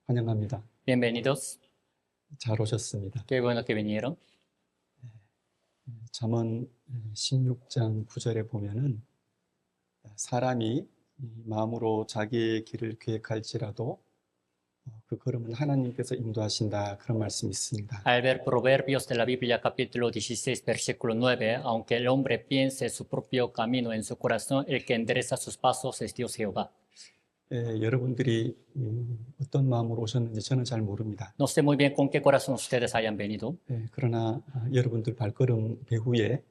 환영합니다. Bienvenidos, 잘 오셨습니다. qué bueno que vinieron. 잠언 16장 9절에 보면은 사람이 마음으로 자기의 길을 계획할지라도 그 걸음은 하나님께서 인도하신다, 그런 말씀이 있습니다. Al ver Proverbios de la Biblia, capítulo 16, versículo 9, aunque el hombre piense su propio camino en su corazón, el que endereza sus pasos es Dios Jehová. 여러분들이 어떤 마음으로 오셨는지 저는 잘 모릅니다. No sé muy bien con qué corazón ustedes hayan venido, 그러나 여러분들 발걸음 배후에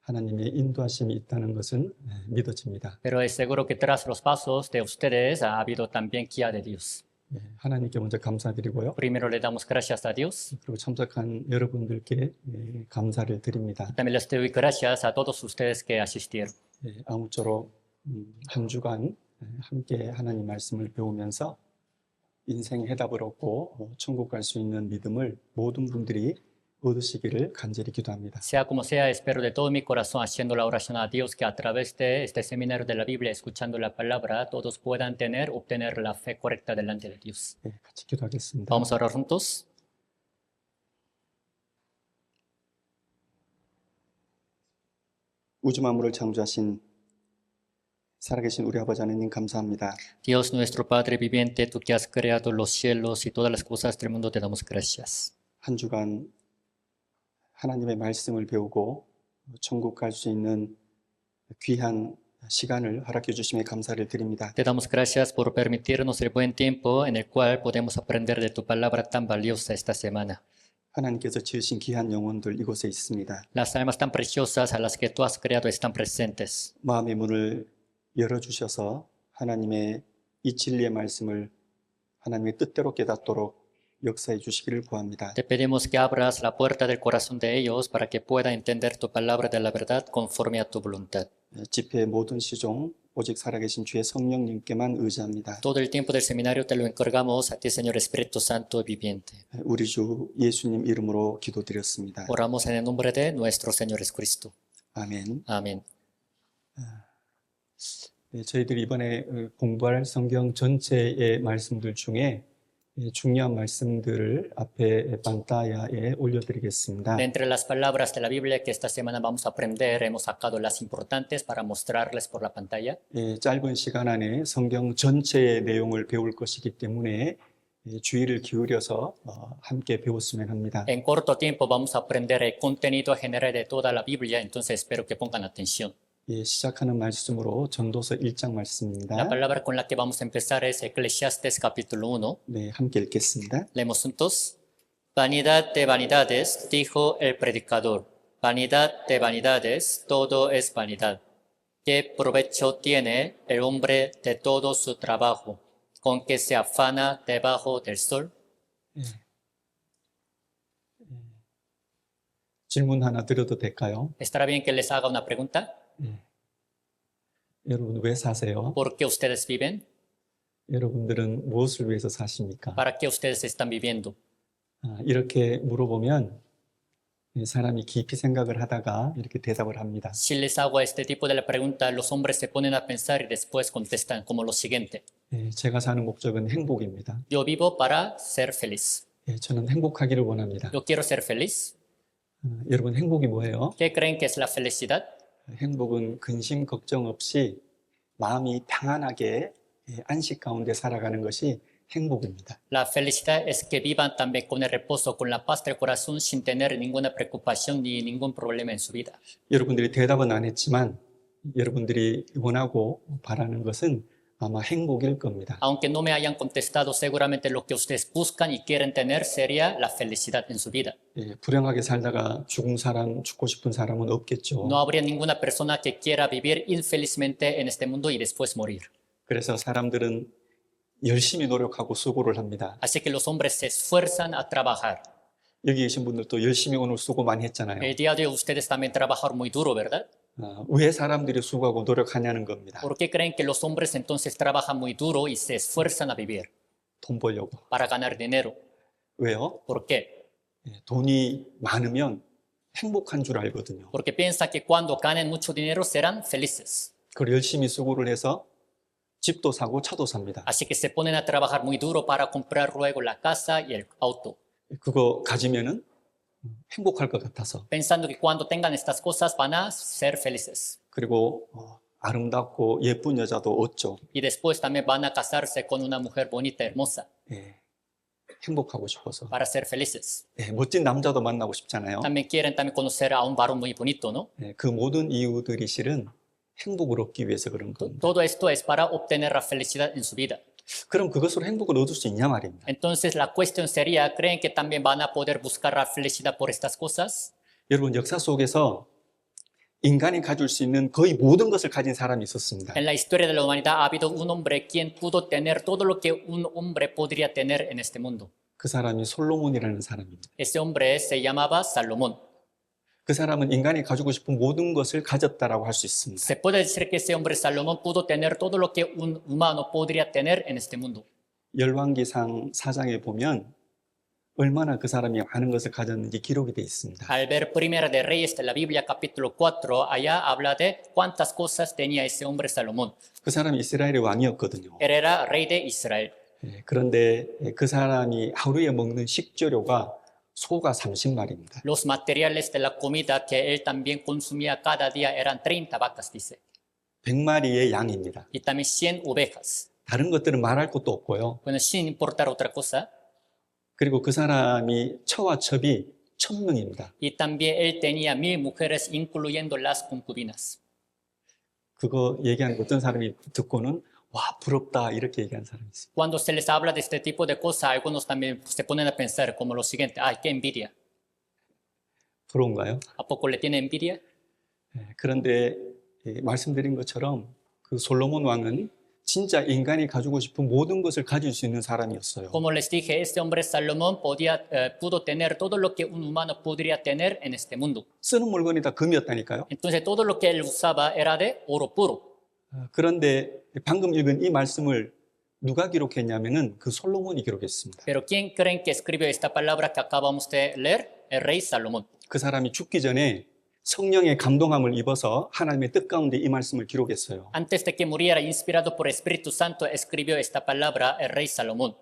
하나님의 인도하심이 있다는 것은 믿어집니다. pero es seguro que tras los pasos de ustedes ha habido también guía de Dios. 하나님께 먼저 감사드리고요. Primero le damos gracias a Dios. 그리고 참석한 여러분들께 감사를 드립니다. También les doy gracias a todos ustedes que asistieron. 아무쪼록 한 주간 함께 하나님 말씀을 배우면서 인생 해답을 얻고 천국 갈 수 있는 믿음을 모든 분들이 얻으시기를 간절히 기도합니다. Sea como sea, espero de todo mi corazón, haciendo la oración a Dios, que a través de este seminario de la Biblia, escuchando la palabra, todos puedan obtener la fe correcta delante de Dios. 같이 기도하겠습니다. Vamos a orar juntos. 우주 만물을 창조하신 살아계신 우리 아버지 하나님 감사합니다. Dios nuestro Padre viviente, tú que has creado los cielos y todas las cosas del mundo, te damos gracias. 한 주간 하나님의 말씀을 배우고 천국 갈 수 있는 귀한 시간을 허락해 주심에 감사를 드립니다. Te damos gracias por permitirnos el buen tiempo en el cual podemos aprender de tu palabra tan valiosa esta semana. 하나님께서 지으신 귀한 영혼들 이곳에 있습니다. Las almas tan preciosas a las que tú has creado están presentes. 마음의 문을 열어주셔서 하나님의 이 진리의 말씀을 하나님의 뜻대로 깨닫도록 역사해 주시기를 구합니다. Te pedimos que abras la puerta del corazón de ellos para que puedan entender tu palabra de la verdad conforme a tu voluntad. 집회의 모든 시종 오직 살아계신 주의 성령님께만 의지합니다. Todo el tiempo del seminario te lo encargamos a ti, Señor Espíritu Santo viviente. 우리 주 예수님 이름으로 기도드렸습니다. Oramos en el nombre de nuestro Señor Jesucristo. 아멘. Amén. 저희들이 이번에 공부할 성경 전체의 말씀들 중에 중요한 말씀들을 앞에 판타야에 올려드리겠습니다. De entre las palabras de la Biblia que esta semana vamos a aprender, hemos sacado las importantes para mostrarles por la pantalla. 짧은 시간 안에 성경 전체의 내용을 배울 것이기 때문에 주의를 기울여서 함께 배웠으면 합니다. En corto tiempo vamos a aprender el contenido general de toda la Biblia, entonces espero que pongan atención. 시작하는 말씀으로 전도서 1장 말씀입니다. La palabra con la que vamos a empezar es Eclesiastes capítulo 1. 네, 함께 읽겠습니다. Leemos juntos. Vanidad de vanidades, dijo el predicador. Vanidad de vanidades, todo es vanidad. ¿Qué provecho tiene el hombre de todo su trabajo, con que se afana debajo del sol? 질문 하나 드려도 될까요? ¿Estará bien que les haga una pregunta? 여러분 왜 사세요? ¿Por qué ustedes viven? 여러분들은 무엇을 위해서 사십니까? ¿Para qué ustedes están viviendo? 이렇게 물어보면 사람이 깊이 생각을 하다가 이렇게 대답을 합니다. Si les hago este tipo de la pregunta, los hombres se ponen a pensar y después contestan como lo siguiente. 제가 사는 목적은 행복입니다. Yo vivo para ser feliz. 저는 행복하기를 원합니다. Yo quiero ser feliz. 여러분 행복이 뭐예요? ¿Qué creen que es la felicidad? 행복은 근심 걱정 없이 마음이 평안하게 안식 가운데 살아가는 것이 행복입니다. La felicidad es que vivan también con el reposo, con la paz del corazón, sin tener ninguna preocupación ni ningún problema en su vida. 여러분들이 대답은 안 했지만 여러분들이 원하고 바라는 것은 아마 행복일 겁니다. Aunque no me hayan contestado, seguramente lo que ustedes buscan y quieren tener sería la felicidad en su vida. 불행하게 살다가 죽고 싶은 사람은 없겠죠. No habría ninguna persona que quiera vivir infelizmente en este mundo y después morir. 그래서 사람들은 열심히 노력하고 수고를 합니다. Así que los hombres se esfuerzan a trabajar. 여기 계신 분들도 열심히 오늘 수고 많이 했잖아요. El día de hoy ustedes también trabajaron muy duro, ¿verdad? 왜 사람들이 수고하고 노력하냐는 겁니다. ¿Por qué creen que los hombres entonces trabajan muy duro y se esfuerzan a vivir? 돈 벌려고. Para ganar dinero. 왜요? ¿Por qué? 돈이 많으면 행복한 줄 알거든요. Porque piensan que cuando ganen mucho dinero serán felices. 그걸 열심히 수고를 해서 집도 사고 차도 삽니다. Así que se ponen a trabajar muy duro para comprar luego la casa y el auto, 그거 가지면은 행복할 것 같아서. pensando que cuando tengan estas cosas van a ser felices. 그리고 아름답고 예쁜 여자도 얻죠. Y después también van a casarse con una mujer bonita, hermosa, 예, 행복하고 싶어서. para ser felices. 예, 멋진 남자도 만나고 싶잖아요. También quieren también conocer a un varón muy bonito, ¿no? 예, 그 모든 이유들이 실은 행복을 얻기 위해서 그런 겁니다. Todo esto es para obtener la felicidad en su vida. 그럼 그것으로 행복을 얻을 수 있냐 말입니다. Entonces la cuestión sería, ¿creen que también van a poder buscar la felicidad por estas cosas? 여러분 역사 속에서 인간이 가질 수 있는 거의 모든 것을 가진 사람이 있었습니다. En la historia de la humanidad ha habido un hombre quien pudo tener todo lo que un hombre podría tener en este mundo. 그 사람이 솔로몬이라는 사람입니다. Ese hombre se llamaba Salomón. 그 사람은 인간이 가지고 싶은 모든 것을 가졌다라고 할 수 있습니다. Se puede decir que ese hombre Salomón pudo tener todo lo que un humano podría tener en este mundo. 열왕기상 4장에 보면 얼마나 그 사람이 많은 것을 가졌는지 기록이 되어 있습니다. Al ver Primera de Reyes de la Biblia, capítulo 4, allá habla de cuántas cosas tenía ese hombre Salomón. 그 사람이 이스라엘의 왕이었거든요. Él era rey de Israel. 그런데 그 사람이 하루에 먹는 식재료가 소가 30마리입니다. Los materiales de la comida que él también consumía cada día eran 30 vacas, dice. 100마리의 양입니다. Y también 100 ovejas. 다른 것들은 말할 것도 없고요. Bueno, sin importar otra cosa. 그리고 그 사람이 처와 첩이 1000명입니다. Y también él tenía 1000 mujeres, incluyendo las concubinas. 그거 얘기하는 어떤 사람이 듣고는 와 부럽다 이렇게 얘기하는 사람이 있어요. Cuando se les habla de este tipo de cosas, algunos también se ponen a pensar como lo siguiente: ¡ay, qué envidia! 부러운가요? ¿A poco le tiene envidia? 그런데 말씀드린 것처럼 그 솔로몬 왕은 진짜 인간이 가지고 싶은 모든 것을 가질 수 있는 사람이었어요. Como les dije, este hombre Salomón pudo tener todo lo que un humano podría tener en este mundo. 쓰는 물건이 다 금이었다니까요. Entonces todo lo que él usaba era de oro puro. 그런데 방금 읽은 이 말씀을 누가 기록했냐면은 그 솔로몬이 기록했습니다. Pero ¿quién creen que escribió esta palabra que acabamos de leer? El rey Salomón. 그 사람이 죽기 전에 성령의 감동함을 입어서 하나님의 뜻 가운데 이 말씀을 기록했어요. Antes de que muriera, inspirado por Espíritu Santo, escribió esta palabra el rey Salomón,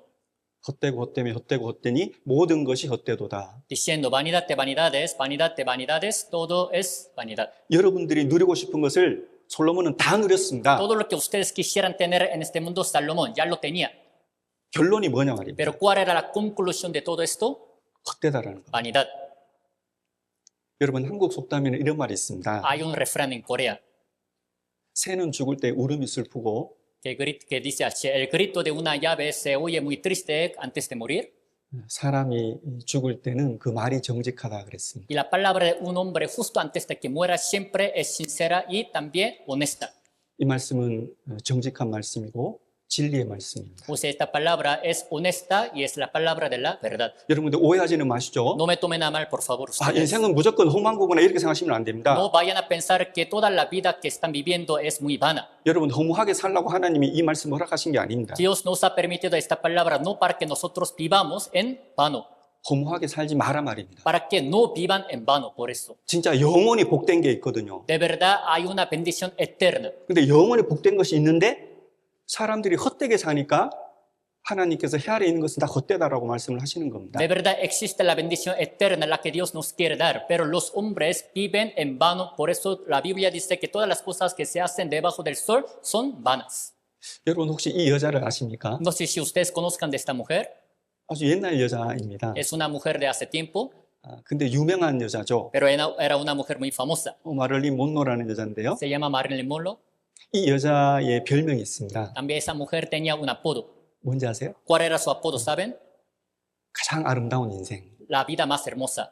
헛되고 헛되며 헛되고 헛되니 모든 것이 헛되도다. diciendo: vanidad de vanidades, todo es vanidad. 여러분들이 누리고 싶은 것을 솔로몬은 다 누렸습니다. Todo lo que ustedes quisieran tener en este mundo, Salomón ya lo tenía. 결론이 뭐냐 말입니다. Pero ¿cuál era la conclusión de todo esto? 헛되다라는 거. Vanidad. 여러분 한국 속담에는 이런 말이 있습니다. Hay un refrán en Corea 새는 죽을 때 울음이 슬프고 que dice así: el grito de una llave se oye muy triste antes de morir, 사람이 죽을 때는 그 말이 정직하다 그랬습니다. y la palabra de un hombre justo antes de que muera siempre es sincera y también honesta. 이 말씀은 정직한 말씀이고 진리의 말씀입니다. Pues esta palabra es honesta y es la palabra de la verdad. 여러분들 오해하지는 마시죠. No me tomen a mal, por favor, 아, ustedes. 인생은 무조건 험한 거구나 이렇게 생각하시면 안 됩니다. No vayan a pensar que toda la vida que están viviendo es muy vana. 여러분 허무하게 살라고 하나님이 이 말씀을 허락하신 게 아닙니다. Dios nos ha permitido esta palabra no para que nosotros vivamos en vano, 허무하게 살지 마라 말입니다. para que no vivan en vano por eso. 진짜 영원히 복된 게 있거든요. De verdad hay una bendición eterna. 근데 영원히 복된 것이 있는데 사람들이 헛되게 사니까 하나님께서 해 아래 있는 것은 다 헛되다라고 말씀을 하시는 겁니다. De verdad existe la bendición eterna, la que Dios nos quiere dar, pero los hombres viven en vano. Por eso la Biblia dice que todas las cosas que se hacen debajo del sol son vanas. 여러분 혹시 이 여자를 아십니까? No sé si ustedes conozcan de esta mujer. 아주 옛날 여자입니다. Es una mujer de hace tiempo, 근데 유명한 여자죠. pero era una mujer muy famosa. 마를린 몬로라는 여자인데요. Se llama Marilyn Monroe. 이 여자의 별명이 있습니다. También esa mujer tenía un apodo. 뭔지 아세요? ¿Cuál era su apodo, saben? 가장 아름다운 인생. La vida más hermosa.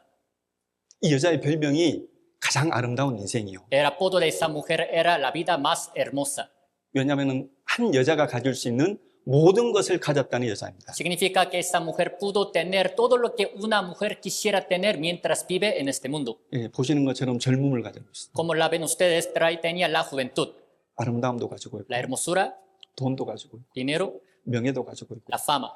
이 여자의 별명이 가장 아름다운 인생이요. El apodo de esa mujer era la vida más hermosa. 왜냐하면 한 여자가 가질 수 있는 모든 것을 가졌다는 여자입니다. Significa que esa mujer pudo tener todo lo que una mujer quisiera tener mientras vive en este mundo. 예, 보시는 것처럼 젊음을 가지고 있습니다. Como la ven ustedes, tenía la juventud, 아름다움도 가지고 있고 la hermosura, 돈도 가지고 있고 dinero, 명예도 가지고 있고 la fama.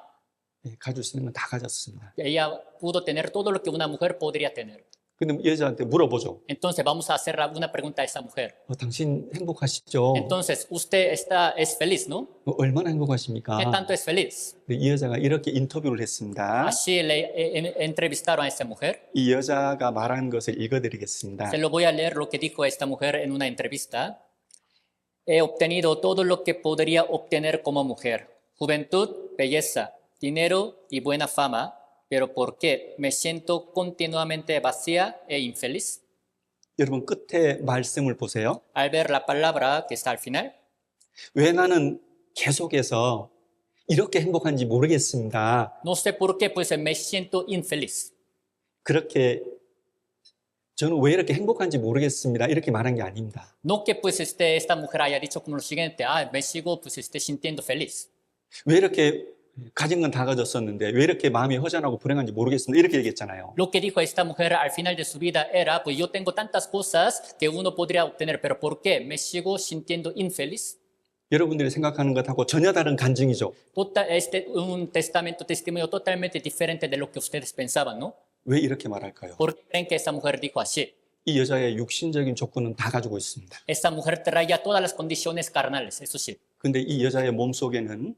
예, 가질 수 있는 건 다 가졌습니다. Ella pudo tener todo lo que una mujer podría tener. 근데 이 여자한테 물어보죠. Entonces vamos a hacer una pregunta a esa mujer. 당신 행복하시죠? Entonces, usted es feliz, ¿no? 얼마나 ¿Qué 행복하십니까? tanto es feliz? 근데 이 여자가 이렇게 인터뷰를 했습니다. Así le entrevistaron a esta mujer. 이 여자가 말한 것을 읽어드리겠습니다. Se lo voy a leer lo que dijo esta mujer en una entrevista. He obtenido todo lo que podría obtener como mujer. Juventud, belleza, dinero y buena fama. Pero ¿por qué me siento continuamente vacía e infeliz? 여러분 끝에 말씀을 보세요. Al ver la palabra que está al final, 왜 나는 계속해서 이렇게 행복한지 모르겠습니다. no sé por qué, pues me siento infeliz. 그렇게 저는 왜 이렇게 행복한지 모르겠습니다. 이렇게 말한 게 아닙니다. No que pues esta mujer haya dicho como lo siguiente, me sigo pues sintiendo feliz. 왜 이렇게 가진 건 다 가졌었는데 왜 이렇게 마음이 허전하고 불행한지 모르겠습니다. 이렇게 얘기했잖아요. Lo que dijo esta mujer al final de su vida era, pues yo tengo tantas cosas que uno podría obtener, pero ¿por qué me sigo sintiendo infeliz? 여러분들이 생각하는 것하고 전혀 다른 간증이죠. Un testimonio totalmente diferente de lo que ustedes pensaban, ¿no? 왜 이렇게 말할까요? ¿Por qué creen que esta mujer dijo así? 이 여자의 육신적인 조건은 다 가지고 있습니다. Esta mujer traía todas las condiciones carnales, eso sí. 근데 이 여자의 몸속에는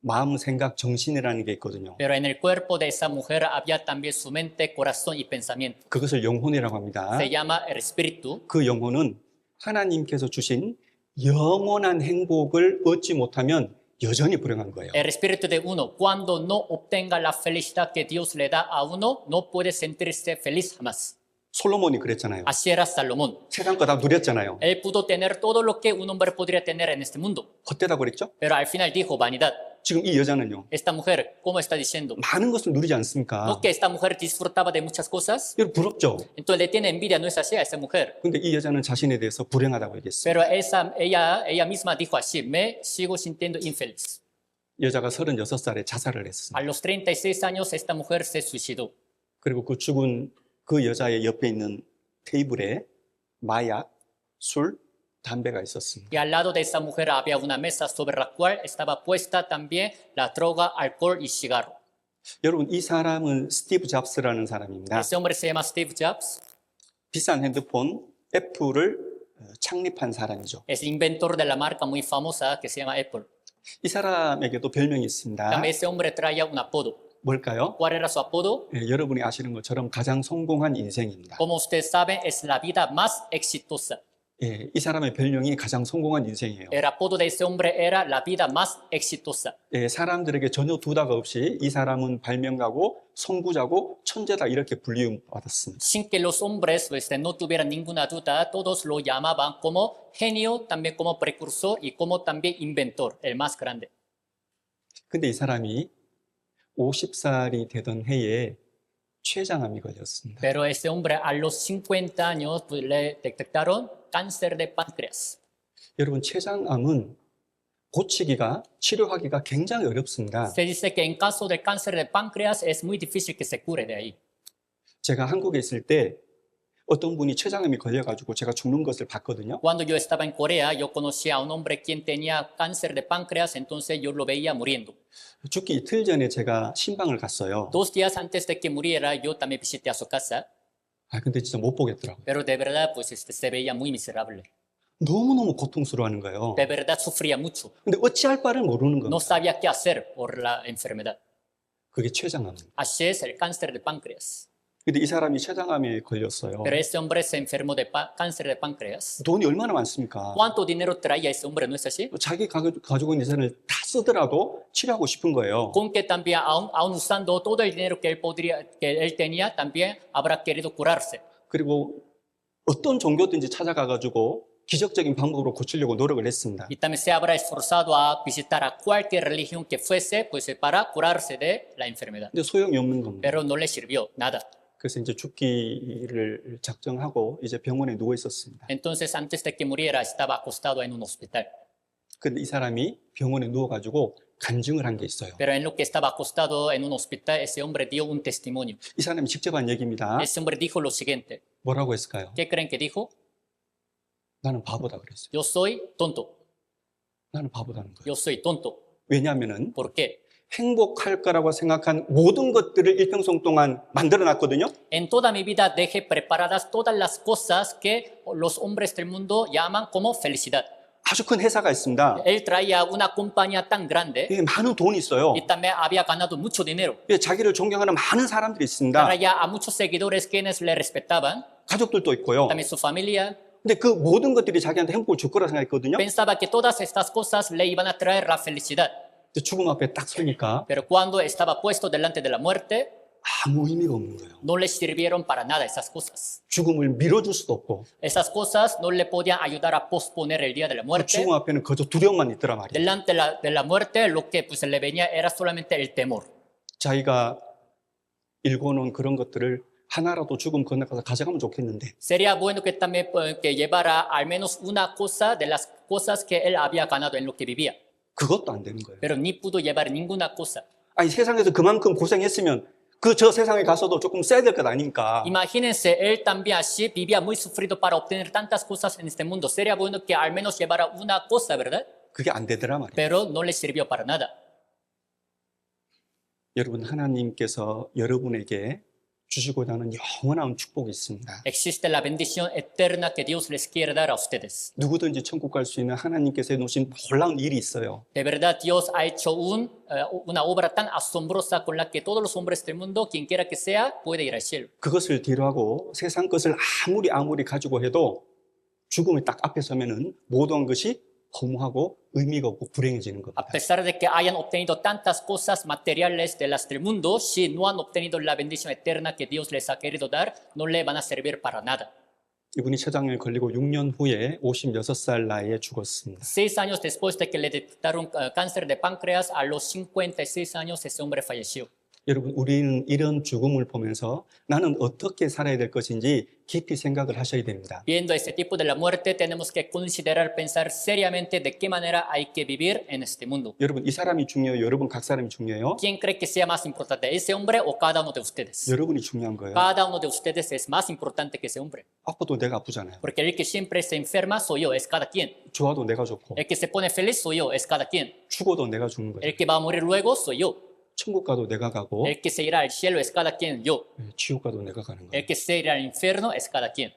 마음, 생각, 정신이라는 게 있거든요. Pero en el cuerpo de esa mujer había también su mente, corazón y pensamiento. 그것을 영혼이라고 합니다. Se llama el espíritu. 그 영혼은 하나님께서 주신 영원한 행복을 얻지 못하면 여전히 불행한 거예요. El espíritu de uno, cuando no obtenga la felicidad que Dios le da a uno, no puede sentirse feliz jamás. 솔로몬이 그랬잖아요. Así era Salomón. 세상 거 다 누렸잖아요. Él pudo tener todo lo que un hombre podría tener en este mundo. 헛되다고 그랬죠? Pero al final dijo vanidad. 지금 이 여자는요. Esta mujer, ¿cómo está diciendo? 많은 것을 누리지 않습니까? ¿No que esta mujer disfrutaba de muchas cosas? 여러분 부럽죠? Entonces le tiene envidia, ¿no es así a esta mujer? 근데 이 여자는 자신에 대해서 불행하다고 얘기했어요. Pero ella misma dijo así, me sigo sintiendo infeliz. 여자가 36살에 자살을 했어요. A los 36 años esta mujer se suicidó. 그리고 그 죽은 그 여자의 옆에 있는 테이블에 마약, 술, 담배가 있었습니다. Y al lado de esa mujer había una mesa sobre la cual estaba puesta también la droga, alcohol y cigarro. 여러분 이 사람은 스티브 잡스라는 사람입니다. Ese hombre se llama Steve Jobs. 비싼 핸드폰 애플을 창립한 사람이죠. Es inventor de la marca muy famosa que se llama Apple. 이 사람에게도 별명이 있습니다. También ese hombre traía un apodo. 뭘까요? ¿Cuál era su apodo? 여러분이 아시는 것처럼 가장 성공한 인생입니다. Como ustedes saben, es la vida más exitosa. 이 사람의 별명이 가장 성공한 인생이에요. El apodo de ese hombre era la vida más exitosa. 사람들에게 전혀 두다가 없이 이 사람은 발명가고 선구자고 천재다 이렇게 불리움받았습니다. Sin que los hombres no tuvieran ninguna duda, todos lo llamaban como genio, también como precursor y como también inventor, el más grande. 근데 이 사람이 50살이 되던 해에 췌장암이 걸렸습니다. Pero ese hombre a los 50 años pues, le detectaron cáncer de páncreas. 여러분 췌장암은 고치기가 치료하기가 굉장히 어렵습니다. Se dice que en caso del cáncer de páncreas es muy difícil que se cure de ahí. 제가 한국에 있을 때 어떤 분이 췌장암이 걸려가지고 제가 죽는 것을 봤거든요. Cuando yo estaba en Corea, yo conocí a un hombre quien tenía cáncer de páncreas, entonces yo lo veía muriendo. 죽기 이틀 전에 제가 신방을 갔어요. 2 días antes de que muriera, yo también visité a su casa, 근데 진짜 못 보겠더라고요. pero de verdad pues se veía muy miserable. 너무너무 고통스러워하는 거예요. De verdad sufría mucho. 근데 어찌할 바를 모르는 No 겁니다. sabía qué hacer por la enfermedad. 그게 췌장암. Así es el cáncer de páncreas. 근데 이 사람이 췌장암에 걸렸어요. Pero ese hombre se enfermó de cáncer de páncreas. 돈이 얼마나 많습니까? ¿Cuánto dinero traía ese hombre, no es así? 자기 가지고 있는 재산을 다 쓰더라도 치료하고 싶은 거예요. Con que también, aún usando todo el dinero que él tenía, también habrá querido curarse. 그리고 어떤 종교든지 찾아가가지고 기적적인 방법으로 고치려고 노력을 했습니다. Y también se habrá esforzado a visitar a cualquier religión que fuese, pues para curarse de la enfermedad. 근데 소용이 없는 겁니다. Pero no le sirvió nada. 그래서 이제 죽기를 작정하고 이제 병원에 누워 있었습니다. Entonces, antes de que muriera, estaba acostado en un hospital. 근데 이 사람이 병원에 누워가지고 간증을 한 게 있어요. Pero en lo que estaba acostado en un hospital, ese hombre dio un testimonio. 이 사람이 직접 한 얘기입니다. Ese hombre dijo lo siguiente. 뭐라고 했을까요? ¿Qué creen que dijo? 나는 바보다 그랬어요. Yo soy tonto. 나는 바보다는 거예요. Yo soy tonto. 왜냐하면은 ¿Por qué? 행복할 거라고 생각한 모든 것들을 일평생 동안 만들어 놨거든요. En toda mi vida dejé preparadas todas las cosas que los hombres del mundo llaman como felicidad. 아주 큰 회사가 있습니다. Él traía una compañía tan grande 예, 많은 돈이 있어요. y también había ganado mucho dinero. 예, 자기를 존경하는 많은 사람들이 있습니다. Traía a muchos seguidores quienes le respetaban, 가족들도 있고요. también su familia. 근데 그 모든 것들이 자기한테 행복을 줄 거라 생각했거든요. Pensaba que todas estas cosas le iban a traer la felicidad. 근데 죽음 앞에 딱 서니까 Pero cuando estaba puesto delante de la muerte, 아무 의미가 없는 거예요. no le sirvieron para nada esas cosas. 죽음을 밀어줄 수도 없고 Esas cosas no le podían ayudar a posponer el día de la 그 muerte. 죽음 앞에는 그저 두려움만 있더라 말이에요. Delante de la muerte, lo que pues, le venía era solamente el temor. 자기가 읽어놓은 그런 것들을 하나라도 죽음 건너가서 가져가면 좋겠는데 Sería bueno que también que llevara al menos una cosa de las cosas que él había ganado en lo que vivía. 그것도 안 되는 거예요. Pero ni pudo llevar ninguna cosa. 아니 세상에서 그만큼 고생했으면 그 저 세상에 가서도 조금 써야 될 것 아닙니까? Imagínense, él también así vivía muy sufrido para obtener tantas cosas en este mundo. Sería bueno que al menos llevara una cosa, ¿verdad? 그게 안 되더라 말이에요. Pero no le sirvió para nada. 여러분 하나님께서 여러분에게 주시고자 하는 영원한 축복이 있습니다. Existe la bendición eterna que Dios les quiere dar a ustedes. 누구든지 천국 갈 수 있는 하나님께서 해놓으신 놀라운 일이 있어요. De verdad, Dios ha hecho una obra tan asombrosa con la que todos los hombres del mundo, quien quiera que sea, puede ir al cielo. 그것을 뒤로하고 세상 것을 아무리 가지고 해도 죽음이 딱 앞에 서면은 모든 것이 허무하고 의미가 없고 불행해지는 A 겁니다. pesar de que hayan obtenido tantas cosas materiales de las del mundo, si no han obtenido la bendición eterna que Dios les ha querido dar, no le van a servir para nada. 이분이 췌장염에 걸리고 6년 후에 56살 나이에 죽었습니다. 6 años después de que le detectaron cáncer de páncreas, a los 56 años ese hombre falleció. 여러분 우리는 이런 죽음을 보면서 나는 어떻게 살아야 될 것인지 깊이 생각을 하셔야 됩니다. Viendo este tipo de la muerte, tenemos que considerar, pensar seriamente de qué manera hay que vivir en este mundo. 여러분 이 사람이 중요해요? 여러분 각 사람이 중요해요? ¿Quién cree que sea más importante, ese hombre o cada uno de ustedes? 여러분이 중요한 거예요. Cada uno de ustedes es más importante que ese hombre. 아파도 내가 아프잖아요. Porque el que siempre se enferma soy yo, es cada quien. 좋아도 내가 좋고 El que se pone feliz soy yo, es cada quien. 죽어도 내가 죽는 거예요. El que va a morir luego soy yo. 천국 가도 내가 가고 El que se irá al cielo es cada quien, yo. 지옥 가도 내가 가는 거예요. El que se irá al infierno es cada quien.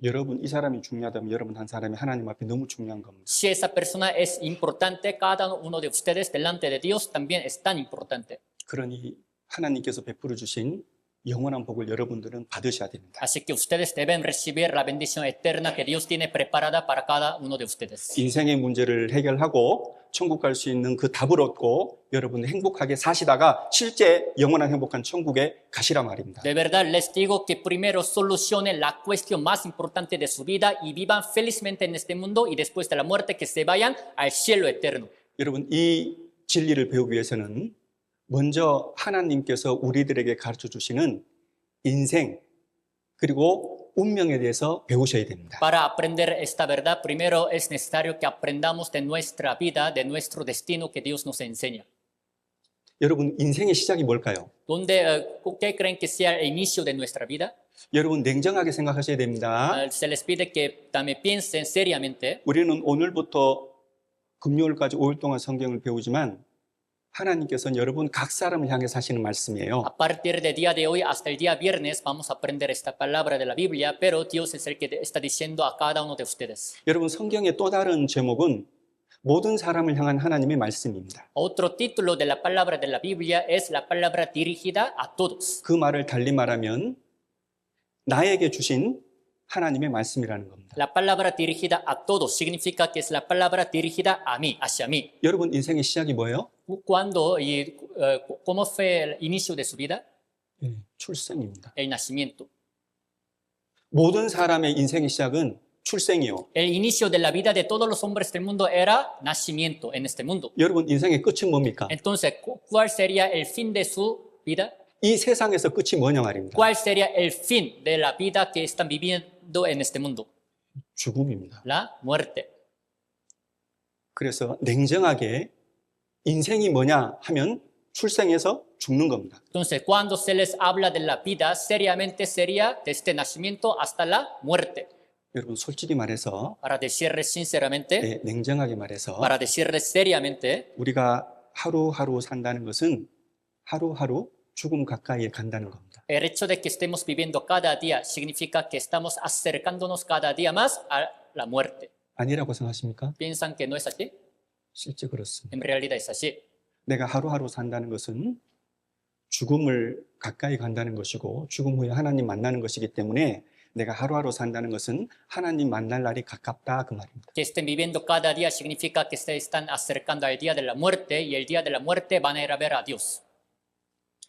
여러분 이 사람이 중요하다면 여러분 한 사람이 하나님 앞에 너무 중요한 겁니다. Si esa persona es importante, cada uno de ustedes delante de Dios también es tan importante. 그러니 하나님께서 베풀어 주신 영원한 복을 여러분들은 받으셔야 됩니다. Así que ustedes deben recibir la bendición eterna que Dios tiene preparada para cada uno de ustedes. 인생의 문제를 해결하고 천국 갈 수 있는 그 답을 얻고 여러분 행복하게 사시다가 실제 영원한 행복한 천국에 가시라 말입니다. De verdad les digo que primero solucionen la cuestión más importante de su vida y vivan felizmente en este mundo y después de la muerte que se vayan al cielo eterno. 여러분 이 진리를 배우기 위해서는 먼저 하나님께서 우리들에게 가르쳐 주시는 인생 그리고 운명에 대해서 배우셔야 됩니다. Para aprender esta verdad, primero es necesario que aprendamos de nuestra vida, de nuestro destino que Dios nos enseña. 여러분 인생의 시작이 뭘까요? ¿Qué creen que sea el inicio de nuestra vida? 여러분 냉정하게 생각하셔야 됩니다. Se les pide que también piensen seriamente. 우리는 오늘부터 금요일까지 5일 동안 성경을 배우지만 하나님께서는 여러분 각 사람을 향해 사시는 말씀이에요. A partir del día de hoy hasta el día viernes vamos a aprender esta palabra de la Biblia, pero Dios es el que está diciendo a cada uno de ustedes. 여러분 성경의 또 다른 제목은 모든 사람을 향한 하나님의 말씀입니다. Otro título de la palabra de la Biblia es la palabra dirigida a todos. 그 말을 달리 말하면 나에게 주신 하나님의 말씀이라는 겁니다. La palabra dirigida a todos significa que es la palabra dirigida a mí, hacia mí. 여러분 인생의 시작이 뭐예요? ¿Cuándo y cómo fue el inicio de su vida? 출생입니다. El nacimiento. 모든 사람의 인생의 시작은 출생이요. El inicio de la vida de todos los hombres del mundo era nacimiento en este mundo. 여러분 인생의 끝은 뭡니까? Entonces, ¿cuál sería el fin de su vida? 이 세상에서 끝이 뭐냐 말입니다. ¿Cuál sería el fin de la vida que están viviendo en este mundo? 죽음입니다. La muerte. 그래서 냉정하게 인생이 뭐냐 하면 출생해서 죽는 겁니다. Entonces, cuando se les habla de la vida, seriamente sería desde nacimiento hasta la muerte. 여러분 솔직히 말해서 Para decirles sinceramente, 냉정하게 말해서 para decirles seriamente, 우리가 하루하루 산다는 것은 하루하루 죽음 가까이에 간다는 겁니다. El hecho de que estemos viviendo cada día significa que estamos acercándonos cada día más a la muerte. 아니라고 생각하십니까? ¿Piensan que no es así? 실제 그렇습니다. En realidad es así. 내가 하루하루 산다는 것은 죽음을 가까이 간다는 것이고 죽음 후에 하나님 만나는 것이기 때문에 내가 하루하루 산다는 것은 하나님 만날 날이 가깝다 그 말입니다. Que estén viviendo cada día significa que se están acercando al día de la muerte y el día de la muerte van a ir a ver a Dios.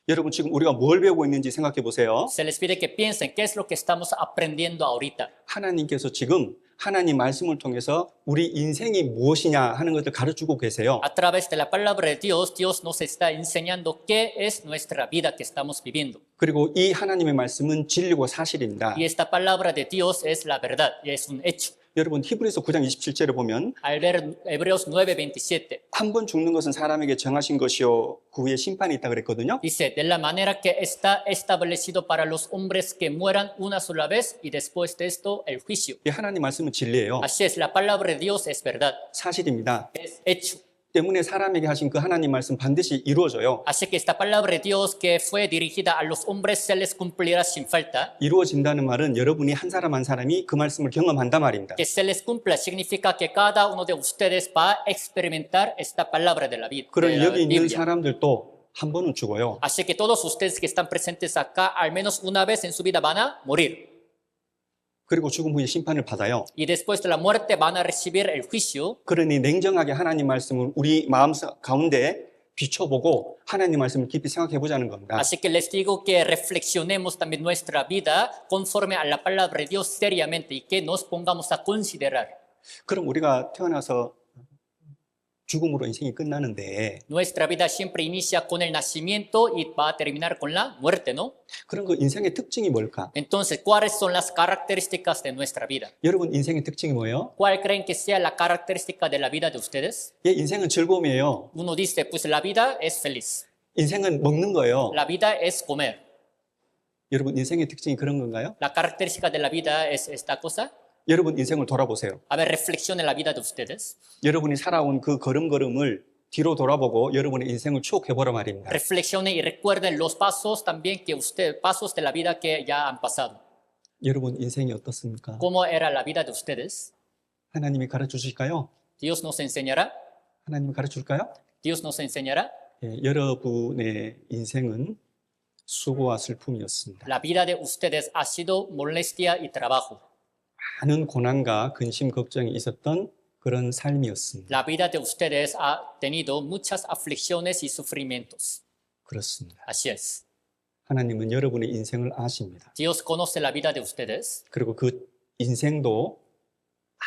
여러분 지금 우리가 뭘 배우고 있는지 생각해 보세요. Se les pide que piensen qué es lo que estamos aprendiendo ahorita. 하나님께서 지금 하나님 말씀을 통해서 우리 인생이 무엇이냐 하는 것을 가르치고 계세요. A través de la palabra de Dios, Dios nos está enseñando qué es nuestra vida que estamos viviendo. 그리고 이 하나님의 말씀은 진리고 사실입니다. Y esta palabra de Dios es la verdad, y es un hecho. 여러분 히브리서 9장 27절에 보면 Al ver Hebreos 9:27, 한 번 죽는 것은 사람에게 정하신 것이요 그 후에 심판이 있다 그랬거든요. dice, de la manera que está establecido para los hombres que mueran una sola vez y después de esto el juicio. 이 하나님 말씀은 진리예요. Así es, la palabra de Dios es verdad, 사실입니다. es hecho. 때문에 사람에게 하신 그 하나님 말씀 반드시 이루어져요. Así que esta palabra de Dios que fue dirigida a los hombres se les cumplirá sin falta. 이루어진다는 말은 여러분이 한 사람 한 사람이 그 말씀을 경험한단 말입니다. Que se les cumpla significa que cada uno de ustedes va a experimentar esta palabra de la vida. 그런 de la 여기 있는 Biblia. 사람들도 한 번은 죽어요. Así que todos ustedes que están presentes acá, al menos una vez en su vida van a morir. 그리고 죽음 후에 심판을 받아요. Y después de la muerte van a recibir el juicio. 그러니 냉정하게 하나님 말씀을 우리 마음 가운데 비춰보고 하나님 말씀을 깊이 생각해 보자는 겁니다. Así que les digo que reflexionemos también nuestra vida conforme a la palabra de Dios seriamente y que nos pongamos a considerar. 그럼 우리가 태어나서 죽음으로 인생이 끝나는데 Nuestra vida siempre inicia con el nacimiento y va a terminar con la muerte, ¿no? 그런 그 인생의 특징이 뭘까? Entonces, ¿cuáles son las características de nuestra vida? 여러분 인생의 특징이 뭐예요? ¿Cuál creen que sea la característica de la vida de ustedes? 예, 인생은 즐거움이에요. Uno dice, pues la vida es feliz, 인생은 먹는 거예요. la vida es comer. 여러분 인생의 특징이 그런 건가요? ¿La característica de la vida es esta cosa? 여러분 인생을 돌아보세요. A ver, reflexionen la vida de ustedes. 여러분이 살아온 그 걸음걸음을 뒤로 돌아보고 여러분의 인생을 추억해 보라 말입니다. Reflexionen y recuerden los pasos también que pasos de la vida que ya han pasado. 여러분 인생이 어떻습니까? ¿Cómo era la vida de ustedes? 하나님이 가르쳐 주실까요? Dios nos enseñará. 하나님이 가르쳐 줄까요? Dios nos enseñará. 예, 여러분의 인생은 수고와 슬픔이었습니다. La vida de ustedes ha sido molestia y trabajo. 많은 고난과 근심 걱정이 있었던 그런 삶이었습니다. La vida de ustedes ha tenido muchas aflicciones y sufrimientos. 그렇습니다. Así es. 하나님은 여러분의 인생을 아십니다. Dios conoce la vida de ustedes 그리고 그 인생도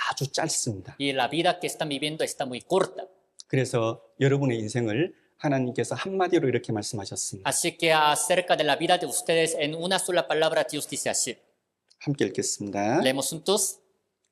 아주 짧습니다. y la vida que están viviendo está muy corta. 그래서 여러분의 인생을 하나님께서 한마디로 이렇게 말씀하셨습니다. Así que acerca de la vida de ustedes, en una sola palabra, Dios dice así. 함께 읽겠습니다. Leemos juntos.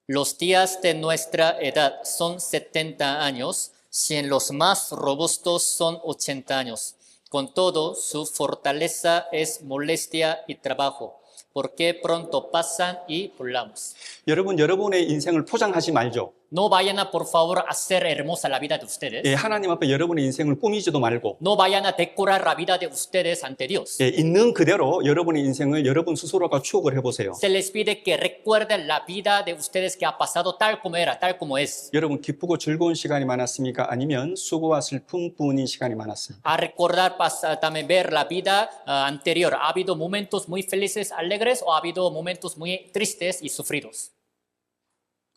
Los días de nuestra edad son 70 años, si en los más robustos son 80 años. Con todo, su fortaleza es molestia y trabajo, porque pronto pasan y volamos. 여러분, 여러분의 인생을 포장하지 말죠. No vayan a, por favor, hacer hermosa la vida de ustedes. 예, 하나님 앞에 여러분의 인생을 꾸미지도 말고 No vayan a decorar la vida de ustedes ante Dios. 예, 있는 그대로 여러분의 인생을 여러분 스스로가 추억을 해보세요. Se les pide que recuerden la vida de ustedes que ha pasado tal como era, tal como es. 여러분 기쁘고 즐거운 시간이 많았습니까? 아니면 수고와 슬픔뿐인 시간이 많았습니까? A recordar, también ver la vida anterior. ¿Ha habido momentos muy felices, alegres o ha habido momentos muy tristes y sufridos?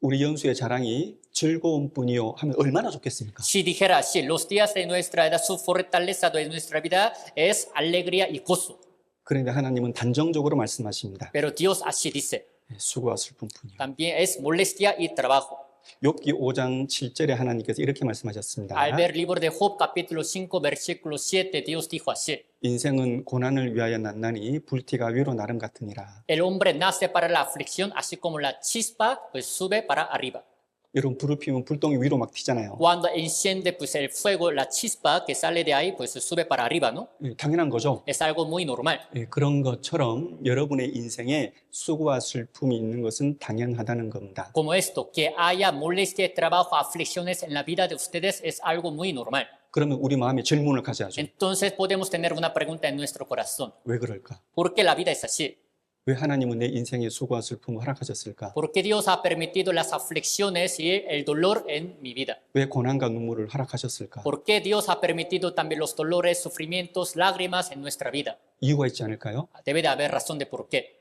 우리 연수의 자랑이 즐거움뿐이요 하면 얼마나 좋겠습니까? Si dijera, sí, los días de nuestra edad, su fortaleza de nuestra vida es alegría y gozo. 그런데 하나님은 단정적으로 말씀하십니다. Pero Dios así dice, 예, 수고와 슬픔뿐이요. también es molestia y trabajo. 욥기 5장 7절에 하나님께서 이렇게 말씀하셨습니다. Al ver el libro de Job, capítulo 5, versículo 7, Dios dijo así. 인생은 고난을 위하여 났나니 불티가 위로 나름 같으니라. El hombre nace para la aflicción, así como la chispa pues sube para arriba. 여러분 불을 피우면 불똥이 위로 막 튀잖아요. Cuando enciende pues el fuego, la chispa que sale de ahí pues sube para arriba, ¿no? 예, 당연한 거죠. Es algo muy normal. 예, 그런 것처럼 여러분의 인생에 수고와 슬픔이 있는 것은 당연하다는 겁니다. Como esto, que haya molestia, trabajo, aflicciones en la vida de ustedes es algo muy normal. 그러면 우리 마음에 질문을 가져야죠. entonces podemos tener una pregunta en nuestro corazón. 왜 그럴까? ¿Por qué la vida es así? 왜 하나님은 내 인생에 수고와 슬픔을 허락하셨을까? ¿Por qué Dios ha permitido las aflicciones y el dolor en mi vida? 왜 고난과 눈물을 허락하셨을까? ¿Por qué Dios ha permitido también los dolores, sufrimientos, lágrimas en nuestra vida? 이유가 있지 않을까요? Debe de haber razón de por qué.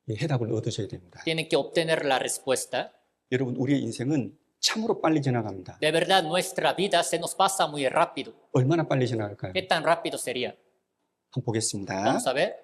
이 해답을 얻으셔야 됩니다. Tienen que obtener la respuesta. 여러분, 우리의 인생은 참으로 빨리 지나갑니다. De verdad, nuestra vida se nos pasa muy rápido. 얼마나 빨리 지나갈까요? ¿Qué tan rápido sería? 한번 보겠습니다. Vamos a ver.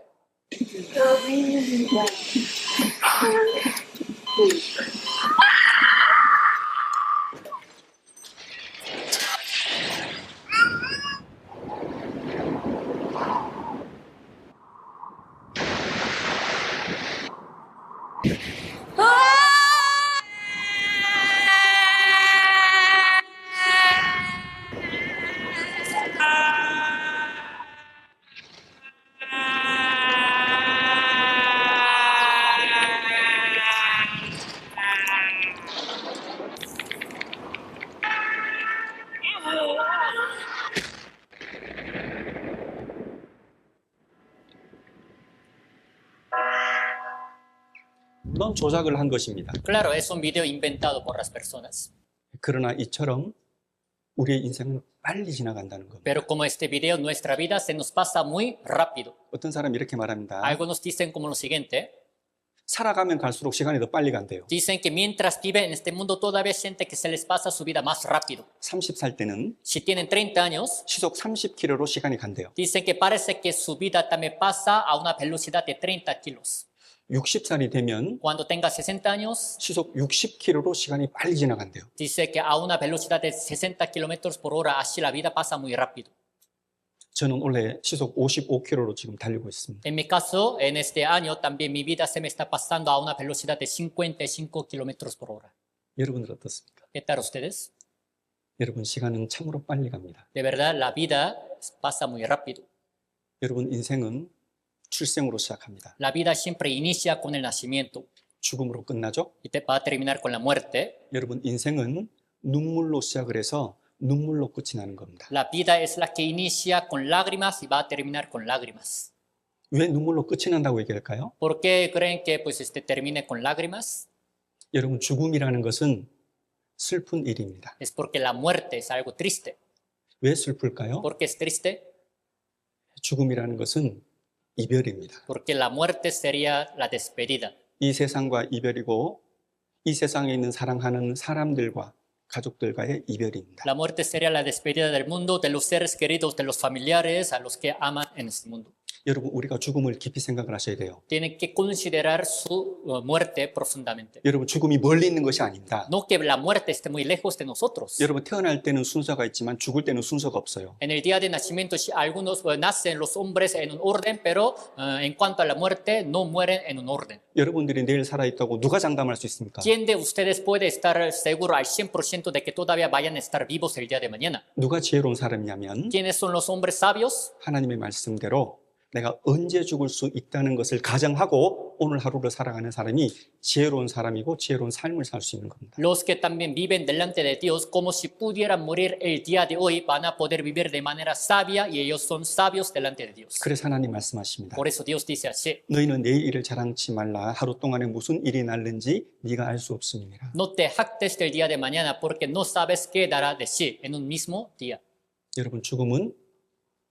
물론 조작을 한 것입니다. Claro, es un video inventado por las personas. 그러나 이처럼 우리의 인생은 빨리 지나간다는 겁니다. Pero como este video, nuestra vida se nos pasa muy rápido. 어떤 사람이 이렇게 말합니다. Algunos dicen como lo siguiente. 살아가면 갈수록 시간이 더 빨리 간대요. Dicen que mientras viven en este mundo todavía siente que se les pasa su vida más rápido. 30살 때는 Si tienen 30 años, 시속 30km로 시간이 간대요. dicen que parece que su vida también pasa a una velocidad de 30 kilos. 60살이 되면 Cuando tenga 60 años, 시속 60km로 시간이 빨리 지나간대요. dice que a una velocidad de 60 kilómetros por hora, así la vida pasa muy rápido. 저는 원래 시속 55km로 지금 달리고 있습니다. En mi caso, en este año también mi vida se me está pasando a una velocidad de 55 kilómetros por hora. 여러분들 어떻습니까? ¿Qué tal ustedes? 여러분 시간은 참으로 빨리 갑니다. De verdad, la vida pasa muy rápido. 여러분 인생은 출생으로 시작합니다. La vida siempre inicia con el nacimiento 죽음으로 끝나죠? y va a terminar con la muerte. 여러분 인생은 눈물로 시작을 해서 눈물로 끝이 나는 겁니다. La vida es la que inicia con lágrimas y va a terminar con lágrimas. 왜 눈물로 끝이 난다고 얘기할까요? ¿Por qué creen que pues, termine con lágrimas? 여러분 죽음이라는 것은 슬픈 일입니다. Es porque la muerte es algo triste. 왜 슬플까요? ¿Por qué es triste? 죽음이라는 것은 이별입니다. Porque la muerte sería la despedida. 이 세상과 이별이고 이 세상에 있는 사랑하는 사람들과 가족들과의 이별입니다. La muerte sería la despedida del mundo, de los seres queridos, de los familiares, a los que aman en este mundo. 여러분 우리가 죽음을 깊이 생각을 하셔야 돼요. Tienen que considerar su muerte profundamente. 여러분 죽음이 멀리 있는 것이 아닙니다. No que la muerte esté muy lejos de nosotros. 여러분 태어날 때는 순서가 있지만 죽을 때는 순서가 없어요. En el día de nacimiento, algunos nacen los hombres en un orden, pero en cuanto a la muerte, no mueren en un orden. 여러분들이 내일 살아있다고 누가 장담할 수 있습니까? ¿Quién de ustedes puede estar seguro al 100% de que todavía vayan a estar vivos el día de mañana? 누가 지혜로운 사람이냐면 ¿Quiénes son los hombres sabios? 하나님의 말씀대로 내가 언제 죽을 수 있다는 것을 가정하고 오늘 하루를 살아가는 사람이 지혜로운 사람이고 지혜로운 삶을 살 수 있는 겁니다. Los que también viven delante de Dios como si pudieran morir el día de hoy van a poder vivir de manera sabia y ellos son sabios delante de Dios. 그래서 하나님 말씀하십니다. Por eso Dios dice así. 너희는 내일 일을 자랑치 말라. 하루 동안에 무슨 일이 날는지 네가 알 수 없음이니라. No te jactes del día de mañana porque no sabes qué dará de sí en un mismo día. 여러분 죽음은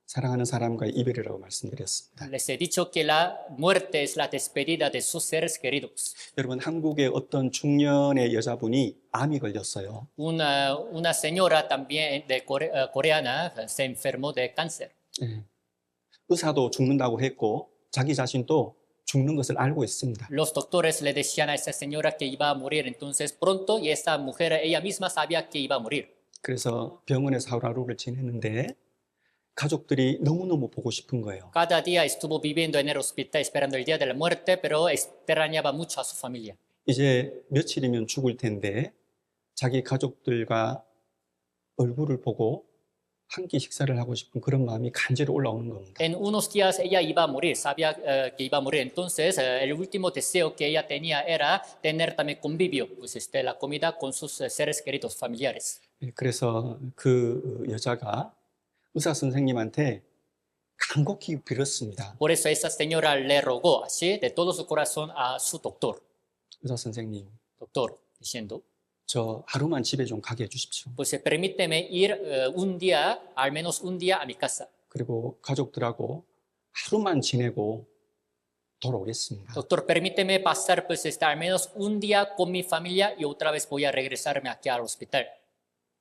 사랑하는 사람과의 이별이라고 말씀드렸습니다. Les he dicho que la muerte es la despedida de sus seres queridos. 여러분 한국의 어떤 중년의 여자분이 암이 걸렸어요. Una señora también de coreana se enfermó de cáncer. 의사도 죽는다고 했고 자기 자신도 죽는 것을 알고 있습니다. Los doctores le decían a esa señora que iba a morir entonces pronto y esa mujer ella misma sabía que iba a morir. 그래서 병원에서 하루하루를 지냈는데 가족들이 너무너무 보고 싶은 거예요. Cada día estuvo viviendo en el hospital esperando el día de la muerte, pero extrañaba mucho a su familia. 이제 며칠이면 죽을 텐데 자기 가족들과 얼굴을 보고 한 끼 식사를 하고 싶은 그런 마음이 간절히 올라오는 겁니다. En unos días ella iba a morir, sabía que iba a morir. Entonces el último deseo que ella tenía era tener también convivio, pues la comida con sus seres queridos, familiares. 그래서 그 여자가 의사 선생님한테 간곡히 빌었습니다. Por eso esa señora le rogó así de todo su corazón a su doctor, 의사 선생님, diciendo, 저 하루만 집에 좀 가게 해주십시오. pues permíteme ir un día, al menos un día a mi casa. 그리고 가족들하고 하루만 지내고 돌아오겠습니다. Doctor, permíteme pasar pues al menos un día con mi familia y otra vez voy a regresarme aquí al hospital.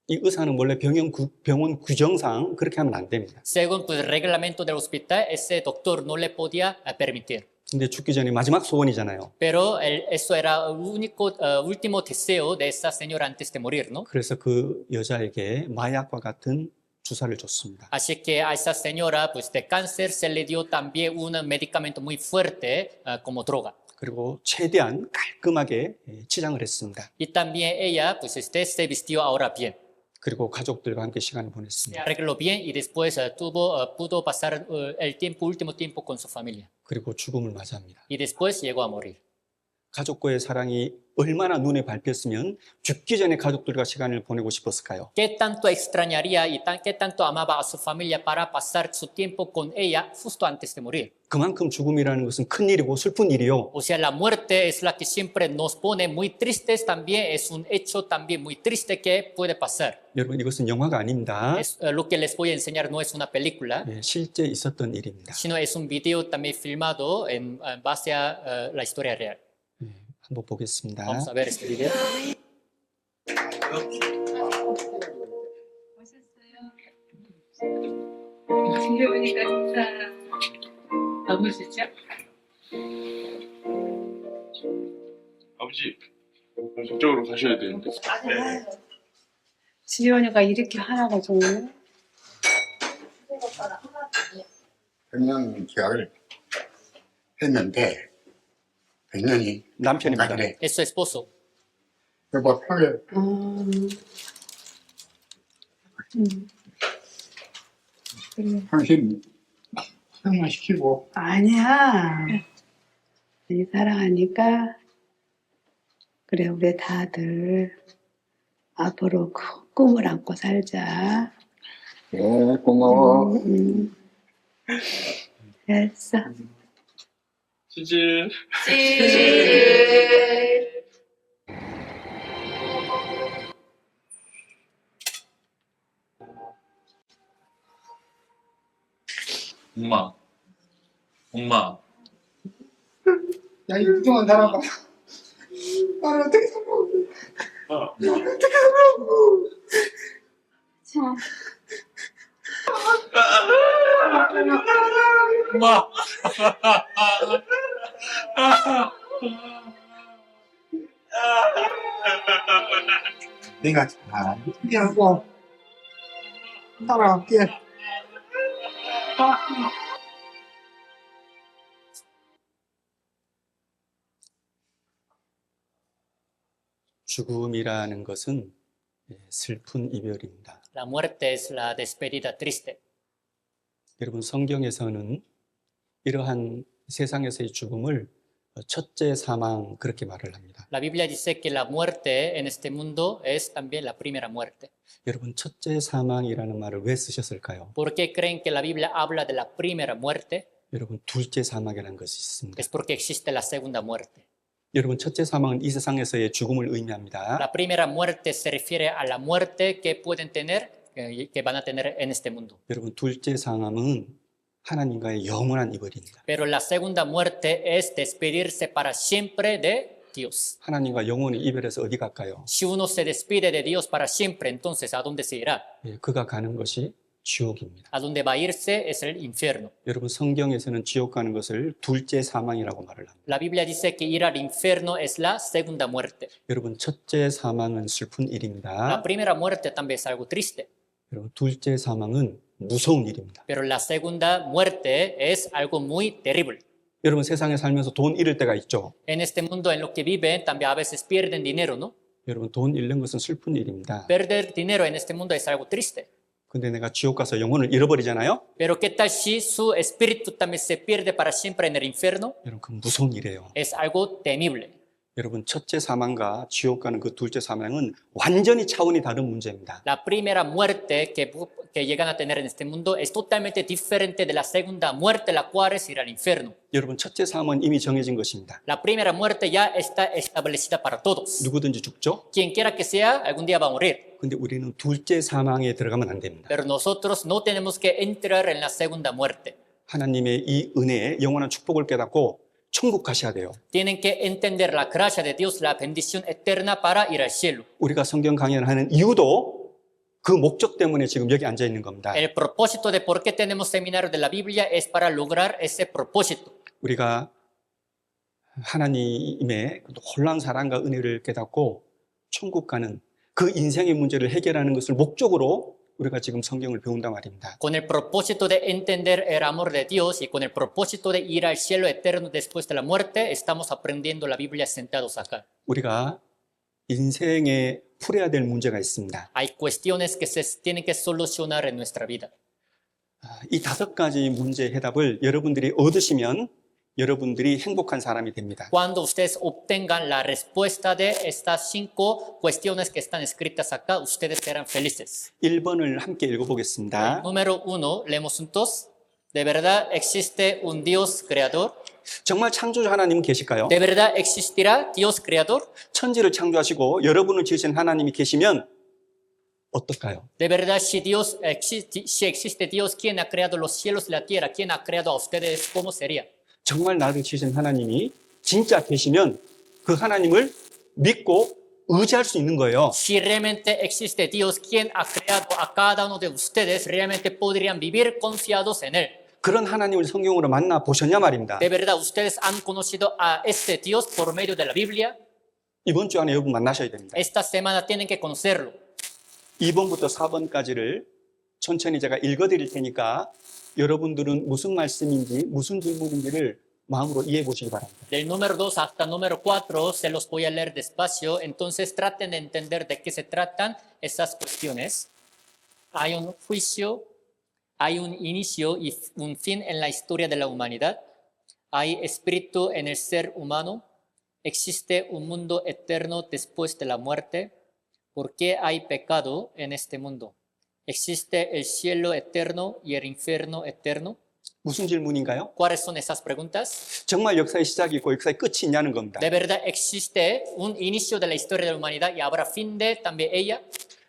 이 의사는 원래 병원 규정상 그렇게 하면 안 됩니다. Según pues, el reglamento del hospital, ese doctor no le podía permitir. 근데 죽기 전에 ma지막 소원이잖아요. Pero eso era el último deseo de esa señora antes de morir, ¿no? 그래서 그 여자에게 마약과 같은 주사를 줬습니다. Así que a esa señora pues, de cáncer se le dio también un medicamento muy fuerte como droga. 그리고 최대한 깔끔하게 치장을 했습니다. Y también ella pues, se vistió ahora bien. 그리고 가족들과 함께 시간을 Se 보냈습니다. arregló bien y después pudo pasar el último tiempo con su familia. 그리고 죽음을 맞이합니다. Y después llegó a morir. 가족과의 사랑이 얼마나 눈에 밟혔으면 죽기 전에 가족들과 시간을 보내고 싶었을까요? ¿Qué tanto extrañaría y qué tanto amaba a su familia para pasar su tiempo con ella justo antes de morir? 그만큼 죽음이라는 것은 큰 일이고 슬픈 일이요. O sea, la muerte es la que siempre nos pone muy tristes, también es un hecho también muy triste que puede pasar. 여러분, 이것은 영화가 아닙니다. Lo que les voy a enseñar no es una película, 실제 있었던 일입니다. sino es un video también filmado en base a la historia real. 한번 보겠습니다. Vamos a ver este video. 집에 오니까 진짜 너무 좋죠? 아버지, 저쪽으로 가셔야 되는데. 집에 오니까 이렇게 하나가 좋네. 100년 계약을 했는데 100년이 남편입니다. 그래. Es su esposo. 여보 편하게 그래. 당신 사랑만 시키고 아니야. 많이 사랑하니까 그래 우리 다들 앞으로 큰 꿈을 안고 살자. 예 고마워 됐어. 치즈. 엄마. 엄마. 야 이 부정한 사람아 나를 어떻게 살라고 어떻게 살라고 엄마. 내가 잘 준비하고 따라갈게 죽음이라는 것은 슬픈 이별입니다. La muerte es la despedida triste. 여러분, 성경에서는 이러한 세상에서의 죽음을 첫째 사망 그렇게 말을 합니다. La Biblia dice que la muerte en este mundo es también la primera muerte. 여러분, 첫째 사망이라는 말을 왜 쓰셨을까요? ¿Por qué creen que la Biblia habla de la primera muerte? 여러분, 둘째 사망이라는 것이 있습니다. Es porque existe la segunda muerte. 여러분, 첫째 사망은 이 세상에서의 죽음을 의미합니다. La primera muerte se refiere a la muerte que pueden tener, que van a tener en este mundo. 여러분, 둘째 사망은 하나님과의 영원한 이별입니다. Pero la segunda muerte es despedirse para siempre de Dios. 하나님과 영원히 이별해서 어디 갈까요? Si uno se despide de Dios para siempre, entonces ¿a dónde se irá? 그가 가는 것이 지옥입니다. A donde va a irse es el infierno. 여러분, 성경에서는 지옥 가는 것을 둘째 사망이라고 말을 합니다. La Biblia dice que ir al infierno es la segunda muerte. 여러분, 첫째 사망은 슬픈 La 일입니다. primera muerte también es algo triste, 여러분, 둘째 사망은 무서운 일입니다. pero la segunda muerte es algo muy terrible. 여러분, 세상에 살면서 돈 잃을 때가 있죠. En este mundo en lo que viven también a veces pierden dinero, ¿no? 여러분, 돈 잃는 것은 슬픈 일입니다. Perder dinero en este mundo es algo triste. 근데 내가 지옥 가서 영혼을 잃어버리잖아요? Pero ¿qué tal si su espíritu también se pierde para siempre en el infierno? 여러분, 그 무서운 일이에요. Es algo temible. 여러분, 첫째 사망과 지옥 가는 그 둘째 사망은 완전히 차원이 다른 문제입니다. La primera muerte que llegan a tener en este mundo es totalmente diferente de la segunda muerte, la cual es ir al infierno. 여러분, 첫째 사망은 이미 정해진 것입니다. La primera muerte ya está establecida para todos. 누구든지 죽죠? Quien quiera que sea, algún día va a morir. 근데 우리는 둘째 사망에 들어가면 안 됩니다. Pero nosotros no tenemos que entrar en la segunda muerte. 하나님의 이 은혜에 영원한 축복을 깨닫고 천국 가셔야 돼요. Tienen que entender la gracia de Dios, la bendición eterna para ir al cielo. 우리가 성경 강연을 하는 이유도 그 목적 때문에 지금 여기 앉아 있는 겁니다. El propósito de por qué tenemos seminarios de la Biblia es para lograr ese propósito. 우리가 하나님의 혼란 사랑과 은혜를 깨닫고 천국 가는 그 인생의 문제를 해결하는 것을 목적으로 우리가 지금 성경을 배운단 말입니다. Con el propósito de entender el amor de Dios y con el propósito de ir al cielo eterno después de la muerte, estamos aprendiendo la Biblia sentados acá. 우리가 인생에 풀어야 될 문제가 있습니다. Hay cuestiones que se tienen que solucionar en nuestra vida. 이 5가지 문제 해답을 여러분들이 얻으시면 여러분들이 행복한 사람이 됩니다. Cuando ustedes obtengan la respuesta de estas 5 cuestiones que están escritas acá, ustedes serán felices. 1번을 함께 읽어보겠습니다. Número 1, leemos juntos. ¿De verdad existe un Dios creador? 정말 창조주 하나님은 계실까요? ¿De verdad existirá Dios creador? 천지를 창조하시고 여러분을 지으신 하나님이 계시면 어떨까요? De verdad, si existe Dios, ¿quién ha creado los cielos y la tierra? ¿Quién ha creado a ustedes? ¿Cómo sería? 정말 나를 지으신 하나님이 진짜 계시면 그 하나님을 믿고 의지할 수 있는 거예요. Si realmente existe Dios, ¿quién ha creado a cada uno de ustedes? Realmente podrían vivir confiados en Él. 그런 하나님을 성경으로 만나 보셨냐 말입니다. De verdad, ustedes han conocido a este Dios por medio de la Biblia. 이번 주 안에 여러분 만나셔야 됩니다. Esta semana tienen que conocerlo. 2번부터 4번까지를 천천히 제가 읽어드릴 테니까 여러분들은 무슨 말씀인지 무슨 질문인지를 마음으로 이해해 보시기 바랍니다. Del número 2 hasta número 4 se los voy a leer despacio, entonces traten de entender de qué se tratan esas cuestiones. Hay un juicio, hay un inicio y un fin en la historia de la humanidad. Hay espíritu en el ser humano. Existe un mundo eterno después de la muerte. ¿Por qué hay pecado en este mundo? ¿Existe el cielo eterno y el infierno eterno? 무슨 질문인가요? ¿Cuáles son esas preguntas? 정말 역사의 시작이 있고 역사의 끝이 있냐는 겁니다. ¿De verdad existe un inicio de la historia de la humanidad y habrá fin de también ella?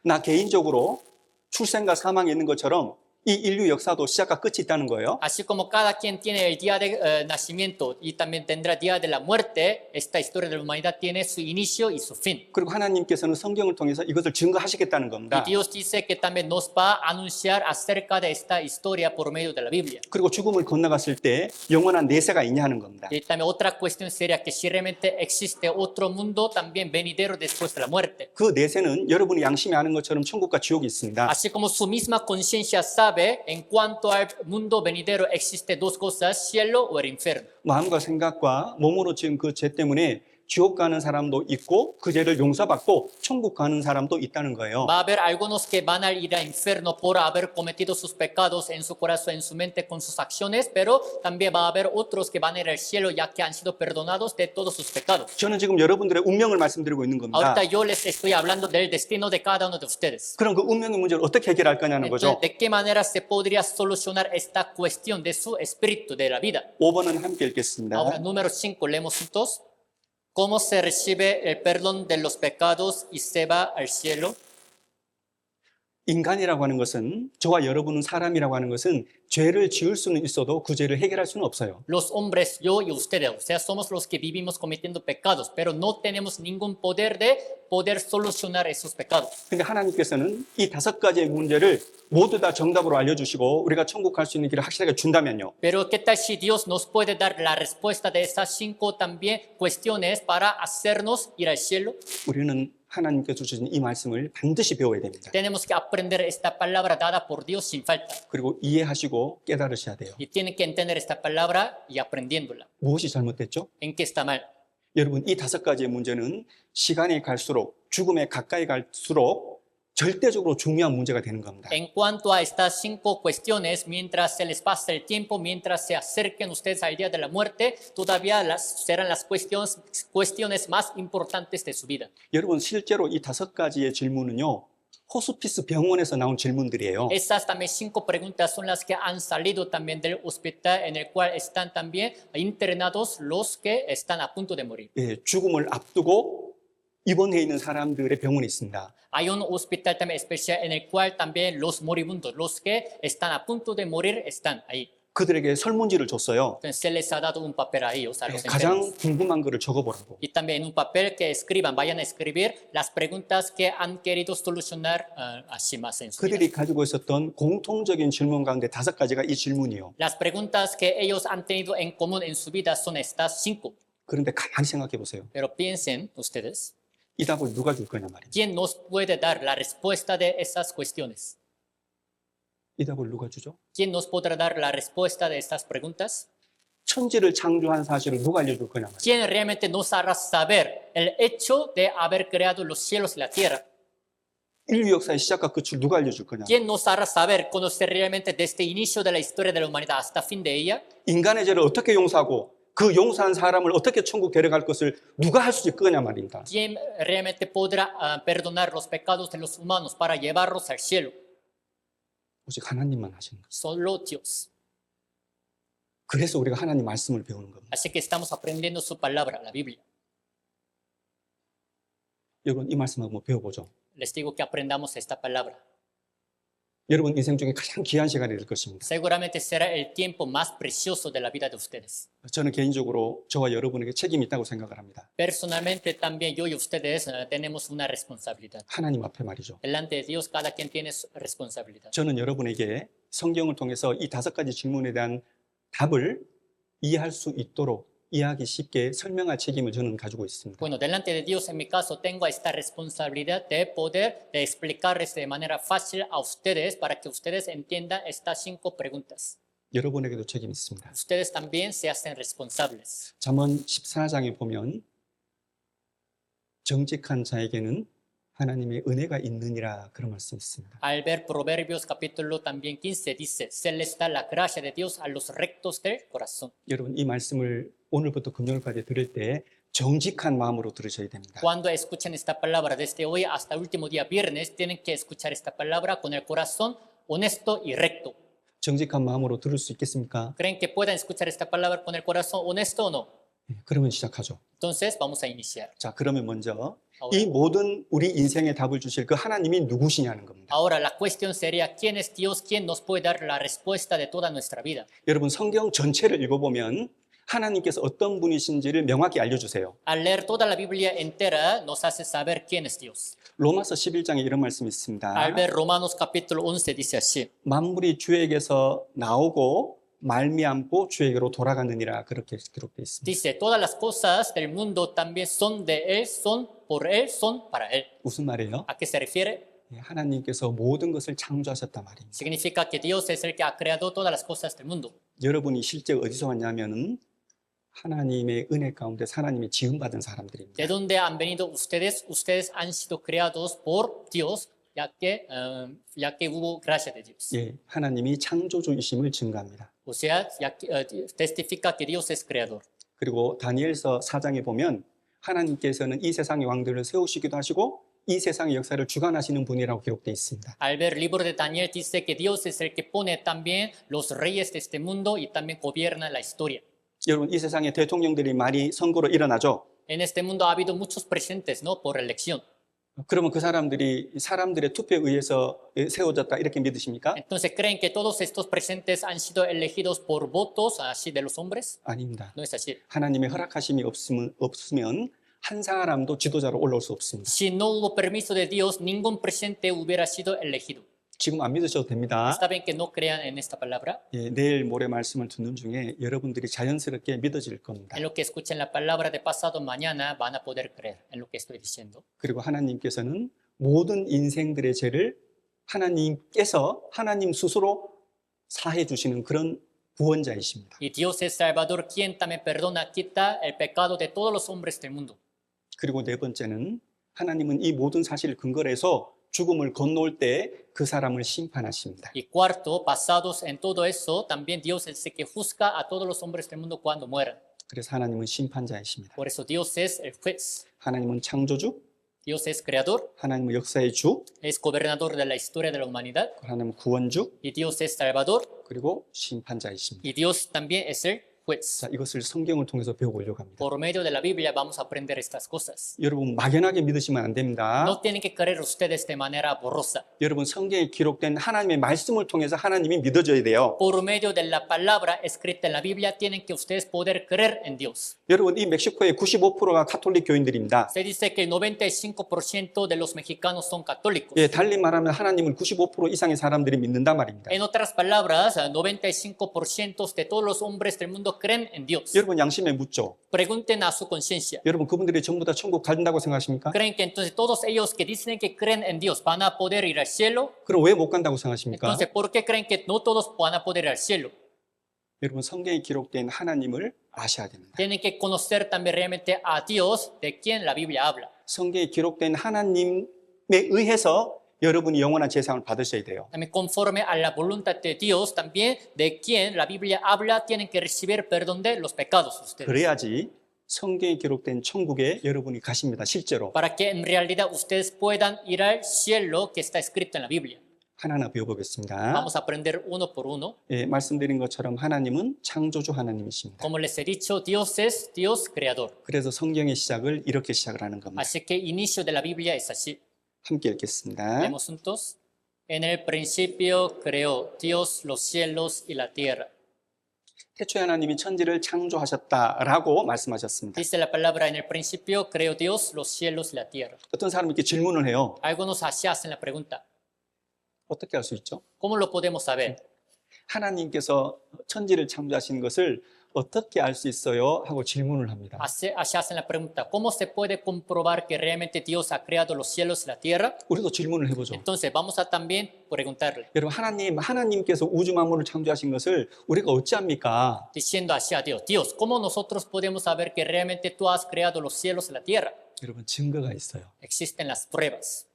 나 개인적으로 출생과 사망이 있는 것처럼 이 인류 역사도 시작과 끝이 있다는 거예요. Así como cada quien tiene el día de nacimiento y también tendrá el día de la muerte, esta historia de la humanidad tiene su inicio y su fin. 그리고 하나님께서는 성경을 통해서 이것을 증거하시겠다는 Y 겁니다. Dios dice que también nos va a anunciar acerca de esta historia por medio de la Biblia. 그리고 죽음을 건너갔을 때 영원한 내세가 있냐 하는 겁니다. Y también otra cuestión sería que si realmente existe otro mundo también venidero después de la muerte. 그 내세는 여러분이 양심이 아는 것처럼 천국과 지옥이 있습니다. Así como su misma conciencia sabe, en cuanto al mundo venidero existe 2 cosas, cielo o el infierno. 마음과 생각과 몸으로 지은 그 죄 때문에 지옥 가는 사람도 있고 그 죄를 용서받고 천국 가는 사람도 있다는 거예요. Va a haber algunos que van a ir al infierno por haber cometido sus pecados en su corazón, en su mente, con sus acciones, pero también va a haber otros que van a ir al cielo ya que han sido perdonados de todos sus pecados. 저는 지금 여러분들의 운명을 말씀드리고 있는 겁니다. Ahorita yo les estoy hablando del destino de cada uno de ustedes. 그럼 그 운명의 문제를 어떻게 해결할 거냐는 Entonces, 거죠. ¿de qué manera se podría solucionar esta cuestión de su espíritu, de la vida? 5번은 함께 읽겠습니다. Ahora, número 5, leemos juntos. ¿Cómo se recibe el perdón de los pecados y se va al cielo? 인간이라고 하는 것은, 저와 여러분은 사람이라고 하는 것은 죄를 지을 수는 있어도 그 죄를 해결할 수는 없어요. Los hombres, yo y ustedes, o sea, somos los que vivimos cometiendo pecados, pero no tenemos ningún poder de poder solucionar esos pecados. 근데 하나님께서는 이 5가지의 문제를 모두 다 정답으로 알려주시고 우리가 천국 갈 수 있는 길을 확실하게 준다면요. Pero ¿qué tal si Dios nos puede dar la respuesta de esas 5 también cuestiones para hacernos ir al cielo? 우리는 하나님께서 주신 이 말씀을 반드시 배워야 됩니다. Tenemos que aprender esta palabra dada por Dios sin falta. 그리고 이해하시고 깨달으셔야 돼요. Y tienen que entender esta palabra y aprendiéndola. 무엇이 잘못됐죠? ¿En qué está mal? 여러분, 이 5가지의 문제는 시간이 갈수록, 죽음에 가까이 갈수록 절대적으로 중요한 문제가 되는 겁니다. En cuanto a estas 5 cuestiones, mientras se les pasa el tiempo, mientras se acerquen ustedes al día de la muerte, todavía serán las cuestiones más importantes de su vida. 여러분 실제로 이 5가지의 질문은요. 호스피스 병원에서 나온 질문들이에요. Estas también 5 preguntas son las que han salido también del hospital en el cual están también internados los que están a punto de morir. 예, 죽음을 앞두고 입원해 있는 사람들의 병원이 있습니다. Hay un hospital también especial en el cual también los moribundos, los que están a punto de morir, están ahí. 그들에게 설문지를 줬어요. Entonces se les ha dado un papel a ellos, a 예, los 가장 enfermos. 궁금한 거를 적어보라고. Y también en un papel que escriban, vayan a escribir las preguntas que han querido solucionar así más en su vida. 그들이 가지고 있었던 공통적인 질문 가운데 5가지가 이 질문이요. Las preguntas que ellos han tenido en común en su vida son estas 5. 그런데 가만히 생각해 보세요. Pero piensen ustedes, 이 답을 누가 줄 거냐 말이에요. ¿quién nos puede dar la respuesta de esas cuestiones? 이 답을 누가 주죠? ¿Quién nos podrá dar la respuesta de estas preguntas? 천지를 창조한 사실을 누가 알려줄 거냐 말이에요. ¿Quién realmente nos hará saber el hecho de haber creado los cielos y la tierra? 인류 역사의 시작과 끝을 누가 알려줄 거냐? ¿Quién nos hará saber, conocer realmente desde el inicio de la historia de la humanidad hasta fin de ella? 인간의 죄를 어떻게 용서하고 그 용서한 사람을 어떻게 천국 데려갈 것을 누가 할 수 있을 거냐 말입니다. ¿Quién realmente podrá perdonar los pecados de los humanos para llevarlos al cielo? 오직 하나님만 하시는 거예요. Solo Dios. 그래서 우리가 하나님 말씀을 배우는 겁니다. Así que estamos aprendiendo su palabra, la Biblia. 여러분 이 말씀 한번 배워보죠. Les digo que aprendamos esta palabra. 여러분 인생 중에 가장 귀한 시간이 될 것입니다. Seguramente será el tiempo más precioso de la vida de ustedes. 저는 개인적으로 저와 여러분에게 책임이 있다고 생각을 합니다. Personalmente también yo y ustedes tenemos una responsabilidad. 하나님 앞에 말이죠. Delante de Dios cada quien tiene su responsabilidad. 저는 여러분에게 성경을 통해서 이 5가지 질문에 대한 답을 이해할 수 있도록 이해하기 쉽게 설명할 책임을 저는 가지고 있습니다. Bueno, delante de Dios en mi caso tengo esta responsabilidad de poder de explicarles de manera fácil a ustedes para que ustedes entiendan estas 5 preguntas. 여러분에게도 책임이 있습니다. Ustedes también se hacen responsables. 잠언 14장에 보면 정직한 자에게는 하나님의 은혜가 있느니라 그런 말씀이 있습니다. Al ver Proverbios capítulo también 15 dice, se les da la gracia de Dios a los rectos del corazón. 여러분 이 말씀을 오늘부터 금요일까지 들을 때 정직한 마음으로 들으셔야 됩니다. Cuando escuchen esta palabra desde hoy hasta el último día viernes, tienen que escuchar esta palabra con el corazón honesto y recto. 정직한 마음으로 들을 수 있겠습니까? ¿Creen que puedan escuchar esta palabra con el corazón honesto o no? 그러면 시작하죠. Entonces vamos a iniciar. 자, 그러면 먼저 Ahora, 이 모든 우리 인생의 답을 주실 그 하나님이 누구시냐는 겁니다. ahora la cuestión sería, ¿quién es Dios? ¿Quién nos puede dar la respuesta de toda nuestra vida? 여러분 성경 전체를 읽어보면 하나님께서 어떤 분이신지를 명확히 알려주세요. Al leer toda la Biblia entera nos hace saber quién es Dios. 로마서 11장에 이런 말씀이 있습니다. Al ver Romanos capítulo 11 dice así, 만물이 주에게서 나오고 말미암고 주에게로 돌아가느니라 그렇게 기록되어 있습니다. dice, todas las cosas del mundo también son de Él, son por Él, son para Él. 무슨 말이에요? ¿A qué se refiere? 하나님께서 모든 것을 창조하셨단 말입니다. Significa que Dios es el que ha creado todas las cosas del mundo. 여러분이 실제 어디서 왔냐면은 하나님의 은혜 가운데 하나님의 지음받은 사람들입니다. ¿De dónde han venido ustedes? Ustedes han sido creados por Dios, ya que hubo gracia de Dios. 예, 하나님이 창조주이심을 증거합니다. O sea, testifica que Dios es creador. 그리고 다니엘서 4장에 보면 하나님께서는 이 세상의 왕들을 세우시기도 하시고 이 세상의 역사를 주관하시는 분이라고 기록되어 있습니다. Al ver el libro de Daniel dice que Dios es el que pone también los reyes de este mundo y también gobierna la historia. 여러분 이 세상에 대통령들이 많이 선거로 일어나죠. En este mundo ha habido muchos presidentes, ¿no? Por elección. 그러면 그 사람들이 사람들의 투표에 의해서 세워졌다 이렇게 믿으십니까? Entonces, ¿creen que todos estos presidentes han sido elegidos por votos así de los hombres? 아닙니다. No es así. 하나님의 허락하심이 없으면 한 사람도 지도자로 올라올 수 없습니다. Si no hubo permiso de Dios, ningún presidente hubiera sido elegido. 지금 안 믿으셔도 됩니다. Está bien que no crean en esta palabra. 예, 내일 모레 말씀을 듣는 중에 여러분들이 자연스럽게 믿어질 겁니다. En lo que escuchen la palabra de pasado mañana van a poder creer en lo que estoy diciendo. 그리고 하나님께서는 모든 인생들의 죄를 하나님께서 하나님 스스로 사해 주시는 그런 구원자이십니다. Y Dios es Salvador, quien también perdona, quita el pecado de todos los hombres del mundo. 그리고 네 번째는 하나님은 이 모든 사실을 근거로 해서 죽음을 건너올 때 그 사람을 심판하십니다. Y cuarto, basados en todo eso, también Dios es el que juzga a todos los hombres del mundo cuando mueran. 그래서 하나님은 심판자이십니다. Por eso Dios es el juez. 하나님은 창조주, Dios es creador, 하나님은 역사의 주, es gobernador de la historia de la humanidad. 하나님은 구원주, Y Dios es salvador. 그리고 심판자이십니다. Y Dios también es el juez. 자, 이것을 성경을 통해서 배워보려고 합니다. Por medio de la Biblia vamos a aprender estas cosas. 여러분 막연하게 믿으시면 안 됩니다. No tienen que creer ustedes de manera borrosa. 여러분 성경에 기록된 하나님의 말씀을 통해서 하나님이 믿어져야 돼요. Por medio de la palabra escrita en la Biblia tienen que ustedes poder creer en Dios. 여러분 이 멕시코의 95%가 카톨릭 교인들입니다. Se dice que el 95% de los mexicanos son católicos. 예, 달리 말하면 하나님을 95% 이상의 사람들이 믿는단 말입니다. En otras palabras, 95% de todos los hombres del mundo creen en Dios. 여러분 양심에 묻죠. Pregunten a su conciencia. 여러분 그분들이 전부 다 천국 간다고 생각하십니까? ¿Creen que entonces todos ellos que dicen que creen en Dios van a poder ir al cielo? 그럼 왜 못 간다고 생각하십니까? Entonces, ¿por qué creen que no todos van a poder ir al cielo? 여러분 성경에 기록된 하나님을 아셔야 됩니다. Tienen que conocer también realmente a Dios de quien la Biblia habla. 성경에 기록된 하나님에 의해서 여러분이 영원한 재상을 받으셔야 돼요. También conforme a la voluntad de Dios, también de quien la Biblia habla, tienen que recibir perdón de los pecados ustedes. 그래야지 성경에 기록된 천국에 여러분이 가십니다. 실제로. Para que en realidad ustedes puedan ir al cielo que está escrito en la Biblia. 하나하나 배워보겠습니다. Vamos a aprender uno por uno. 예, 말씀드린 것처럼 하나님은 창조주 하나님이십니다. Como les he dicho, Dios es Dios creador. 그래서 성경의 시작을 이렇게 시작을 하는 겁니다. Así que el inicio de la Biblia es así. 함께 읽겠습니다. Leemos juntos. En el principio creó Dios los cielos y la tierra. 태초에 하나님이 천지를 창조하셨다라고 말씀하셨습니다. Dice la palabra, en el principio creó Dios los cielos y la tierra. 어떤 사람이 이렇게 질문을 해요. Algunos así hacen la pregunta. 어떻게 할 수 있죠? ¿Cómo lo podemos saber? 하나님께서 천지를 창조하신 것을 어떻게 알 수 있어요? 하고 질문을 합니다. Así hacen la pregunta. ¿Cómo se puede comprobar que realmente Dios ha creado los cielos y la tierra? 우리도 질문을 해보죠. Entonces vamos a también preguntarle, 여러분 하나님께서 우주 만물을 창조하신 것을 우리가 어찌합니까? diciendo así a Dios, Dios, ¿cómo nosotros podemos saber que realmente tú has creado los cielos y la tierra? 여러분 증거가 있어요. Existen las pruebas.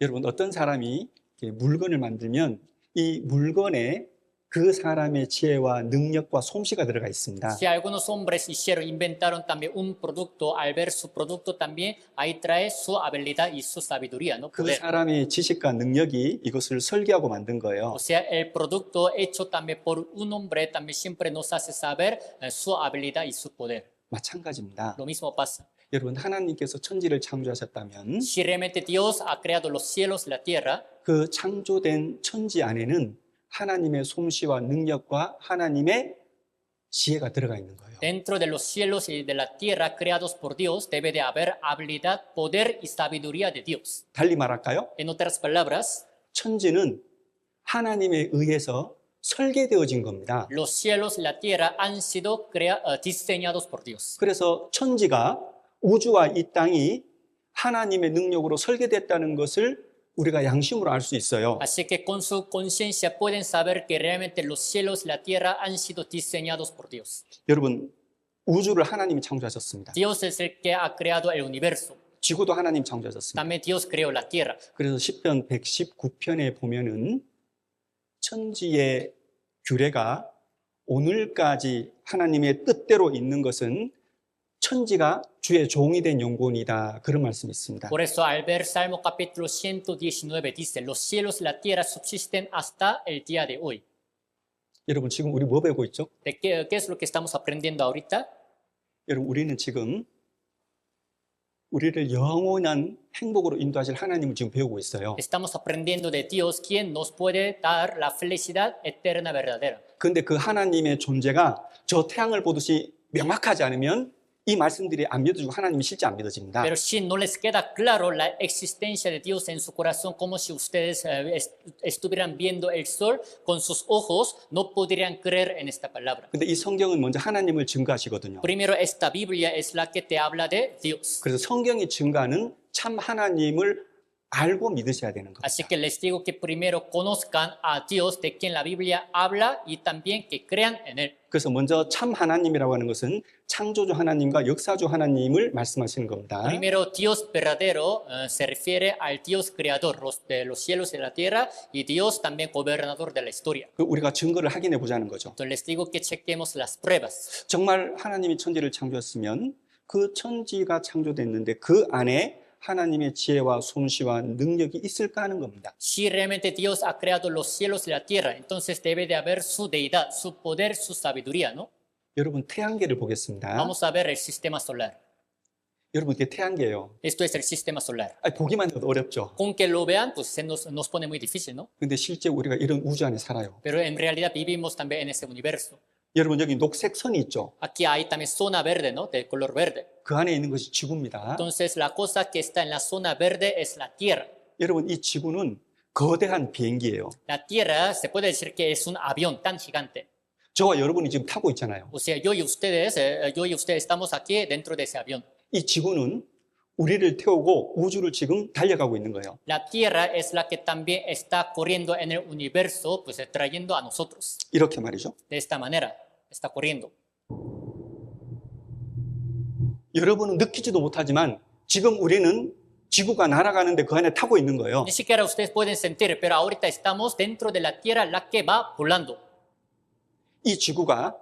여러분 어떤 사람이 이렇게 물건을 만들면 이 물건에 그 사람의 지혜와 능력과 솜씨가 들어가 있습니다. Si algunos hombres inventaron también un producto, al ver su producto también, ahí trae su habilidad y su sabiduría, ¿no? 그 Poder. 사람의 지식과 능력이 이것을 설계하고 만든 거예요. O sea, el producto hecho también por un hombre también siempre nos hace saber su habilidad y su poder. 마찬가지입니다. Lo mismo pasa. 여러분 하나님께서 천지를 창조하셨다면 Si realmente Dios ha creado los cielos y la tierra, 그 창조된 천지 안에는 하나님의 솜씨와 능력과 하나님의 지혜가 들어가 있는 거예요. dentro de los cielos y de la tierra creados por Dios, debe de haber habilidad, poder y sabiduría de Dios. 달리 말할까요? En otras palabras, 천지는 하나님에 의해서 설계되어진 겁니다. los cielos y la tierra han sido diseñados por Dios. 그래서 천지가 우주와 이 땅이 하나님의 능력으로 설계됐다는 것을 우리가 양심으로 알 수 있어요. Así que con su conciencia pueden saber que realmente los cielos y la tierra han sido diseñados por Dios. 여러분, 우주를 하나님이 창조하셨습니다. Dios es el que ha creado el universo. 지구도 하나님 창조하셨습니다. También Dios creó la tierra. 그래서 시편 119편에 보면은 천지의 규례가 오늘까지 하나님의 뜻대로 있는 것은 천지가 주의 종이 된 영혼이다. 그런 말씀이 있습니다. Por eso al ver Salmo capítulo 119 dice, los cielos y la tierra subsisten hasta el día de hoy. 여러분 지금 우리 뭐 배우고 있죠? ¿De qué es lo que estamos aprendiendo ahorita? 여러분 우리는 지금 우리를 영원한 행복으로 인도하실 하나님을 지금 배우고 있어요. Estamos aprendiendo de Dios, quien nos puede dar la felicidad eterna verdadera. 그런데 그 하나님의 존재가 저 태양을 보듯이 명확하지 않으면 이 말씀들이 안 믿어지고 하나님이 실제 안 믿어집니다. Pero si no les queda claro la existencia de Dios en su corazón, como si ustedes estuvieran viendo el sol con sus ojos, no podrían creer en esta palabra. 근데 이 성경은 먼저 하나님을 증거하시거든요. Primero, esta Biblia es la que te habla de Dios. 그래서 성경이 증거하는 참 하나님을 알고 믿으셔야 되는 겁니다. Así que les digo que primero conozcan a Dios de quien la Biblia habla y también que crean en Él. 그래서 먼저 참 하나님이라고 하는 것은 창조주 하나님과 역사주 하나님을 말씀하시는 겁니다. Primero, Dios verdadero se refiere al Dios creador de los cielos y de la tierra y Dios también gobernador de la historia. 그 우리가 증거를 확인해 보자는 거죠. Entonces les digo que chequemos las pruebas. 정말 하나님이 천지를 창조했으면 그 천지가 창조됐는데 그 안에 하나님의 지혜와 솜씨와 능력이 있을까 하는 겁니다. Si realmente Dios ha creado los cielos y la tierra, entonces debe de haber su deidad, su poder, su sabiduría, ¿no? 여러분 태양계를 보겠습니다. Vamos a ver el sistema solar. 여러분 이게 태양계예요. Esto es el sistema solar. 아니, 보기만 해도 어렵죠. Con que lo vean, pues nos pone muy difícil, ¿no? 근데 실제 우리가 이런 우주 안에 살아요. Pero en realidad vivimos también en ese universo. 여러분 여기 녹색 선이 있죠. Aquí hay también zona verde, ¿no? De color verde. 그 안에 있는 것이 지구입니다. Entonces la cosa que está en la zona verde es la Tierra. 여러분 이 지구는 거대한 비행기예요. La Tierra se puede decir que es un avión tan gigante. 저와 여러분이 지금 타고 있잖아요. O sea, yo y ustedes estamos aquí dentro de ese avión. 이 지구는 우리를 태우고 우주를 지금 달려가고 있는 거예요. La Tierra es la que también está corriendo en el universo, pues trayendo a nosotros. 이렇게 말이죠. De esta manera, está corriendo. 여러분은 느끼지도 못하지만 지금 우리는 지구가 날아가는데 그 안에 타고 있는 거예요. Ni siquiera ustedes pueden sentir, pero ahorita estamos dentro de la Tierra, la que va volando. 이 지구가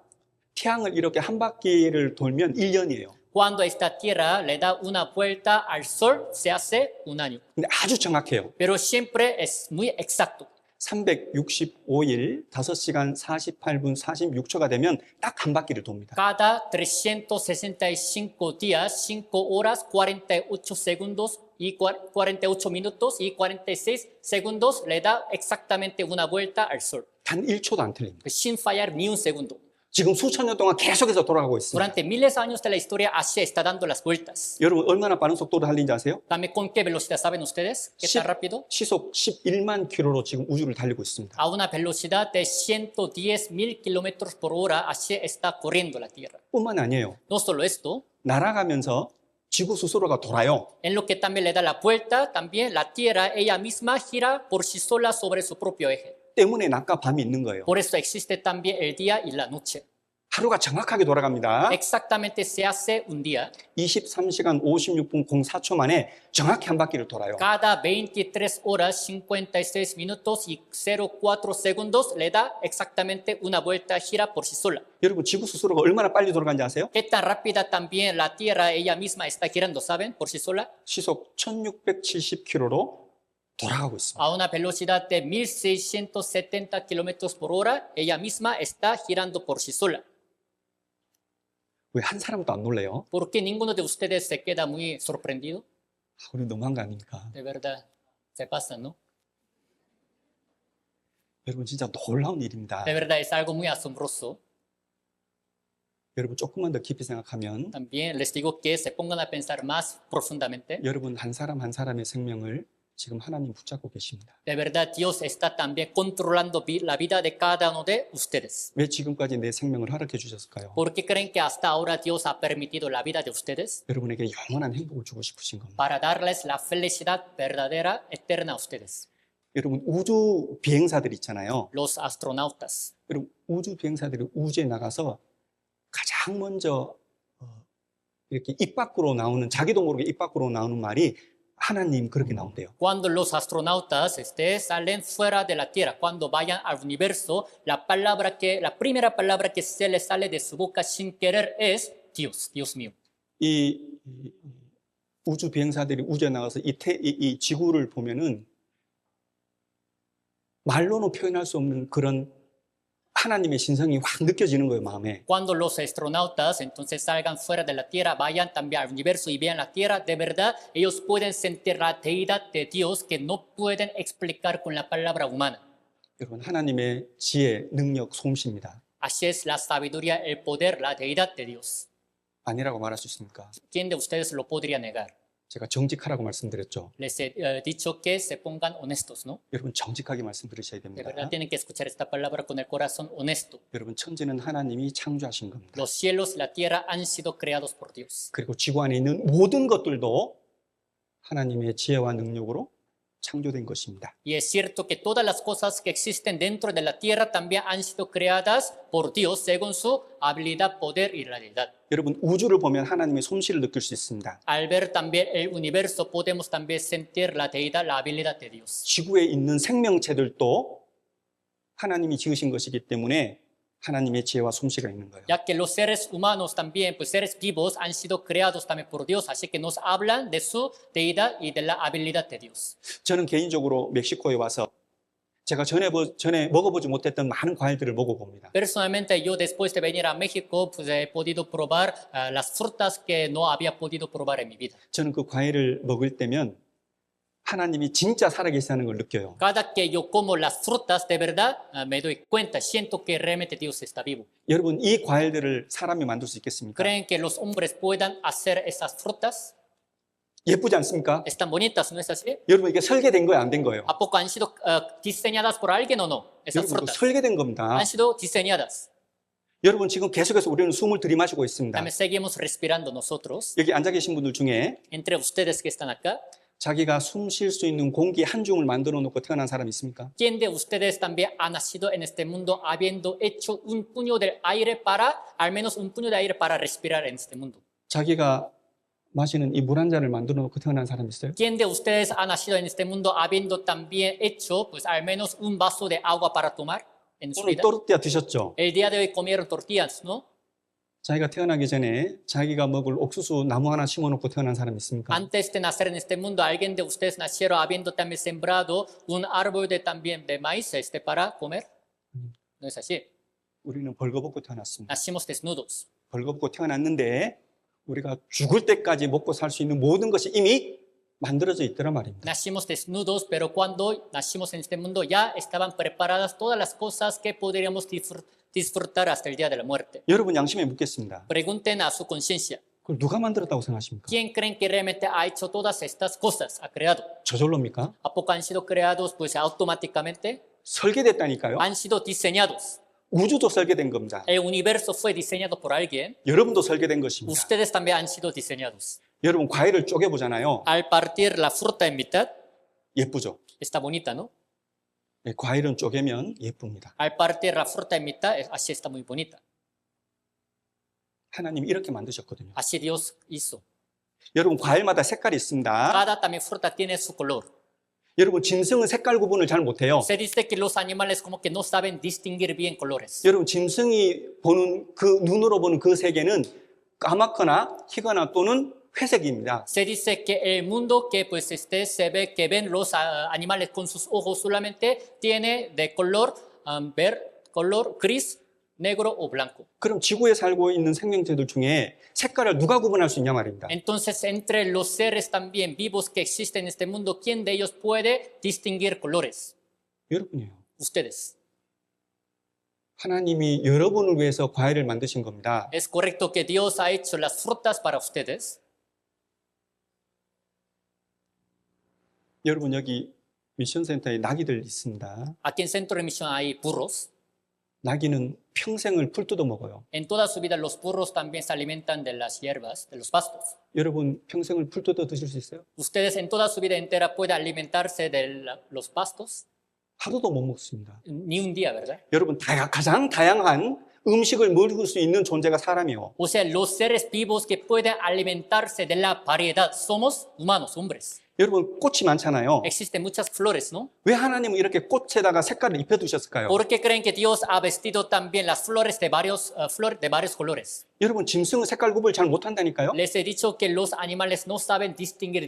태양을 이렇게 한 바퀴를 돌면 1년이에요. Cuando esta Tierra le da una vuelta al Sol, se hace un año. 근데 아주 정확해요. Pero siempre es muy exacto. 365일 5시간 48분 46초가 되면 딱 한 바퀴를 돕니다. Cada 365 días, 5 horas, 48 segundos y 48 minutos y 46 segundos le da exactamente una vuelta al Sol, 단 1초도 안 틀립니다. sin fallar ni un segundo. 지금 수천 년 동안 계속해서 돌아가고 있습니다. Durante miles de años de la historia, así está dando las vueltas. 여러분 얼마나 빠른 속도로 달리는지 아세요? También con qué velocidad, ¿saben ustedes? ¿Qué tan rápido? 시속 11만 킬로로 지금 우주를 달리고 있습니다. A una velocidad de 110.000 kilómetros por hora, así está corriendo la Tierra. 뿐만 아니에요. No solo esto, 날아가면서 지구 스스로가 돌아요. en lo que también le da la vuelta, también la Tierra ella misma gira por sí sola sobre su propio eje. 때문에 낮과 밤이 있는 거예요. Por eso existe también el día y la noche. 하루가 정확하게 돌아갑니다. Exactamente se hace un día. 23시간 56분 04초 만에 정확히 한 바퀴를 돌아요. Cada 23 horas, 56 minutos y 04 segundos le da exactamente una vuelta, gira por sí sola. 여러분 지구 스스로가 얼마나 빨리 돌아가는지 아세요? ¿Qué tan rápida también la Tierra ella misma está girando, saben? Por sí sola. 시속 1670km로 돌아가고 있습니다. A una velocidad de 1670 kilómetros por hora, ella misma está girando por sí sola. 왜 한 사람도 안 놀래요? ¿Por qué ninguno de ustedes se queda muy sorprendido? 우리 너무한 거 아닙니까? De verdad, se pasa, ¿no? 여러분 진짜 놀라운 일입니다. De verdad es algo muy asombroso. 여러분 조금만 더 깊이 생각하면 También les digo que se pongan a pensar más profundamente. 여러분 한 사람 한 사람의 생명을 지금 하나님 붙잡고 계십니다. De verdad, Dios está también controlando la vida de cada uno de ustedes. 왜 지금까지 내 생명을 허락해 주셨을까요? ¿Por qué creen que hasta ahora Dios ha permitido la vida de ustedes? 여러분에게 영원한 행복을 주고 싶으신 겁니다. Para darles la felicidad verdadera, eterna a ustedes. 여러분 우주 비행사들 있잖아요. Los astronautas. 여러분 우주 비행사들이 우주에 나가서 가장 먼저 이렇게 입 밖으로 나오는 자기도 모르게 입 밖으로 나오는 말이 하나님 그렇게 나온대요. Cuando los astronautas salen fuera de la Tierra, cuando vayan al universo, la primera palabra que se les sale de su boca sin querer es Dios, Dios mío. 이 우주 비행사들이 우주에 나가서 이 지구를 보면은 말로는 표현할 수 없는 그런 하나님의 신성이 확 느껴지는 거예요, 마음에. Cuando los astronautas entonces salgan fuera de la Tierra, vayan también al universo y vean la Tierra, de verdad, ellos pueden sentir la deidad de Dios que no pueden explicar con la palabra humana. 여러분 하나님의 지혜, 능력, 솜씨입니다. Así es la sabiduría, el poder, la deidad de Dios. 아니라고 말할 수 있습니까? ¿Quién de ustedes lo podría negar? 제가 정직하라고 말씀드렸죠. Les he dicho que se pongan honestos, ¿no? 여러분 정직하게 말씀드리셔야 De 됩니다. verdad tienen que escuchar esta palabra con el corazón honesto. 여러분 천지는 하나님이 창조하신 겁니다. Los cielos y la tierra han sido creados por Dios. 그리고 지구 안에 있는 모든 것들도 하나님의 지혜와 능력으로 창조된 것입니다. Y es cierto que todas las cosas que existen dentro de la tierra también han sido creadas por Dios según su habilidad, poder y realidad. 여러분 우주를 보면 하나님의 솜씨를 느낄 수 있습니다. Al ver también el universo podemos también sentir la deidad, la habilidad de Dios. 지구에 있는 생명체들도 하나님이 지으신 것이기 때문에 하나님의 지혜와 솜씨가 있는 거예요. Ya que los seres humanos también, pues seres vivos, han sido creados también por Dios, así que nos hablan de su deidad y de la habilidad de Dios. 저는 개인적으로 멕시코에 와서 제가 전에 먹어보지 못했던 많은 과일들을 먹어봅니다. Personalmente, yo después de venir a México, pues he podido probar las frutas que no había podido probar en mi vida. 저는 그 과일을 먹을 때면 하나님이 진짜 살아계시다는 걸 느껴요. Cada que yo como las frutas, de verdad, me doy cuenta, siento que realmente Dios está vivo. 여러분 이 과일들을 사람이 만들 수 있겠습니까? ¿Creen que los hombres puedan hacer esas frutas? 예쁘지 않습니까? ¿Están bonitas, no es así? 여러분 이게 설계된 거예요, 안 된 거예요? ¿A poco han sido diseñadas por alguien o no? Esas 여러분 frutas 설계된 겁니다. han sido diseñadas. 여러분 지금 계속해서 우리는 숨을 들이마시고 있습니다. También seguimos respirando nosotros. 여기 앉아 계신 분들 중에 Entre ustedes que están acá, 자기가 숨 쉴 수 있는 공기 한 줌을 만들어 놓고 태어난 사람 있습니까? ¿quién de ustedes también ha nacido en este mundo habiendo hecho un puño de aire para, al menos un puño de aire para respirar en este mundo? 자기가 마시는 이 물 한 잔을 만들어 놓고 태어난 사람 있어요? ¿Quién de ustedes ha nacido en este mundo habiendo también hecho, pues al menos un vaso de agua para tomar en su 오늘 vida? 또르띠아 드셨죠? El día de hoy comieron tortillas, ¿no? 자기가 태어나기 전에 자기가 먹을 옥수수 나무 하나 심어 놓고 태어난 사람 있습니까? Antes de nacer en este mundo, alguien de ustedes nacieron habiendo también sembrado un árbol de también de maíz para comer. No es así. 우리는 벌거벗고 태어났습니다. Nacimos desnudos. 벌거벗고 태어났는데 우리가 죽을 때까지 먹고 살 수 있는 모든 것이 이미 만들어져 있더란 말입니다. Nacimos desnudos, pero cuando nacimos en este mundo ya estaban preparadas todas las cosas que podríamos disfrutar hasta el día de la muerte. 여러분 양심에 묻겠습니다. Pregunten a su conciencia, 그걸 누가 만들었다고 생각하십니까? ¿quién creen que realmente ha hecho todas estas cosas? ¿Ha creado? 저절로입니까? ¿A poco han sido creados pues automáticamente? 설계됐다니까요. Han sido diseñados. 우주도 설계된 겁니다. El universo fue diseñado por alguien. 여러분도 설계된 것입니다. Ustedes también han sido diseñados. 여러분 과일을 쪼개보잖아요. Al partir la fruta en mitad, 예쁘죠? está bonita, ¿no? 네, 과일은 쪼개면 예쁩니다. Al partir la fruta en mitad, así está muy bonita. 하나님이 이렇게 만드셨거든요. Así Dios hizo. 여러분 과일마다 색깔이 있습니다. Cada también fruta tiene su color. 여러분 짐승은 색깔 구분을 잘 못해요. Se dice que los animales como que no saben distinguir bien colores. 여러분 짐승이 보는 그 눈으로 보는 그 세계는 까맣거나 희거나 또는 회색입니다. Se dice que el mundo que pues se ve que ven los animales con sus ojos solamente tiene de color color gris, negro o blanco. 그럼 지구에 살고 있는 생명체들 중에 색깔을 누가 구분할 수 있냐 말입니다. Entonces, entre los seres también vivos que existen en este mundo, ¿quién de ellos puede distinguir colores? 여러분이에요. Ustedes. 하나님이 여러분을 위해서 과일을 만드신 겁니다. ¿Es correcto que Dios ha hecho las frutas para ustedes? 여러분 여기 미션센터에 나귀들 있습니다. Aquí en Centro de Misión hay burros. 나귀는 평생을 풀 뜯어 먹어요. En toda su vida los burros también se alimentan de las hierbas, de los pastos. 여러분 평생을 풀 뜯어 드실 수 있어요? ¿Ustedes en toda su vida entera pueden alimentarse de los pastos? 하루도 못 먹습니다. Ni un día, ¿verdad? 여러분 가장 다양한 음식을 먹을 수 있는 존재가 사람이요. O sea, los seres vivos que pueden alimentarse de la variedad somos humanos, hombres. 여러분 꽃이 많잖아요. Existen muchas flores, ¿no? 왜 하나님은 이렇게 꽃에다가 색깔을 입혀두셨을까요? ¿Por qué creen que Dios ha vestido también las flores de varios colores? 여러분 짐승은 색깔 구분을 잘 못한다니까요. Les he dicho que los animales no saben distinguir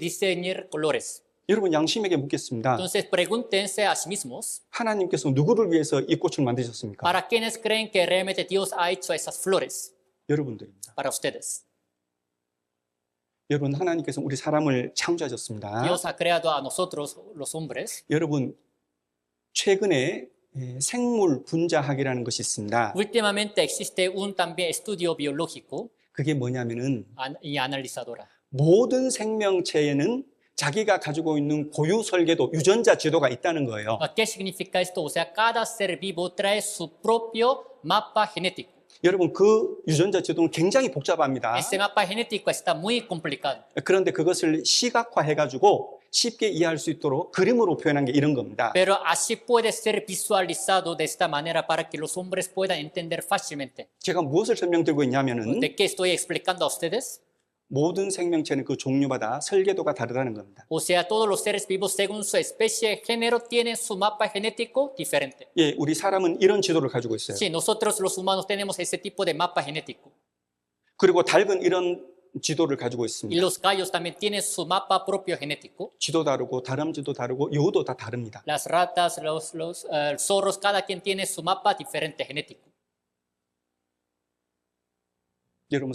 colores. 여러분 양심에게 묻겠습니다. Entonces pregúntense a sí mismos, 하나님께서 누구를 위해서 이 꽃을 만드셨습니까? ¿para quiénes creen que realmente Dios ha hecho esas flores? 여러분들입니다. Para ustedes. 여러분 하나님께서 우리 사람을 창조하셨습니다. Dios ha creado a nosotros, los hombres. 여러분 최근에 생물 분자학이라는 것이 있습니다. Últimamente existe un también estudio biológico 그게 뭐냐면은 y analizadora. 모든 생명체에는 자기가 가지고 있는 고유 설계도, 유전자 지도가 있다는 거예요. ¿Qué significa esto? O sea, cada ser vivo trae su propio mapa genético. 여러분 그 유전자 지도는 굉장히 복잡합니다. Ese mapa genético está muy complicado. 그런데 그것을 시각화해가지고 쉽게 이해할 수 있도록 그림으로 표현한 게 이런 겁니다. Pero así puede ser visualizado de esta manera para que los hombres puedan entender fácilmente. 제가 무엇을 설명드리고 있냐면은 ¿De qué estoy explicando a ustedes? 모든 생명체는 그 종류마다 설계도가 다르다는 겁니다. O sea, todos los seres vivos según su especie, género, tienen su mapa genético diferente. 예, 우리 사람은 이런 지도를 가지고 있어요. Sí, nosotros los humanos tenemos ese tipo de mapa genético. 그리고 닭은 이런 지도를 가지고 Y 있습니다. los gallos también tienen su mapa propio genético. 쥐도 다르고 다람쥐도 다르고 요도 다 다릅니다. Las ratas, los zorros, cada quien tiene su mapa diferente genético. 여러분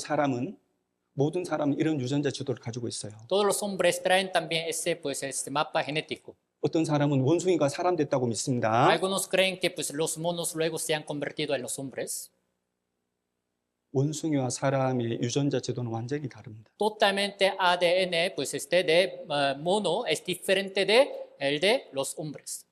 모든 사람은 이런 유전자 지도를 가지고 있어요. Todos los hombres traen también ese mapa genético. 어떤 사람은 원숭이가 사람 됐다고 믿습니다. Algunos creen que pues, los monos luego se han convertido en los hombres. 원숭이와 사람의 유전자 지도는 완전히 다릅니다. Totalmente ADN, pues de mono es diferente de el de los hombres.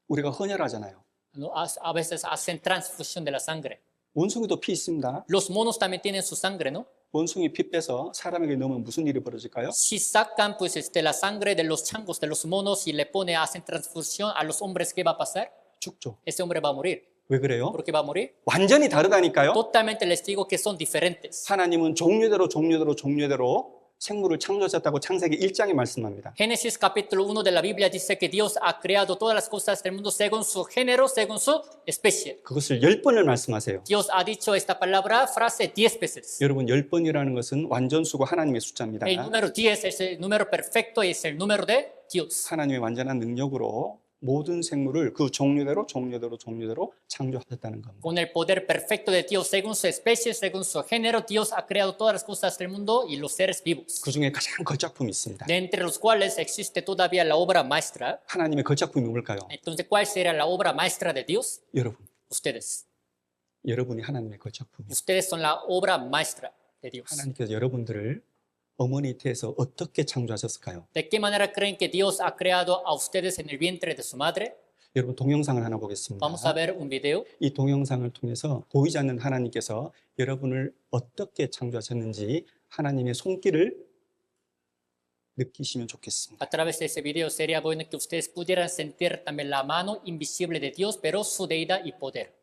우리가 헌혈하잖아요. ¿No? A veces hacen transfusión de la sangre. 원숭이도 피 있습니다. Los monos también tienen su sangre, ¿no? 원숭이 피 빼서 사람에게 넣으면 무슨 일이 벌어질까요? Si sacan pues la sangre de los changos, de los monos y le hacen transfusión a los hombres, ¿qué va a pasar? 죽죠. Ese hombre va a morir. 왜 그래요? ¿Por qué va a morir? 완전히 다르다니까요. Totalmente les digo que son diferentes. 하나님은 종류대로 생물을 창조하셨다고 창세기 1장에 말씀합니다. Génesis capítulo 1 de la Biblia dice que Dios ha creado todas las cosas del mundo según su género, según su especie. 그것을 10번을 말씀하세요. Dios ha dicho esta palabra, frase 10 veces. 여러분 10번이라는 것은 완전수고 하나님의 숫자입니다. El número 10 es el número perfecto y es el número de Dios. 하나님의 완전한 능력으로 모든 생물을 그 종류대로 창조하셨다는 겁니다. Con el poder perfecto de Dios, según su especie, según su género, Dios ha creado todas las cosas del mundo y los seres vivos. 그 중에 가장 걸작품이 있습니다. De entre los cuales existe todavía la obra maestra. 하나님의 걸작품이 뭘까요? Entonces, ¿cuál sería la obra maestra de Dios? 여러분, Ustedes. 하나님의 걸작품이에요. Ustedes son la obra maestra de Dios. 하나님께서 여러분들을 어머니 태에서 어떻게 창조하셨을까요? ¿De qué manera creen que Dios ha creado a ustedes en el vientre de su madre? 여러분 동영상을 하나 보겠습니다. Vamos a ver un video. 이 동영상을 통해서 보이지 않는 하나님께서 여러분을 어떻게 창조하셨는지 하나님의 손길을 느끼시면 좋겠습니다. A través de ese video sería bueno que ustedes pudieran sentir también la mano invisible de Dios, pero su deidad y poder.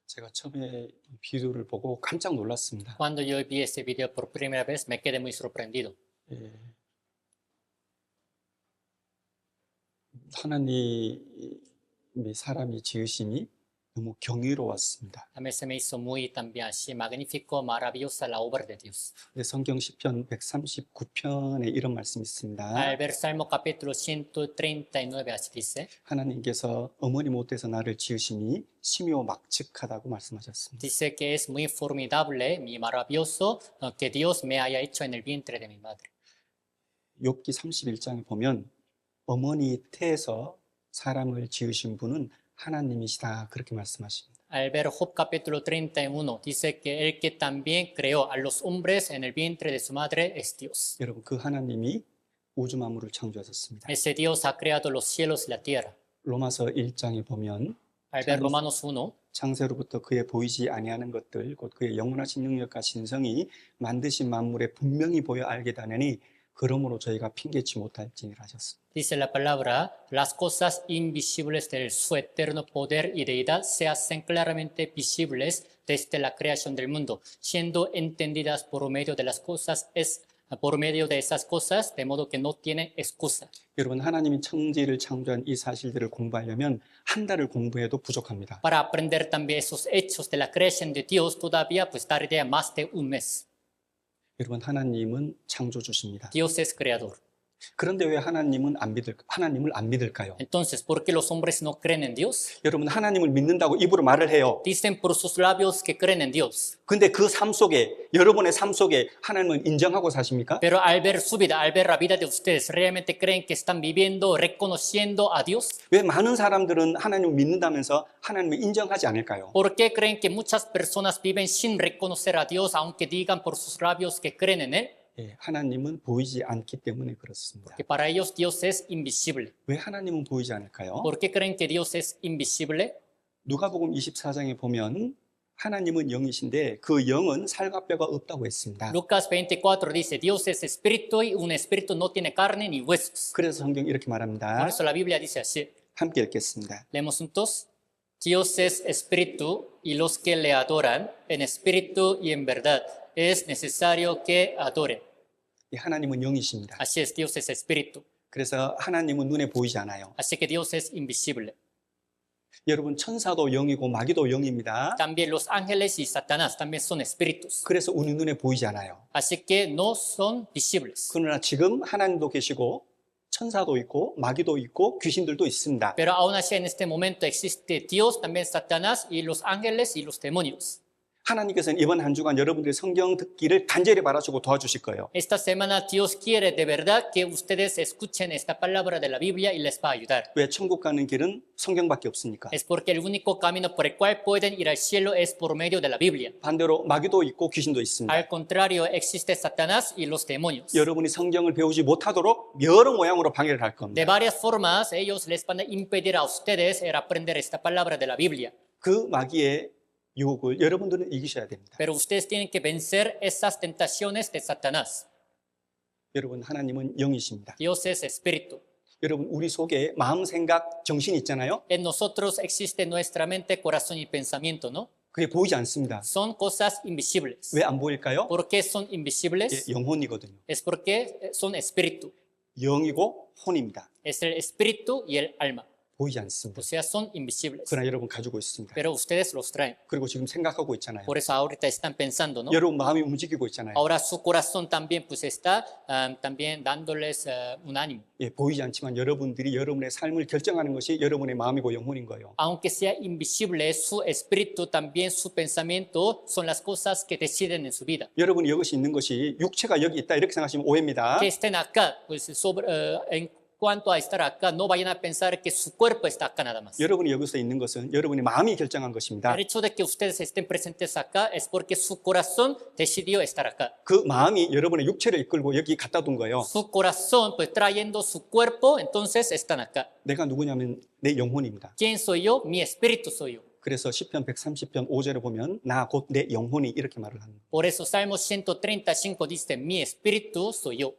제가 처음에 이 비디오를 보고 깜짝 놀랐습니다. Cuando yo vi este video por primera vez, me quedé muy sorprendido. 예. 하나님이 사람이 지으심이 너무 경이로웠습니다. También se me hizo muy también así magnífico, maravillosa la obra de Dios. 근데 성경 시편 139편에 이런 말씀이 있습니다. Al ver Salmo capítulo 139, así dice, 하나님께서 어머니 못에서 나를 지으심이 심요막측하다고 말씀하셨습니다. dice que es muy formidable, muy maravilloso que Dios me haya hecho en el vientre de mi madre. 욥기 31장에 보면 어머니 태에서 사람을 지으신 분은 하나님이시다 그렇게 말씀하십니다. Al ver Job capítulo 31, dice que el que también creó a los hombres en el vientre de su madre es Dios. 여러분 그 하나님이 우주 만물을 창조하셨습니다. Ese Dios ha creado los cielos y la tierra. 로마서 1장에 보면 Al ver Romanos 1, 창세로부터 그의 보이지 아니하는 것들 곧 그의 영원하신 능력과 신성이 만드신 만물에 분명히 보여 알게 되느니 그러므로 저희가 핑계치 못할지니라 하셨습니다. dice la palabra, las cosas invisibles de su eterno poder y deidad se hacen claramente visibles desde la creación del mundo, siendo entendidas por medio de las cosas, por medio de esas cosas, de modo que no tiene excusa. 여러분 하나님이 천지를 창조한 이 사실들을 공부하려면 한 달을 공부해도 부족합니다. Para aprender también esos hechos de la creación de Dios, todavía pues tardaría más de un mes. 여러분 하나님은 창조주십니다. Dios es creador. 그런데 왜 하나님을 안 믿을까요? Entonces, ¿por qué los hombres no creen en Dios? 여러분 하나님을 믿는다고 입으로 말을 해요. Dicen por sus labios que creen en Dios. 근데 그 삶 속에 여러분의 삶 속에 하나님을 인정하고 사십니까? Pero al ver su vida, al ver la vida de ustedes, ¿realmente creen que están viviendo, reconociendo a Dios? 왜 많은 사람들은 하나님을 믿는다면서 하나님을 인정하지 않을까요? ¿Por qué creen que muchas personas viven sin reconocer a Dios, aunque digan por sus labios que creen en Él? 예, 하나님은 보이지 않기 때문에 그렇습니다. Que para ellos Dios es invisible. 왜 하나님은 보이지 않을까요? ¿Por qué creen que Dios es invisible? 누가복음 24장에 보면 하나님은 영이신데 그 영은 살과 뼈가 없다고 했습니다. Lucas 24 dice, Dios es espíritu y un espíritu no tiene carne ni huesos. 그래서 성경 이렇게 Por 말합니다. eso la Biblia dice así. 함께 읽겠습니다. Leemos juntos. Dios es espíritu y los que le adoran en espíritu y en verdad es necesario que adoren. 이 하나님은 영이십니다. Así es, Dios es espíritu. 그래서 하나님은 눈에 보이지 않아요. Así que Dios es invisible. 여러분 천사도 영이고 마귀도 영입니다. También los ángeles y Satanás también son espíritus. 그래서 우리 눈에 보이지 않아요. Así que no son visibles. 그러나 지금 하나님도 계시고 천사도 있고 마귀도 있고 귀신들도 있습니다. Pero aún así en este momento existe Dios, también Satanás y los ángeles y los demonios. 하나님께서는 이번 한 주간 여러분들의 성경 듣기를 간절히 바라시고 도와주실 거예요. Esta semana Dios quiere de verdad que ustedes escuchen esta palabra de la Biblia y les va a ayudar. 왜 천국 가는 길은 성경밖에 없으니까. Es porque el único camino por el cual pueden ir al cielo es por medio de la Biblia. 반대로 마귀도 있고 귀신도 있습니다. Al contrario, existe Satanás y los demonios. 여러분이 성경을 배우지 못하도록 여러 모양으로 방해를 할 겁니다. De varias formas, ellos les van a impedir a ustedes el aprender esta palabra de la Biblia. 그 마귀의 유혹을 여러분들은 이기셔야 됩니다. Pero ustedes tienen que vencer esas tentaciones de Satanás. 여러분 하나님은 영이십니다. Dios es espíritu. 여러분 우리 속에 마음, 생각, 정신 있잖아요. En nosotros existe nuestra mente, corazón y pensamiento, ¿no? 그게 보이지 않습니다. Son cosas invisibles. 왜 안 보일까요? ¿Por qué son invisibles? 예, 영혼이거든요. Es porque son espíritu. 영이고 혼입니다. Es el espíritu y el alma. 보이지 않습니다. O sea, son invisibles. 그러나 여러분 가지고 있습니다. Pero ustedes los traen. 그리고 지금 생각하고 있잖아요. Por eso ahorita están pensando, ¿no? 여러분 마음이 움직이고 있잖아요. Ahora su corazón también pues está también dándoles un ánimo. 예, 보이지 않지만 여러분들이 여러분의 삶을 결정하는 것이 여러분의 마음이고 영혼인 거예요. Aunque sea invisible, su espíritu, también su pensamiento son las cosas que deciden en su vida. 여러분이 이것이 있는 것이 육체가 여기 있다 이렇게 생각하시면 오해입니다. Que estén acá, pues en cuanto a estar acá, no vayan a pensar que su cuerpo está acá nada más. 여러분이 여기서 있는 것은 여러분의 마음이 결정한 것입니다. El hecho de que ustedes estén presentes acá es porque su corazón decidió estar acá. 그 마음이 여러분의 육체를 이끌고 여기 갖다 둔 거예요. Su corazón, pues trayendo su cuerpo, entonces están acá. 내가 누구냐면 내 영혼입니다. ¿Quién soy yo? Mi espíritu soy yo. 그래서 시편 130편 5절에 보면 나 곧 내 영혼이 이렇게 말을 합니다. Por eso Salmo 135 dice, mi espíritu soy yo.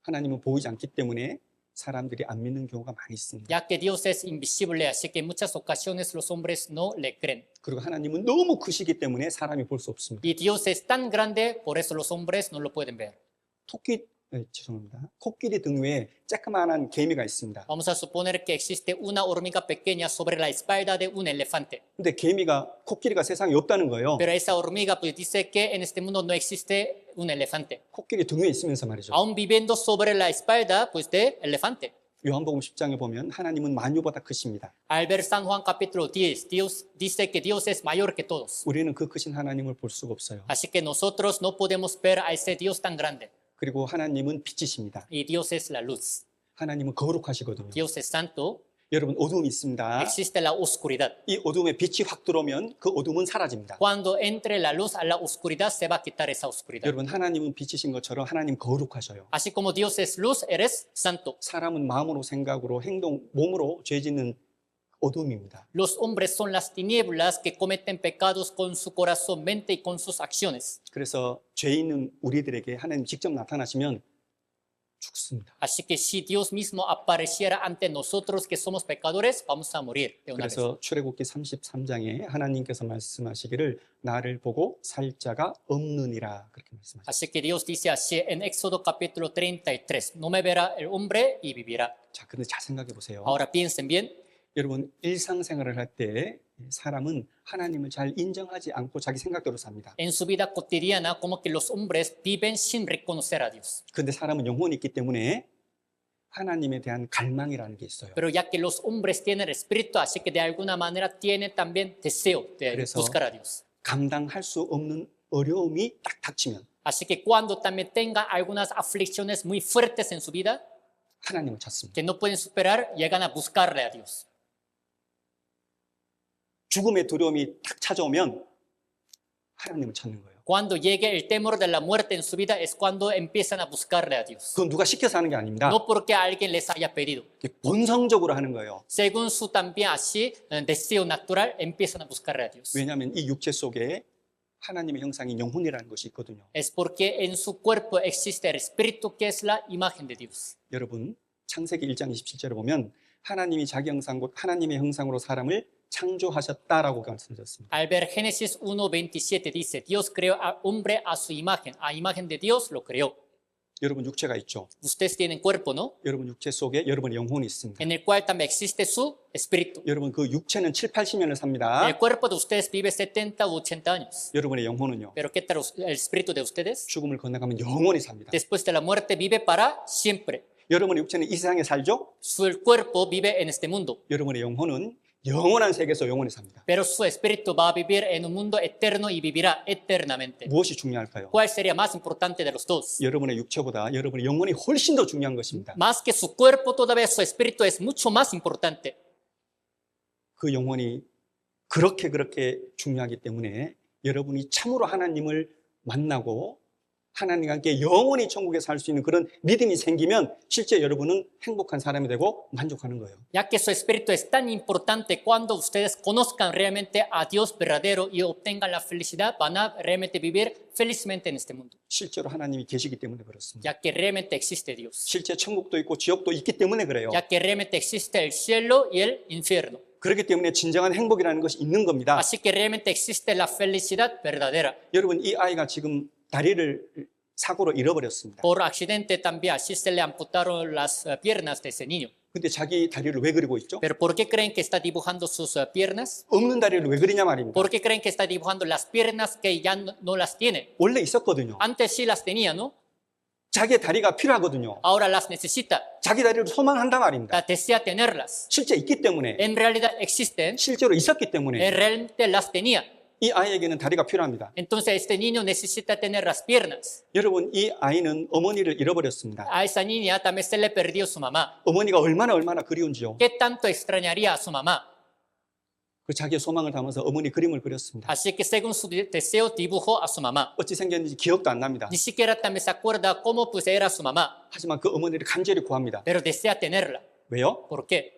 하나님은 보이지 않기 때문에 사람들이 안 믿는 경우가 많이 있습니다. Ya que Dios es invisible, así que en muchas ocasiones los hombres no le creen. 그리고 하나님은 너무 크시기 때문에 사람이 볼 수 없습니다. Y Dios es tan grande, por eso los hombres no lo pueden ver. 죄송합니다. 코끼리 등 위에 쬐끄만한 개미가 있습니다. Vamos a suponer que existe una hormiga pequeña sobre la espalda de un elefante. 근데 코끼리가 세상에 없다는 거예요. Pero esa hormiga pues dice que en este mundo no existe un elefante. 코끼리 등 위에 있으면서 말이죠. Aún viviendo sobre la espalda pues de elefante. 요한복음 10장에 보면 하나님은 만유보다 크십니다. Al ver San Juan capítulo 10, Dios dice que Dios es mayor que todos. 우리는 그 크신 하나님을 볼 수가 없어요. Así que nosotros no podemos ver a ese Dios tan grande. 그리고 하나님은 빛이십니다. Y Dios es la luz. 하나님은 거룩하시거든요. Dios es santo. 여러분 어둠이 있습니다. Existe la oscuridad. 이 어둠에 빛이 확 들어오면 그 어둠은 사라집니다. Cuando entre la luz a la oscuridad, se va a quitar esa oscuridad. 여러분 하나님은 빛이신 것처럼 하나님 거룩하셔요. Así como Dios es luz, eres santo. 사람은 마음으로 생각으로 행동, 몸으로 죄 짓는 어둠입니다. Los hombres son las tinieblas que cometen pecados con su corazón, mente y con sus acciones. 그래서 죄 있는 우리들에게 하나님 직접 나타나시면 죽습니다. Así que si Dios mismo apareciera ante nosotros que somos pecadores, vamos a morir de una vez. 그래서 출애굽기 33장에 하나님께서 말씀하시기를 나를 보고 살 자가 없느니라 그렇게 말씀하셨습니다. Así que Dios dice así en Éxodo capítulo 33, no me verá el hombre y vivirá. 자, 근데 잘 생각해 보세요. Ahora piensen bien, 여러분 일상생활을 할 때 사람은 하나님을 잘 인정하지 않고 자기 생각대로 삽니다. en su vida cotidiana como que los hombres viven sin reconocer a Dios. 근데 사람은 영혼이 있기 때문에 하나님에 대한 갈망이라는 게 있어요. Pero ya que los hombres tienen espíritu, así que de alguna manera tienen también deseo de 그래서 buscar a Dios. 감당할 수 없는 어려움이 딱 닥치면 Así que cuando también tengan algunas aflicciones muy fuertes en su vida, 하나님을 찾습니다. que no pueden superar, llegan a buscarle a Dios. 죽음의 두려움이 딱 찾아오면 하나님을 찾는 거예요. Cuando llegue el temor de la muerte en su vida es cuando empiezan a buscarle a Dios. 그건 누가 시켜서 하는 게 아닙니다. No porque alguien les haya pedido. 본성적으로 하는 거예요. Según su también así deseo natural, empiezan a buscarle a Dios. 왜냐하면 이 육체 속에 하나님의 형상인 영혼이라는 것이 있거든요. Es porque en su cuerpo existe el espíritu que es la imagen de Dios. 여러분 창세기 1장 27절에 보면 하나님이 자기 형상으로 하나님의 형상으로 사람을 창조하셨다라고 말씀하셨습니다. Al ver Génesis 1:27 dice, Dios creó al hombre a su imagen. A imagen de Dios lo creó. 여러분 육체가 있죠. Ustedes tienen cuerpo, ¿no? 여러분 육체 속에 여러분의 영혼이 있습니다. En el cual también existe su espíritu. 여러분 그 육체는 7, 80년을 삽니다. El cuerpo de ustedes vive 70 u 80 años. 여러분의 영혼은요. Pero ¿qué tal el espíritu de ustedes? 죽음을 건너가면 영원히 삽니다. Después de la muerte vive para siempre. 여러분의 육체는 이 세상에 살죠. Su cuerpo vive en este mundo. 여러분의 영혼은 영원한 세계에서 영원히 삽니다. Pero su espíritu va a vivir en un mundo eterno y vivirá eternamente. 무엇이 중요할까요? ¿Cuál sería más importante de los dos? 여러분의 육체보다 여러분의 영혼이 훨씬 더 중요한 것입니다. Más que su cuerpo, todavía su espíritu es mucho más importante. 그 영혼이 그렇게 중요하기 때문에 여러분이 참으로 하나님을 만나고 하나님과 함께 영원히 천국에 살 수 있는 그런 믿음이 생기면 실제 여러분은 행복한 사람이 되고 만족하는 거예요. Ya que su espíritu es tan importante, cuando ustedes conozcan realmente a Dios verdadero y obtengan la felicidad, van a realmente vivir felizmente en este mundo. 실제로 하나님이 계시기 때문에 그렇습니다. Ya que realmente existe Dios. 실제 천국도 있고 지옥도 있기 때문에 그래요. Ya que realmente existe el cielo y el infierno. 그렇기 때문에 진정한 행복이라는 것이 있는 겁니다. Así que realmente existe la felicidad verdadera. 여러분 이 아이가 지금 다리를 사고로 잃어버렸습니다. Por accidente también así se le amputaron las piernas de ese niño. 근데 자기 다리를 왜 그리고 있죠? Pero ¿por qué creen que está dibujando sus piernas? 없는 다리를 왜 그리냐 말입니다. ¿Por qué creen que está dibujando las piernas que ya no las tiene? 원래 있었거든요. Antes sí las tenía, ¿no? 자기의 다리가 필요하거든요. Ahora las necesita. 자기 다리를 소망한단 말입니다. Desea tenerlas. 실제 있기 때문에, En realidad existen. 실제로 있었기 때문에 Realmente las tenía. 이 아이에게는 다리가 필요합니다. Entonces este niño necesita tener las piernas. 여러분, 이 아이는 어머니를 잃어버렸습니다. A esa niña también se le perdió su mamá. 어머니가 얼마나 그리운지요. ¿Qué tanto extrañaría a su mamá? 그 자기의 소망을 담아서 어머니 그림을 그렸습니다. Así que según su deseo dibujó a su mamá. 어찌 생겼는지 기억도 안 납니다. Ni siquiera también se acuerda cómo pues era su mamá, 하지만 그 어머니를 간절히 구합니다. pero desea tenerla. 왜요? ¿Por qué?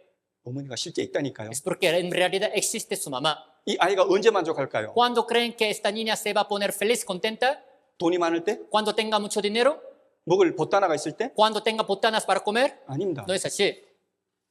어머니가 실제 있다니까요. Es porque en realidad existe su mamá. 이 아이가 언제 만족할까요? ¿Cuándo creen que esta niña se va a poner feliz, contenta? 돈이 많을 때? ¿Cuando tenga mucho dinero? 먹을 보따나가 있을 때? ¿Cuando tenga botanas para comer? 아닙니다. No es así.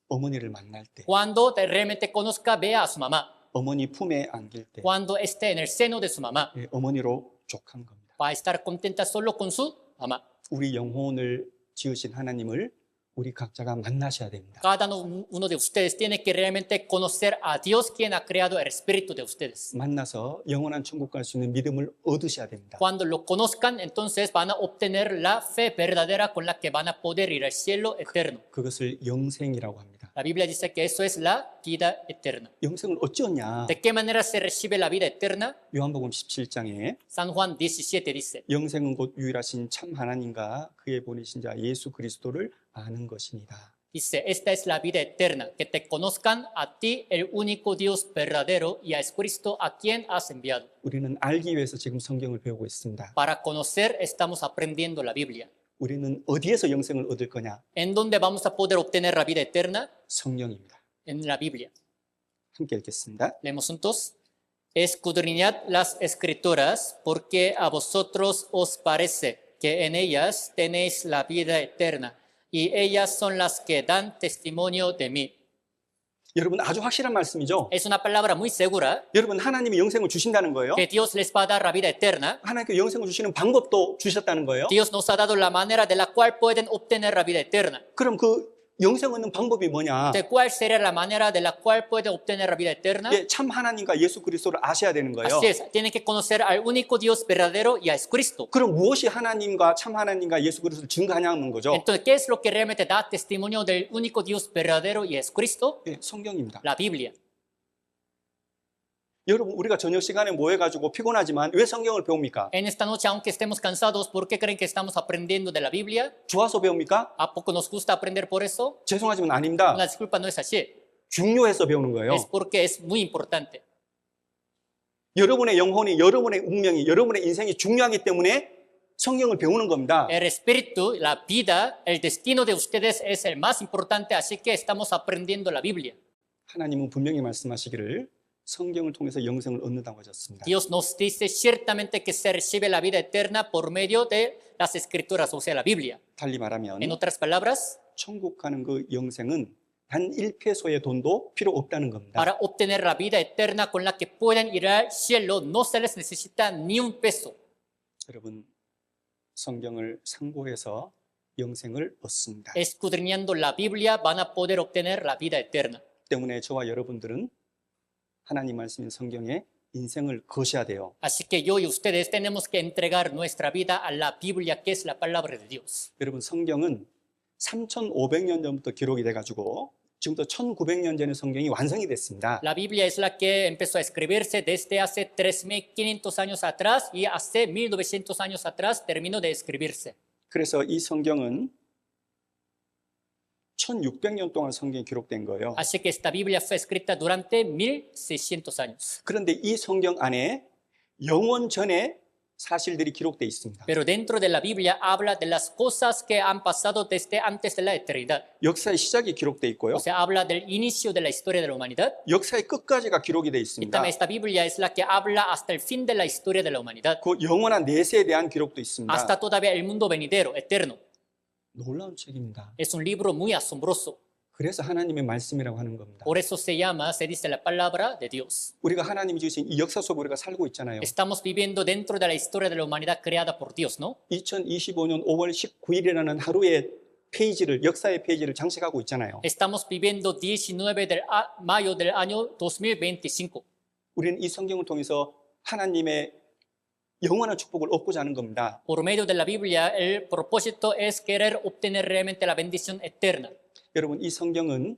어머니를 만날 때, Cuando realmente conozca, vea a su mamá. 어머니 품에 안길 때, Cuando esté en el seno de su mamá, 예, 어머니로 족한 겁니다. va a estar contenta solo con su mamá. 우리 영혼을 지으신 하나님을 우리 각자가 만나셔야 됩니다. Cada uno de ustedes tiene que realmente conocer a Dios, quien ha creado el espíritu de ustedes. 만나서 영원한 천국 갈 수 있는 믿음을 얻으셔야 됩니다. Cuando lo conozcan, entonces van a obtener la fe verdadera con la que van a poder ir al cielo eterno. 그것을 영생이라고 합니다. La Biblia dice que eso es la vida eterna. 영생을 어찌 얻냐? ¿De qué manera se recibe la vida eterna? 요한복음 17장에 San Juan 17 dice, 영생은 곧 유일하신 참 하나님과 그의 보내신 자 예수 그리스도를 아는 것이니라. dice, esta es la vida eterna, que te conozcan a ti, el único Dios verdadero, y a Jesucristo a quien has enviado. 우리는 알기 위해서 지금 성경을 배우고 있습니다. Para conocer estamos aprendiendo la Biblia. 우리는 어디에서 영생을 얻을 거냐? ¿En dónde vamos a poder obtener la vida eterna? 성령입니다. En la Biblia. 함께 읽겠습니다. Leemos juntos. Escudriñad las escrituras, porque a vosotros os parece que en ellas tenéis la vida eterna, y ellas son las que dan testimonio de mí. 여러분, 아주 확실한 말씀이죠? Es una palabra muy segura 여러분, 하나님이 영생을 주신다는 거예요. que Dios les va a dar la vida eterna. 하나님께 영생을 주시는 방법도 주셨다는 거예요. Dios nos ha dado la manera de la cual pueden obtener la vida eterna. 그럼 그 영생 얻는 방법이 뭐냐? ¿De cuál sería la manera de la cual pueden obtener la vida eterna? 예, 참 하나님과 예수 그리스도를 아셔야 되는 거예요. Así es, tienen que conocer al único Dios verdadero y a Jesucristo. 그럼 무엇이 하나님과 참 하나님과 예수 그리스도를 증거하냐는 거죠? Entonces, ¿qué es lo que realmente da testimonio del único Dios verdadero y a Jesucristo? 예, 성경입니다. La Biblia. 여러분, 우리가 저녁 시간에 모여가지고 피곤하지만 왜 성경을 배웁니까? En esta noche, aunque estemos cansados, ¿por qué creen que estamos aprendiendo de la Biblia? 좋아서 배웁니까? ¿A poco nos gusta aprender por eso? 죄송하지만 아닙니다. Una disculpa, no es así. 중요해서 배우는 거예요. Es porque es muy importante. 여러분의 영혼이, 여러분의 운명이, 여러분의 인생이 중요하기 때문에 성경을 배우는 겁니다. El espíritu, la vida, el destino de ustedes es el más importante, así que estamos aprendiendo la Biblia. 하나님은 분명히 말씀하시기를 성경을 통해서 영생을 얻는다고 하셨습니다. Dios nos dice ciertamente que se recibe la vida eterna por medio de las escrituras, o sea, la Biblia. 달리 말하면 En otras palabras, 천국 가는 그 영생은 단 1페소의 돈도 필요 없다는 겁니다. para obtener la vida eterna con la que pueden ir al cielo, no se les necesita ni un peso. 여러분, 성경을 상고해서 영생을 얻습니다. Escudriñando la Biblia van a poder obtener la vida eterna. 때문에 저와 여러분들은 하나님 말씀인 성경에 인생을 거셔야 돼요. Así que yo y ustedes tenemos que entregar nuestra vida a la Biblia, que es la palabra de Dios. 여러분, 성경은 3,500년 전부터 기록이 돼가지고 지금부터 1,900년 전에 성경이 완성이 됐습니다. La Biblia es la que empezó a escribirse desde hace 3.500 años atrás y hace 1.900 años atrás terminó de escribirse. 그래서 이 성경은 1,600년 동안 성경이 기록된 거예요. Así que esta Biblia fue escrita durante 1.600 años. 그런데 이 성경 안에 영원 전의 사실들이 기록되어 있습니다. Pero dentro de la Biblia habla de las cosas que han pasado desde antes de la eternidad. 역사의 시작이 기록되어 있고요. O sea, habla del inicio de la historia de la humanidad. 역사의 끝까지가 기록이 되어 Y 있습니다. también esta Biblia es la que habla hasta el fin de la historia de la humanidad. 그 영원한 내세에 대한 기록도 있습니다. Hasta todavía el mundo venidero, eterno. 놀라운 책입니다. Es un libro muy asombroso. 그래서 하나님의 말씀이라고 하는 겁니다. Por eso se dice la palabra de Dios. 우리가 하나님이 주신 이 역사 속에 우리가 살고 있잖아요. Estamos viviendo dentro de la historia de la humanidad creada por Dios, ¿no? 2025년 5월 19일이라는 하루에 페이지를 역사의 페이지를 장식하고 있잖아요. Estamos viviendo 19 de mayo del año 2025. 우리는 이 성경을 통해서 하나님의 영원한 축복을 얻고자 하는 겁니다. Por medio de la Biblia, el propósito es querer obtener realmente la bendición eterna. 여러분, 이 성경은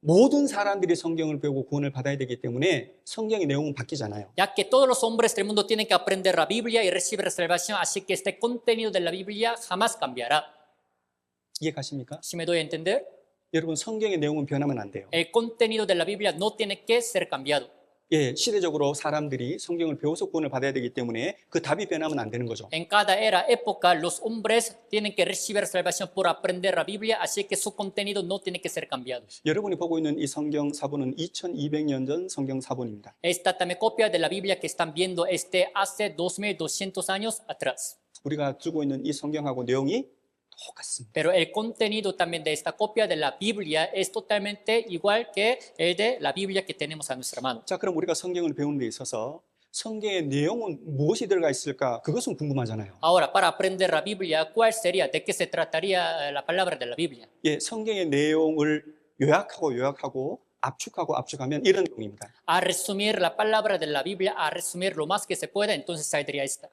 모든 사람들이 성경을 배우고 구원을 받아야 되기 때문에 성경의 내용은 바뀌잖아요. Ya que todos los hombres del mundo tienen que aprender la Biblia y recibir salvación, así que este contenido de la Biblia jamás cambiará. 이해가십니까? ¿Sí me doy a entender? 여러분, 성경의 내용은 변하면 안 돼요. El contenido de la Biblia no tiene que ser cambiado. 예, 시대적으로 사람들이 성경을 배워서 구원을 받아야 되기 때문에 그 답이 변하면 안 되는 거죠. En cada era, época, los hombres tienen que recibir salvación por aprender la Biblia, así que su contenido no tiene que ser cambiado. 여러분이 보고 있는 이 성경 사본은 2200년 전 성경 사본입니다. Esta también copia de la Biblia que están viendo hace 2200 años atrás. 우리가 들고 있는 이 성경하고 내용이 똑같습니다. Pero el contenido también de esta copia de la Biblia es totalmente igual que el de la Biblia que tenemos a nuestra mano. 자, 그럼 우리가 성경을 배우는 데 있어서 성경의 내용은 무엇이 들어가 있을까? 그것은 궁금하잖아요. Ahora, para aprender la Biblia, ¿cuál sería? ¿De qué se trataría la palabra de la Biblia? 예, 성경의 내용을 요약하고 압축하면 이런 내용입니다. A resumir la palabra de la Biblia, a resumir lo más que se pueda, entonces saldría esta.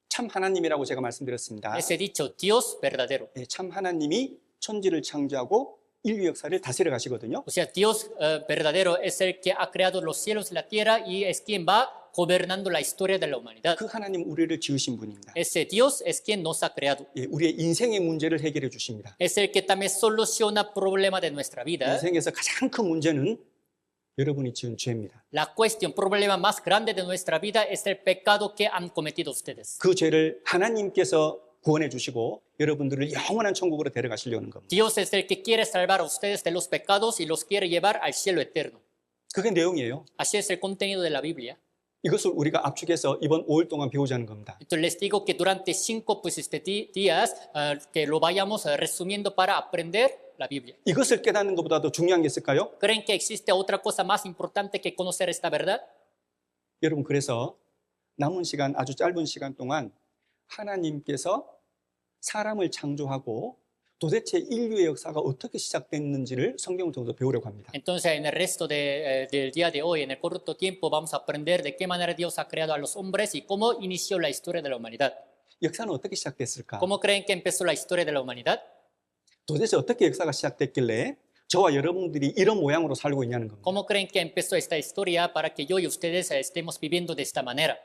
참 하나님이라고 제가 말씀드렸습니다. Ese dicho, Dios verdadero. 예, 참 하나님이 천지를 창조하고 인류 역사를 다스려 가시거든요. O sea, Dios verdadero es el que ha creado los cielos y la tierra y es quien va gobernando la historia de la humanidad. 그 하나님 우리를 지으신 분입니다. Ese Dios es quien nos ha creado. 예, 우리의 인생의 문제를 해결해 주십니다. Es el que también soluciona problemas de nuestra vida. 인생에서 가장 큰 문제는 여러분이 지은 죄입니다. La cuestión, problema más grande de nuestra vida es el pecado que han cometido ustedes. 그 죄를 하나님께서 구원해 주시고 여러분들을 영원한 천국으로 데려가시려는 겁니다. Dios es el que quiere salvar a ustedes de los pecados y los quiere llevar al cielo eterno. 그게 내용이에요. Así es el contenido de la Biblia. 이것을 우리가 압축해서 이번 5일 동안 배우자는 겁니다. Entonces les digo que durante 5 días que lo vayamos resumiendo para aprender la Biblia. 이것을 깨닫는 것보다 더 중요한 게 있을까요? ¿Creen que existe otra cosa más importante que conocer esta verdad? 여러분, 그래서 남은 시간, 아주 짧은 시간 동안 하나님께서 사람을 창조하고 도대체 인류의 역사가 어떻게 시작됐는지를 성경을 통해서 배우려고 합니다. Entonces en el resto del día de hoy, en el corto tiempo, vamos a aprender de qué manera Dios ha creado a los hombres y cómo inició la historia de la humanidad. 역사는 어떻게 시작됐을까? ¿Cómo creen que empezó la historia de la humanidad? 도대체 어떻게 역사가 시작됐길래 저와 여러분들이 이런 모양으로 살고 있냐는 겁니다. ¿Cómo creen que empezó esta historia para que yo y ustedes estemos viviendo de esta manera?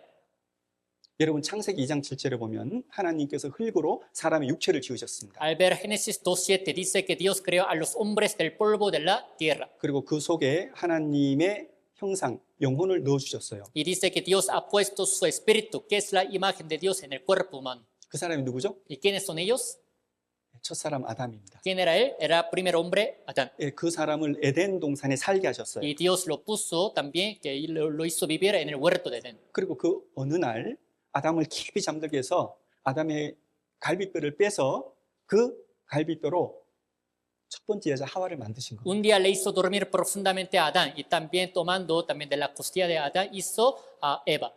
여러분, 창세기 2장 7절에 보면 하나님께서 흙으로 사람의 육체를 지으셨습니다. Al ver Génesis 2:7 dice que Dios creó a los hombres del polvo de la tierra. 그리고 그 속에 하나님의 형상, 영혼을 넣어주셨어요. Y dice que Dios ha puesto su espíritu, que es la imagen de Dios en el cuerpo humano. 그 사람이 누구죠? ¿Y quiénes son ellos? 첫사람 아담입니다. ¿Quién era él? Era el primer hombre, Adán. 예, 그 사람을 에덴 동산에 살게 하셨어요. Y Dios lo puso también, que lo hizo vivir en el huerto de Edén. 그리고 그 어느 날 아담을 깊이 잠들게 해서 아담의 갈비뼈를 빼서 그 갈비뼈로 첫 번째 여자 하와를 만드신 겁니다. Un día le hizo dormir profundamente a Adán y también tomando también de la costilla de Adán hizo a Eva.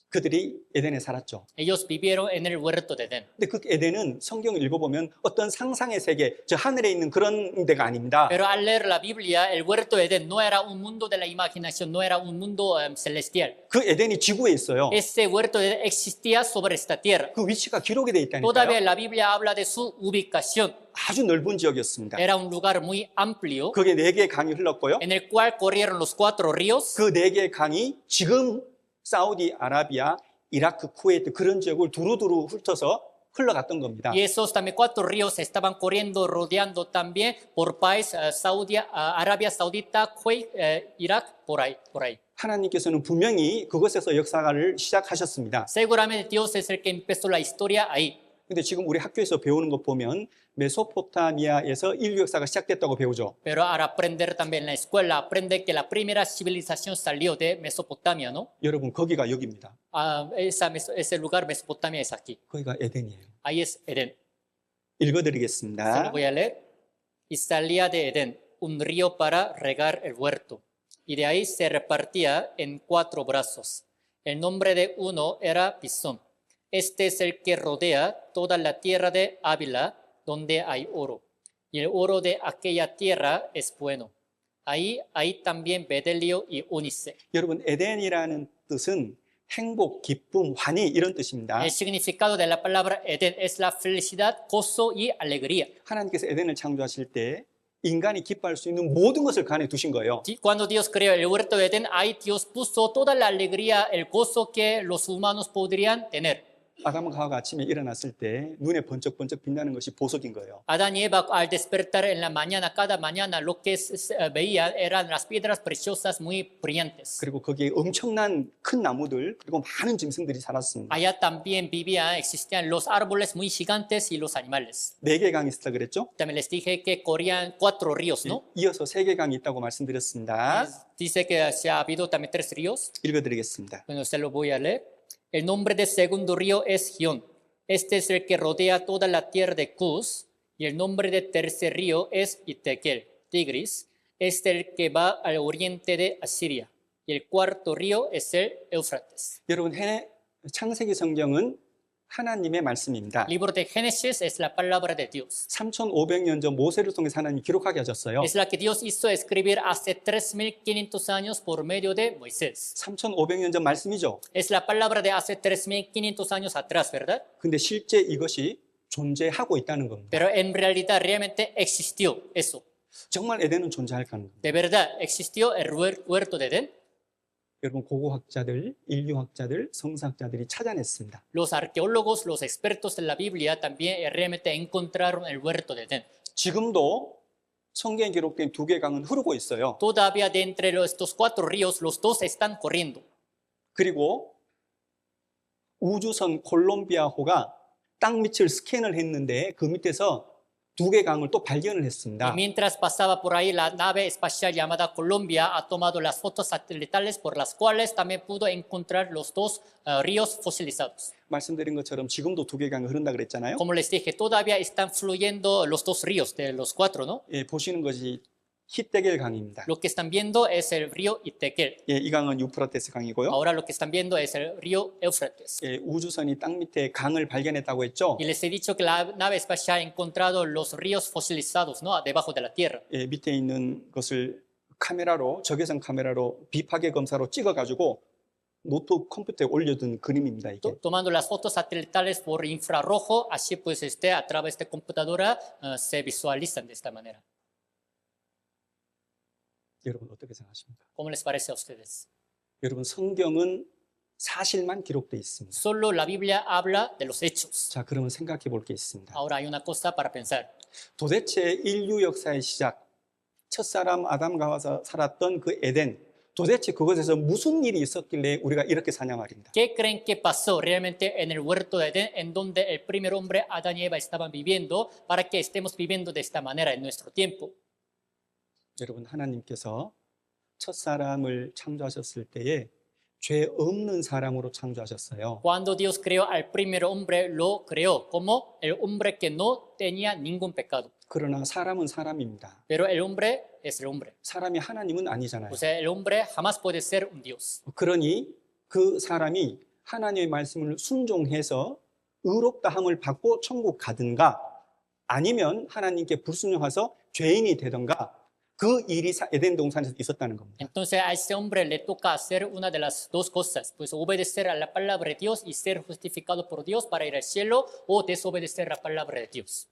그들이 에덴에 살았죠. Ellos vivieron en el huerto de Edén. 근데 그 에덴은 성경을 읽어보면 어떤 상상의 세계, 저 하늘에 있는 그런 데가 아닙니다. Pero al leer la Biblia, el huerto de Edén no era un mundo de la imaginación, no era un mundo celestial. 그 에덴이 지구에 있어요. Ese huerto de Edén existía sobre esta tierra. 그 위치가 기록이 돼 Todavía 있다니까요. la Biblia habla de su ubicación. 아주 넓은 지역이었습니다. Era un lugar muy amplio 거기에 4개의 강이 흘렀고요. en el cual corrieron los 4 ríos. 그 4개의 강이 지금 사우디아라비아, 이라크, 쿠웨이트 그런 지역을 두루두루 훑어서 흘러갔던 겁니다. Y esos también 4 ríos estaban corriendo, rodeando también por país, Arabia Saudita, Kuwait, Irak, por ahí. 하나님께서는 분명히 그것에서 역사를 시작하셨습니다. Seguramente Dios es el que empezó la historia ahí. 근데 지금 우리 학교에서 배우는 것 보면 메소포타미아에서 인류 역사가 시작됐다고 배우죠. Pero al aprender también en la escuela, aprende que la primera civilización salió de Mesopotamia, ¿no? 여러분, 거기가 여기입니다. Ese lugar, Mesopotamia, es aquí. 거기가 에덴이에요. Ahí es Edén. Se 읽어드리겠습니다. lo voy a leer. Y salía de Edén un río para regar el huerto, y de ahí se repartía en 4 brazos. El nombre de uno era Pisón. Este es el que rodea toda la tierra de Ávila, donde hay oro, y el oro de aquella tierra es bueno. Ahí hay también bedelio y ónice. 여러분, 에덴이라는 뜻은 행복, 기쁨, 환희 이런 뜻입니다. El significado de la palabra Edén es la felicidad, gozo y alegría. 하나님께서 에덴을 창조하실 때 인간이 기뻐할 수 있는 모든 것을 그 안에 두신 거예요. Cuando Dios creó el huerto de Edén, ahí Dios puso toda la alegría, el gozo que los humanos podrían tener. 아담과 하와가 아침에 일어났을 때 눈에 번쩍번쩍 빛나는 것이 보석인 거예요. Adán y Eva al despertar en la mañana, cada mañana, lo que veían eran las piedras preciosas muy brillantes. 그리고 거기에 엄청난 큰 나무들 그리고 많은 짐승들이 살았습니다. Allá también existían los árboles muy gigantes y los animales. 네 개 강이 있었다 그랬죠? También les dije que corrían 4 ríos, ¿no? 이어서 세 개 강이 있다고 말씀드렸습니다. Dice que se ha habido también 3 ríos. 읽어드리겠습니다. Bueno, se lo voy a leer. El nombre del segundo río es Gión. Este es el que rodea toda la tierra de Cus. Y el nombre del tercer río es Itequel, Tigris. Este es el que va al oriente de Asiria. Y el cuarto río es el Éufrates. 여러분, 창세기 성경은 하나님의 말씀입니다. Libro de Génesis es la palabra de Dios. 3,500년 전 모세를 통해서 하나님이 기록하게 하셨어요. Es la que Dios hizo escribir hace 3.500 años por medio de Moisés. 3,500년 전 말씀이죠. Es la palabra de hace 3.500 años atrás, ¿verdad? 근데 실제 이것이 존재하고 있다는 겁니다. Pero en realidad realmente existió eso. 정말 에덴은 존재할까 하는 겁니다. De verdad existió el huerto de Edén. 여러분, 고고학자들, 인류학자들, 성사학자들이 찾아냈습니다. Los arqueólogos, los expertos de la Biblia también realmente encontraron el huerto de Edén. 지금도 성경에 기록된 두 개 강은 흐르고 있어요. Todavía de entre estos 4 ríos, los 2 están corriendo. 그리고 우주선 콜롬비아호가 땅 밑을 스캔을 했는데 그 밑에서 두 개 강을 또 발견을 했습니다. Y mientras pasaba por ahí, la nave espacial llamada Colombia ha tomado las fotos satelitales por las cuales también pudo encontrar los 2 ríos fosilizados. 말씀드린 것처럼 지금도 두 개 강이 흐른다 그랬잖아요. Como les dije, todavía están fluyendo los 2 ríos de los 4, ¿no? 예, 보시는 것이 히데겔 강입니다. Lo que están viendo es el río Itequel. 예, 이 강은 유프라테스 강이고요. Ahora lo que están viendo es el río Éufrates. 예, 우주선이 땅 밑에 강을 발견했다고 했죠. Y les he dicho que la nave espacial ha encontrado los ríos fosilizados, ¿no? Debajo de la tierra. 예, 밑에 있는 것을 카메라로, 적외선 카메라로 비파괴 검사로 찍어가지고 노트북 컴퓨터에 올려둔 그림입니다. 이게. Tomando las fotos satelitales por infrarrojo, así pues a través de computadora se visualizan de esta manera. 여러분 어떻게 생각하십니까? ¿Cómo les parece a ustedes? 여러분, 성경은 사실만 기록되어 있습니다. Solo la Biblia habla de los hechos. 자, 그러면 생각해 볼 게 있습니다. Ahora hay una cosa para pensar. 도대체 인류 역사의 시작, 첫사람 아담과 하와가 살았던 그 에덴, 도대체 그것에서 무슨 일이 있었길래 우리가 이렇게 사냐 말입니다. ¿Qué creen que pasó realmente en el huerto de Edén, en donde el primer hombre, Adán y Eva, estaban viviendo, para que estemos viviendo de esta manera en nuestro tiempo? 여러분, 하나님께서 첫사람을 창조하셨을 때에 죄 없는 사람으로 창조하셨어요. Cuando Dios creó al primer hombre, lo creó como el hombre que no tenía ningún pecado. 그러나 사람은 사람입니다. Pero el hombre es el hombre. 사람이 하나님은 아니잖아요. O sea, el hombre jamás puede ser un Dios. 그러니 그 사람이 하나님의 말씀을 순종해서 의롭다함을 받고 천국 가든가 아니면 하나님께 불순종해서 죄인이 되든가 그 일이 에덴 동산에서 있었다는 겁니다. Entonces a ese hombre le toca hacer una de las 2 cosas, pues obedecer a la palabra de Dios y ser justificado por Dios para ir al cielo, o desobedecer la palabra de Dios.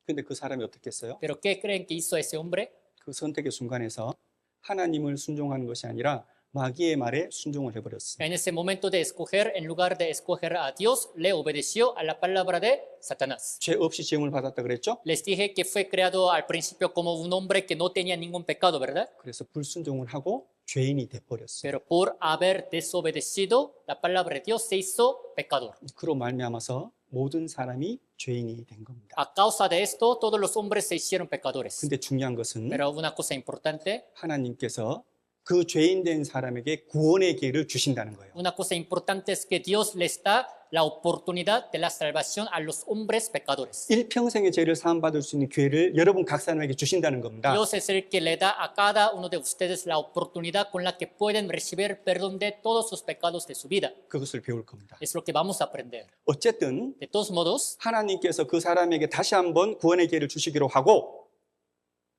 근데 그 사람이 어떻게 했어요? Pero ¿qué creen que hizo ese hombre? 그 선택의 순간에서 하나님을 순종하는 것이 아니라 마귀의 말에 순종을 해버렸어요. En ese momento de escoger, en lugar de escoger a Dios, le obedeció a la palabra de Satanás. 죄 없이 지음을 받았다 그랬죠? Les dije que fue creado al principio como un hombre que no tenía ningún pecado, ¿verdad? 그래서 불순종을 하고 죄인이 돼버렸어요. Pero por haber desobedecido la palabra de Dios se hizo pecador. 그로 말미암아서 모든 사람이 죄인이 된 겁니다. A causa de esto, todos los hombres se hicieron pecadores. 근데 중요한 것은 Pero una cosa importante, 하나님께서 그 죄인 된 사람에게 구원의 기회를 주신다는 거예요. Una cosa importante es que Dios les da la oportunidad de la salvación a los hombres pecadores. 일평생의 죄를 사함받을 수 있는 기회를 여러분 각 사람에게 주신다는 겁니다. Dios es el que le da a cada uno de ustedes la oportunidad con la que pueden recibir perdón de todos sus pecados de su vida. 그것을 배울 겁니다. Es lo que vamos a aprender. 어쨌든 De todos modos, 하나님께서 그 사람에게 다시 한번 구원의 기회를 주시기로 하고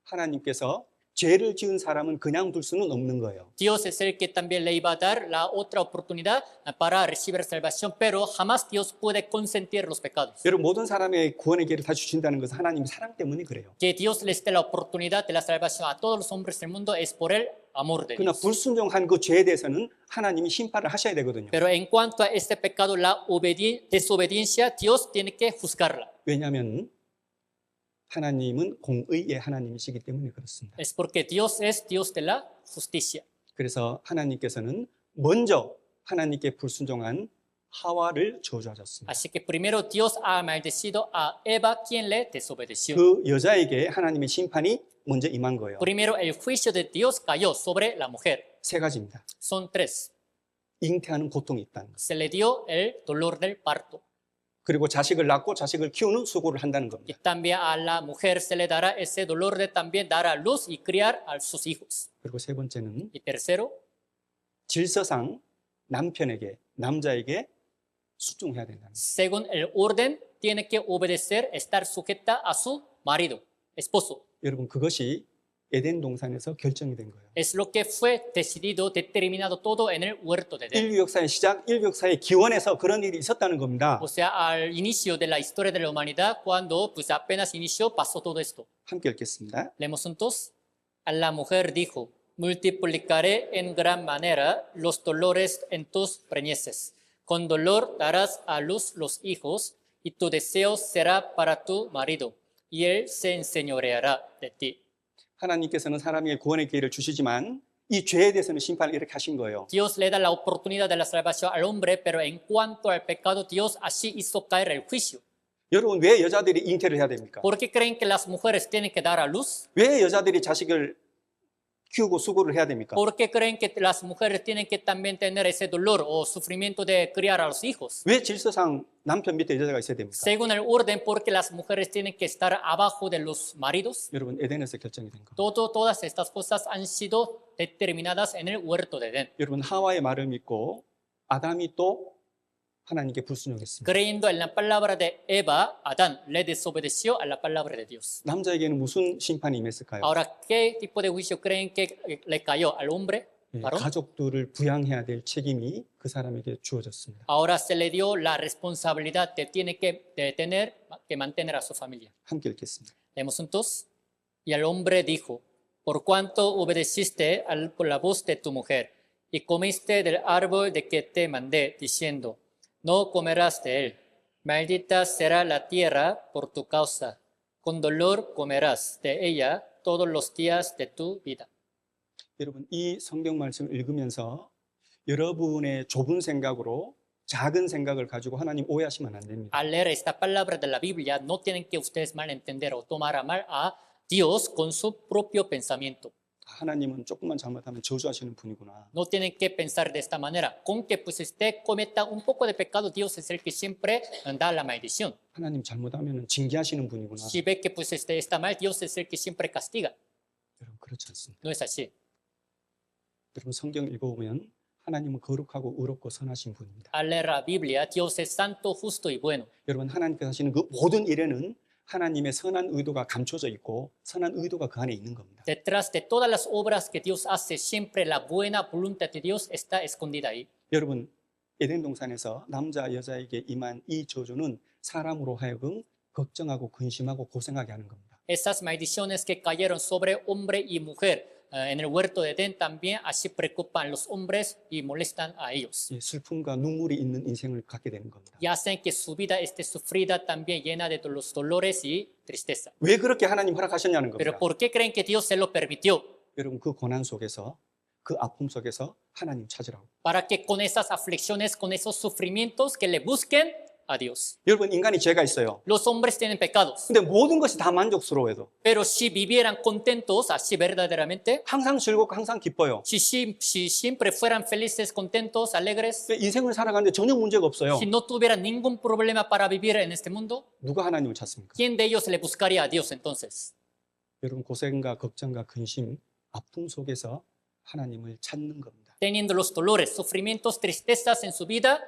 하나님께서 죄를 지은 사람은 그냥 둘 수는 없는 거예요. Dios es el que también le iba a dar la otra oportunidad para recibir salvación, pero jamás Dios puede consentir los pecados. 여러분 모든 사람의 구원의 기회를 다 주신다는 것은 하나님 사랑 때문에 그래요. Que Dios les dé la oportunidad de la salvación a todos los hombres del mundo es por el amor de 그러나 Dios. 불순종한 그 죄에 대해서는 하나님이 심판을 하셔야 되거든요. Pero en cuanto a este pecado, la desobediencia, Dios tiene que juzgarla. 왜냐하면 하나님은 공의의 하나님이시기 때문에 그렇습니다. Es porque Dios es Dios de la justicia. 그래서 하나님께서는 먼저 하나님께 불순종한 하와를 저주하셨습니다. Así que primero Dios ha maldecido a Eva, quien le desobedeció. 그 여자에게 하나님의 심판이 먼저 임한 거예요. Primero el juicio de Dios cayó sobre la mujer. 세 가지입니다. Son tres. 잉태하는 고통이 있다는 것. Se le dio el dolor del parto. 그리고 자식을 낳고 자식을 키우는 수고를 한다는 Y 겁니다. también a la mujer se le dará ese dolor de también dar a luz y criar a sus hijos. 그리고 세 번째는 Y tercero, 질서상 남편에게 남자에게 순종해야 된다는 거예요. según el orden, tiene que obedecer, estar sujeta a su marido, esposo. 여러분 그것이 에덴 동산에서 결정이 된 거예요. Es lo que fue decidido, determinado todo en el huerto de Edén. 인류 역사의 시작, 인류 역사의 기원에서 그런 일이 있었다는 겁니다. O sea, al inicio de la historia de la humanidad, cuando pues apenas inició, pasó todo esto. 함께 읽겠습니다. Leemos juntos. A la mujer dijo, multiplicaré en gran manera los dolores en tus preñeces. Con dolor darás a luz los hijos, y tu deseo será para tu marido, y él se enseñoreará de ti. 하나님께서는 사람에게 구원의 기회를 주시지만 이 죄에 대해서는 심판을 이렇게 하신 거예요. Dios le da la oportunidad de la salvación al hombre, pero en cuanto al pecado, Dios así hizo caer el juicio. 여러분 왜 여자들이 잉태를 해야 됩니까? ¿Por qué creen que las mujeres tienen que dar a luz? 왜 여자들이 자식을 키우고 수고를 해야 됩니까? ¿Por qué creen que las mujeres tienen que también tener ese dolor o sufrimiento de criar a los hijos? 왜 질서상 남편 밑에 여자가 있어야 됩니까? Según el orden, porque las mujeres tienen que estar abajo de los maridos. 여러분 에덴에서 결정이 된 겁니다. Todas estas cosas han sido determinadas en el huerto de Edén. 여러분 하와의 말을 믿고 아담이 또 하나님께 불순종했습니다. Creyendo en la palabra de Eva, Adán le desobedeció a la palabra de Dios. 남자에게는 무슨 심판이 임했을까요? Ahora, ¿qué tipo de juicio creen que le cayó al hombre? 예, varón? 가족들을 부양해야 될 책임이 그 사람에게 주어졌습니다. Ahora se le dio la responsabilidad de tiene que tener que mantener a su familia. 함께 읽겠습니다. Leemos juntos. Y el hombre dijo, por cuanto obedeciste a la voz de tu mujer y comiste del árbol de que te mandé, diciendo, no comerás de él, maldita será la tierra por tu causa, con dolor comerás de ella todos los días de tu vida. 여러분 이 성경 말씀을 읽으면서 여러분의 좁은 생각으로 작은 생각을 가지고 하나님 오해하시면 안 됩니다. Al leer esta palabra de la Biblia, no tienen que ustedes malentender o tomar a mal a Dios con su propio pensamiento. 하나님은 조금만 잘못하면 저주하시는 분이구나. No tienen que pensar de esta manera. Con que pues usted cometa un poco de pecado, Dios es el que siempre da la maldición. 하나님 잘못하면 징계하시는 분이구나. Si ve que pues está mal, Dios es el que siempre castiga. 여러분 그렇지 않습니다. No es así. 여러분 성경 읽어보면 하나님은 거룩하고 의롭고 선하신 분입니다. Al leer la Biblia, Dios es santo, justo y bueno. 여러분 하나님께서 하시는 그 모든 일에는 하나님의 선한 의도가 감춰져 있고 선한 의도가 그 안에 있는 겁니다. Detrás de todas las obras que Dios hace, siempre la buena voluntad de Dios está escondida ahí. 여러분 에덴 동산에서 남자 여자에게 임한 이 저주는 사람으로 하여금 걱정하고 근심하고 고생하게 하는 겁니다. Esas maldiciones que cayeron sobre hombre y mujer en el huerto de Edén también así preocupan a los hombres y molestan a ellos. 예, 슬픔과 눈물이 있는 인생을 갖게 되는 겁니다. Y hacen que su vida esté sufrida también llena de los dolores y tristeza. 왜 그렇게 하나님 허락하셨냐는 Pero 겁니다. ¿por qué creen que Dios se lo permitió? 여러분 그 고난 속에서 그 아픔 속에서 하나님 찾으라고. Para que con esas aflicciones, con esos sufrimientos, que le busquen a Dios. 여러분, 인간이 죄가 있어요. Los hombres tienen pecados, 근데 모든 것이 다 만족스러워요. pero si vivieran contentos así verdaderamente, 항상 즐겁고 항상 기뻐요. si siempre fueran felices, contentos, alegres, 인생을 살아가는데 전혀 문제가 없어요. si no tuvieran ningún problema para vivir en este mundo, 누가 하나님을 찾습니까? ¿quién de ellos le buscaría a Dios entonces? 여러분, 고생과 걱정과 근심, 아픔 속에서 하나님을 찾는 겁니다. Teniendo los dolores, sufrimientos, tristezas en su vida,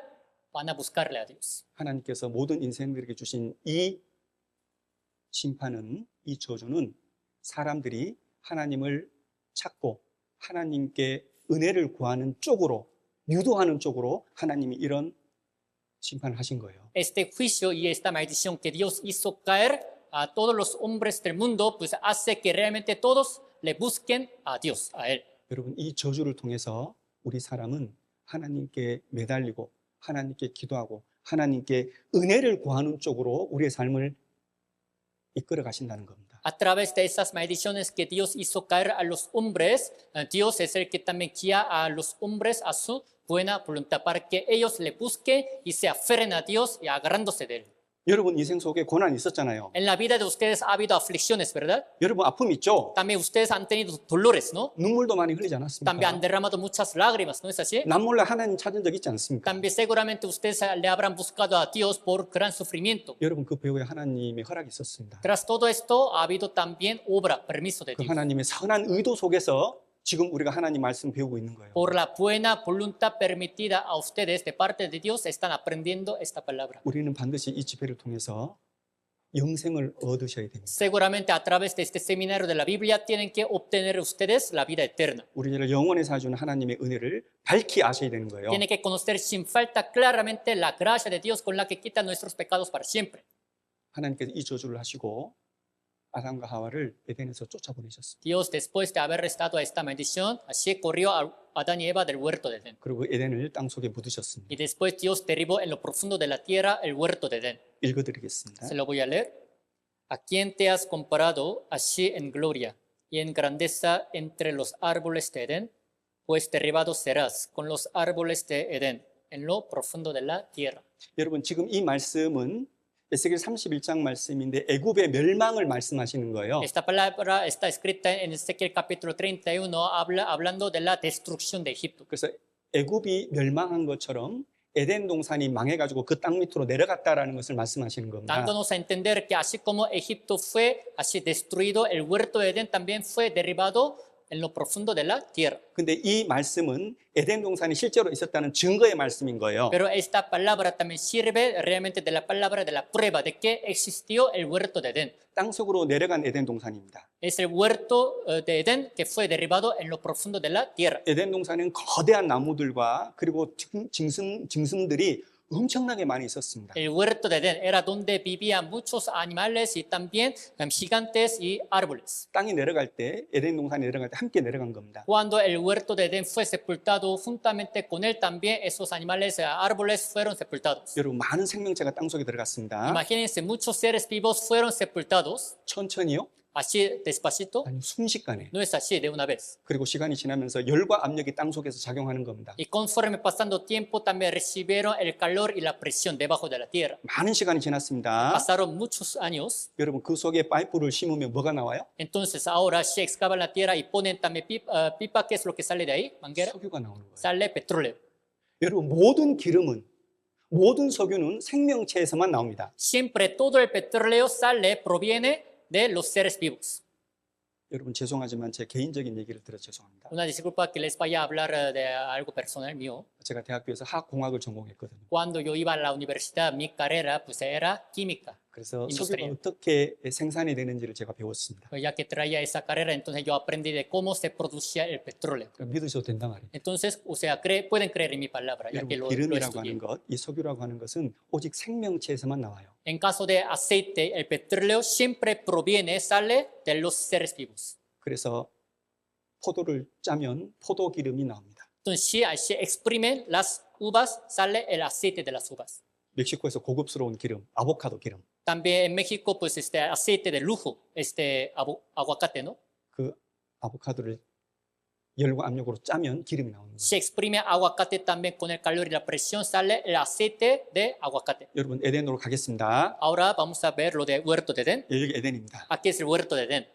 van a buscarle a Dios. 하나님께서 모든 인생들에게 주신 이 심판은, 이 저주는 사람들이 하나님을 찾고 하나님께 은혜를 구하는 쪽으로, 유도하는 쪽으로 하나님이 이런 심판을 하신 거예요. Este juicio y esta maldición que Dios hizo caer a todos los hombres del mundo, pues hace que realmente todos le busquen a Dios, a Él. 여러분, 이 저주를 통해서 우리 사람은 하나님께 매달리고 하나님께 기도하고 하나님께 은혜를 구하는 쪽으로 우리의 삶을 이끌어 가신다는 겁니다. A través de esas maldiciones que Dios hizo caer a los hombres, Dios es el que también guía a los hombres a su buena voluntad para que ellos le busquen y se aferren a Dios y agarrándose de Él. 여러분 인생 속에 고난이 있었잖아요. En la vida de ustedes ha habido aflicciones, ¿verdad? 여러분 아픔 있죠? También ustedes han tenido dolores, ¿no? 눈물도 많이 흘리지 También han 않았습니까? derramado muchas lágrimas, ¿no es así? 남 몰래 하나님 찾은 적 있지 않습니까? También seguramente ustedes le habrán buscado a Dios por gran sufrimiento. 여러분 그 배후에 하나님의 허락이 있었습니다. Tras todo esto ha habido también obra, permiso de 그 Dios. 하나님의 선한 의도 속에서 지금 우리가 하나님 말씀 배우고 있는 거예요. Por la buena voluntad permitida a ustedes de parte de Dios, están aprendiendo esta palabra. 우리는 반드시 이 집회를 통해서 영생을 얻으셔야 됩니다. Seguramente a través de este seminario de la Biblia tienen que obtener ustedes la vida eterna. 우리를 영원히 살아주는 하나님의 은혜를 밝히 아셔야 되는 거예요. Tienen que conocer sin falta claramente la gracia de Dios con la que quita nuestros pecados para siempre. 하나님께서 이 저주를 하시고 아담과 하와를 에덴에서 쫓아보내셨습니다. Dios, después de haber estado a esta maldición, así corrió a Adán y Eva del huerto de Edén. 그리고 에덴을 땅 속에 묻으셨습니다. Y después Dios derribó en lo profundo de la tierra el huerto de Edén. 읽어드리겠습니다. Se lo voy a leer. ¿A quién te has comparado así en gloria y en grandeza entre los árboles de Edén? Pues derribado serás con los árboles de Edén en lo profundo de la tierra. 여러분 지금 이 말씀은 에스겔 31장 말씀인데 애굽의 멸망을 말씀하시는 거예요. Esta palabra está escrita en Ezequiel capítulo 31, hablando de la destrucción de Egipto. 그래서 애굽이 멸망한 것처럼 에덴 동산이 망해가지고 그 땅 밑으로 내려갔다라는 것을 말씀하시는 겁니다. Dándonos a entender que así como Egipto fue así destruido, el huerto de Edén también fue derribado en lo profundo de la tierra. 근데 이 말씀은 에덴 동산이 실제로 있었다는 증거의 말씀인 거예요. Pero esta palabra también sirve realmente de la palabra de la prueba de que existió el huerto de Edén. 땅 속으로 내려간 에덴 동산입니다. Es el huerto de Edén que fue derribado en lo profundo de la tierra. 에덴 동산에는 거대한 나무들과 그리고 짐승들이 엄청나게 많이 있었습니다. El huerto de Edén era donde vivían muchos animales y también gigantes y árboles. 땅이 내려갈 때 에덴 동산이 내려갈 때 함께 내려간 겁니다. Cuando el huerto de Edén fue sepultado, juntamente con él también esos animales, árboles fueron sepultados. 여러분 많은 생명체가 땅 속에 들어갔습니다. Imagínense, muchos seres vivos fueron sepultados, 천천히요? así despacito, 아니 순식간에. no es así de una vez. 그리고 시간이 지나면서 열과 압력이 땅 속에서 작용하는 겁니다. Y conforme pasando tiempo también recibieron el calor y la presión debajo de la tierra. 많은 시간이 지났습니다. Pasaron muchos años, 여러분 그 속에 파이프를 심으면 뭐가 나와요? entonces ahora si excavan la tierra y ponen también pipa, ¿qué es lo que sale de ahí? Manguera, 석유가 나오는 거예요. sale petróleo. 여러분 모든 기름은 모든 석유는 생명체에서만 나옵니다. Siempre todo el petróleo proviene de los seres vivos. 여러분 죄송하지만 제 개인적인 얘기를 드려 죄송합니다. Una disculpa que les vaya a hablar de algo personal mío. 제가 대학교에서 화학공학을 전공했거든요. Cuando yo iba a la universidad, mi carrera pues era química, 그래서 인더스트리얼. 석유가 어떻게 생산이 되는지를 제가 배웠습니다. pues ya que traía esa carrera, entonces yo aprendí de cómo se producía el petróleo. 믿으셔도 된다 말이에요. Entonces, o sea, pueden creer en mi palabra, ya que 여러분 lo 기름이라고 estudié. 하는 것, 이 석유라고 하는 것은 오직 생명체에서만 나와요. En caso de aceite, el petróleo siempre sale de los seres vivos. 그래서 포도를 짜면 포도 기름이 나옵니다. Entonces, si se exprimen las uvas, sale el aceite de las uvas. 멕시코에서 고급스러운 기름, 아보카도 기름. También en México, pues aceite de lujo, aguacate, ¿no? 그 아보카도를 열과 압력으로 짜면 기름이 나오는 거예요. Si exprime aguacate también con el calor y la presión, sale el aceite de aguacate. 여러분 에덴으로 가겠습니다. Ahora vamos a ver lo de huerto de Edén. 여기 에덴입니다. Aquí es el huerto de Edén.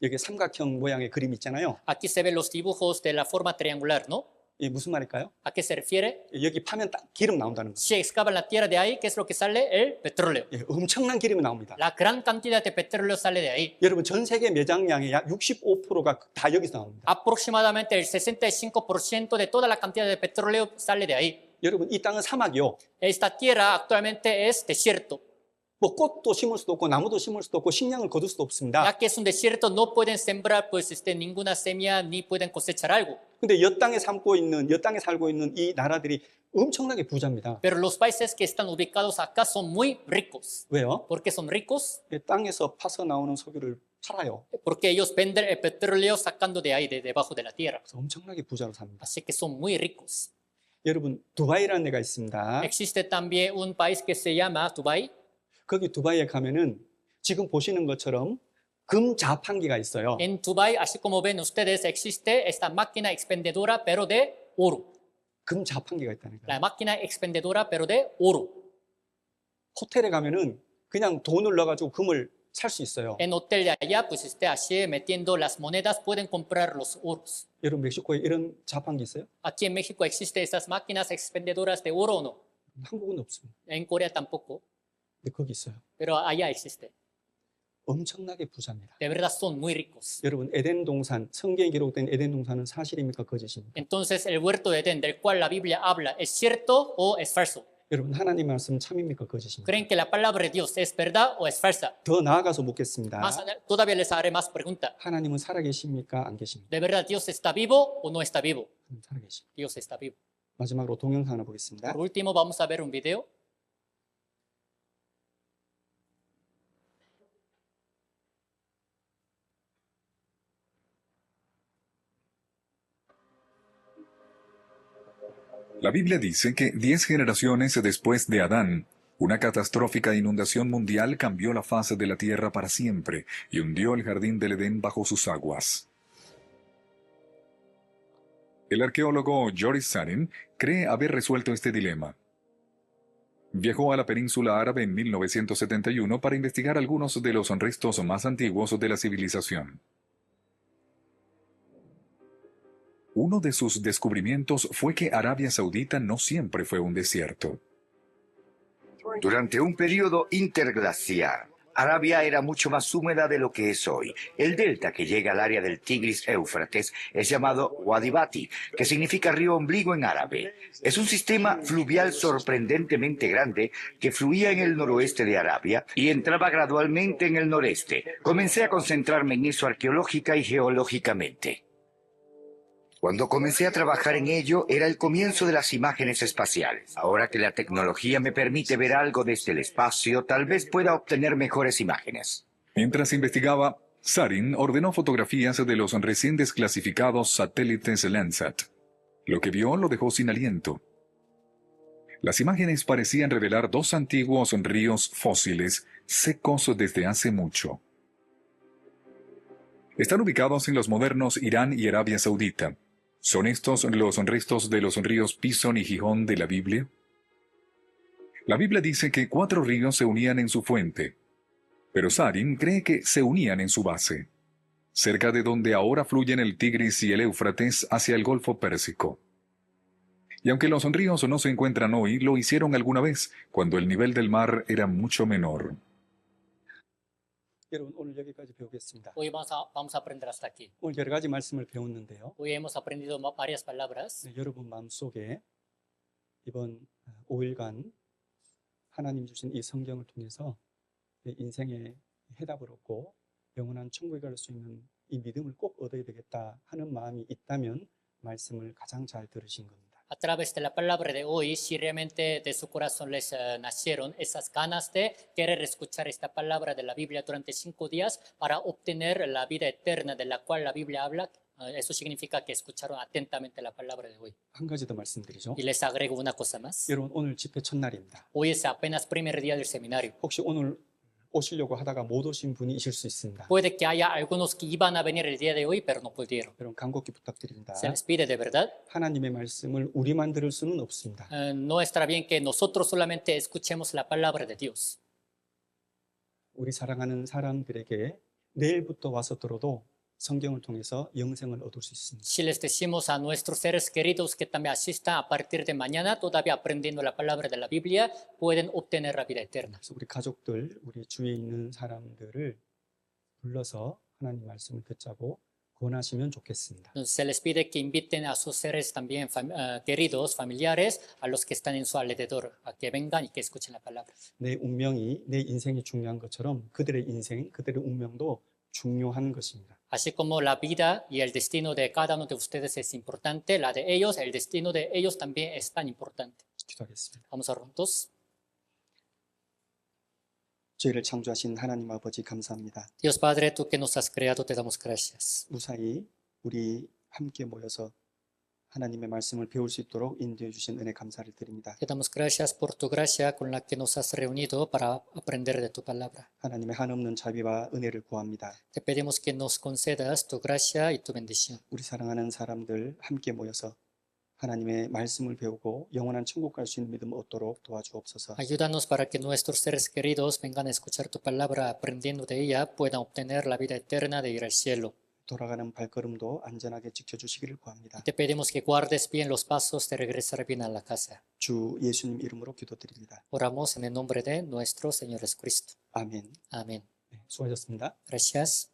여기 삼각형 모양의 그림 있잖아요. Aquí se ven los dibujos de la forma triangular, ¿no? 이게 무슨 말일까요? ¿A qué se refiere? 여기 파면 딱 기름 나온다는 거예요. Si excavan la tierra de ahí, ¿qué es lo que sale? El petróleo. 예, 엄청난 기름이 나옵니다. La gran cantidad de petróleo sale de ahí. 여러분 전 세계 매장량의 약 65%가 다 여기서 나옵니다. Aproximadamente el 65% de toda la cantidad de petróleo sale de ahí. 여러분 이 땅은 사막이요. Esta tierra actualmente es desierto. 뭐 꽃도 심을 수도 없고 나무도 심을 수도 없고 식량을 거둘 수도 없습니다. Ya que es un desierto, no pueden sembrar pues ninguna semilla ni pueden cosechar algo. 근데 여 땅에 살고 있는 이 나라들이 엄청나게 부자입니다. Pero los países que están ubicados acá son muy ricos. 왜요? ¿Por qué son ricos? 이 땅에서 파서 나오는 석유를 팔아요. Porque ellos venden el petróleo sacando de ahí, de debajo de la tierra. 그래서 엄청나게 부자로 삽니다. Así que son muy ricos. 여러분 두바이라는 데가 있습니다. Existe también un país que se llama Dubái. 거기 두바이에 가면은 지금 보시는 것처럼 금 자판기가 있어요. En Dubái, así como ven ustedes, existe esta máquina expendedora, pero de oro. 금 자판기가 있다니까요. La máquina expendedora, pero de oro. 호텔에 가면은 그냥 돈을 넣어가지고 금을 살 수 있어요. En hotel de allá, pues así metiendo las monedas, pueden comprar los oros. 여러분 멕시코에 이런 자판기 있어요? Aquí en México existen estas máquinas expendedoras de oro o no. 한국은 없습니다. En Corea tampoco, 근데 거기 있어요. pero allá existe. 엄청나게 부자입니다. De verdad son muy ricos. 여러분 에덴 동산, 성경에 기록된 에덴 동산은 사실입니까 거짓입니까? Entonces, el huerto de Edén, del cual la Biblia habla, ¿es cierto o es falso? 여러분 하나님 말씀 참입니까 거짓입니까? ¿Creen que la palabra de Dios es verdad o es falsa? 더 나아가서 묻겠습니다. Todavía les haré más preguntas. 하나님은 살아계십니까 안 계십니까? ¿De verdad Dios está vivo o no está vivo? 살아계십니다. Dios está vivo. 마지막으로 동영상 하나 보겠습니다. Por último, vamos a ver un video. La Biblia dice que 10 generaciones después de Adán, una catastrófica inundación mundial cambió la faz de la tierra para siempre y hundió el jardín del Edén bajo sus aguas. El arqueólogo Joris Sarin cree haber resuelto este dilema. Viajó a la península árabe en 1971 para investigar algunos de los restos más antiguos de la civilización. Uno de sus descubrimientos fue que Arabia Saudita no siempre fue un desierto. Durante un periodo interglaciar, Arabia era mucho más húmeda de lo que es hoy. El delta que llega al área del Tigris-Éufrates es llamado Wadi Bati, que significa río ombligo en árabe. Es un sistema fluvial sorprendentemente grande que fluía en el noroeste de Arabia y entraba gradualmente en el noreste. Comencé a concentrarme en eso arqueológica y geológicamente. Cuando comencé a trabajar en ello, era el comienzo de las imágenes espaciales. Ahora que la tecnología me permite ver algo desde el espacio, tal vez pueda obtener mejores imágenes. Mientras investigaba, Sarin ordenó fotografías de los recién desclasificados satélites Landsat. Lo que vio lo dejó sin aliento. Las imágenes parecían revelar dos antiguos ríos fósiles, secos desde hace mucho. Están ubicados en los modernos Irán y Arabia Saudita. ¿Son estos los restos de los ríos Pison y Gijón de la Biblia? La Biblia dice que 4 ríos se unían en su fuente, pero Sarin cree que se unían en su base, cerca de donde ahora fluyen el Tigris y el Éufrates hacia el Golfo Pérsico. Y aunque los ríos no se encuentran hoy, lo hicieron alguna vez, cuando el nivel del mar era mucho menor. 여러분 오늘 여기까지 배우겠습니다. Hoy vamos a aprender hasta aquí. 오늘 여러 가지 말씀을 배웠는데요. Hoy hemos aprendido varias palabras. 네, 여러분 마음속에 이번 5일간 하나님 주신 이 성경을 통해서 내 인생의 해답을 얻고 영원한 천국에 갈 수 있는 이 믿음을 꼭 얻어야 되겠다 하는 마음이 있다면 말씀을 가장 잘 들으신 겁니다. A través de la palabra de hoy, si realmente de su corazón les nacieron esas ganas de querer escuchar esta palabra de la Biblia durante 5 días para obtener la vida eterna de la cual la Biblia habla, eso significa que escucharon atentamente la palabra de hoy. 한 가지 더 말씀드리죠. Y les agrego una cosa más. 여러분 오늘 집회 첫날입니다. Hoy es apenas primer día del seminario. 혹시 오늘 오시려고 하다가 못 오신 분이 있을 수 있습니다. Puede que haya algunos que iban a venir el día de hoy, pero no pudieron. 여러분 간곡히 부탁드립니다. Se les pide de verdad. 하나님의 말씀을 우리만 들을 수는 없습니다. No estará bien que nosotros solamente escuchemos la palabra de Dios. 우리 사랑하는 사람들에게 내일부터 와서 들어도 성경을 통해서 영생을 얻을 수 있습니다. Si les decimos a nuestros seres queridos que también asistan a partir de mañana, todavía aprendiendo la palabra de la Biblia, pueden obtener la vida eterna. 그래서 우리 가족들, 우리 주위에 있는 사람들을 불러서 하나님 말씀을 듣자고 권하시면 좋겠습니다. Entonces, se les pide que inviten a sus seres también queridos, familiares, a los que están en su alrededor, a que vengan y que escuchen la palabra. 내 운명이, 내 인생이 중요한 것처럼 그들의 인생, 그들의 운명도 중요한 것입니다. Así como la vida y el destino de cada uno de ustedes es importante, la de ellos, el destino de ellos también es tan importante. 기도하겠습니다. Vamos a orar juntos. 저희를 창조하신 하나님 아버지 감사합니다. Dios Padre, tú que nos has creado, te damos gracias. 무사히 우리 함께 모여서 하나님의 말씀을 배울 수 있도록 인도해 주신 은혜 감사를 드립니다. Te damos gracias por tu gracia con la que nos has reunido para aprender de tu palabra. 하나님의 한없는 자비와 은혜를 구합니다. Te pedimos que nos concedas tu gracia y tu bendición. 우리 사랑하는 사람들 함께 모여서 하나님의 말씀을 배우고 영원한 천국 갈 수 있는 믿음 얻도록 도와주옵소서. Ayúdanos para que nuestros seres queridos vengan a escuchar tu palabra, aprendiendo de ella, puedan obtener la vida eterna de ir al cielo. 돌아가는 발걸음도 안전하게 지켜주시기를 구합니다. Te pedimos que guardes bien los pasos de regresar bien a la casa. 주 예수님 이름으로 기도드립니다. Oramos en el nombre de nuestro Señor Jesucristo. 아멘. Amén. 네, 수고하셨습니다. Gracias.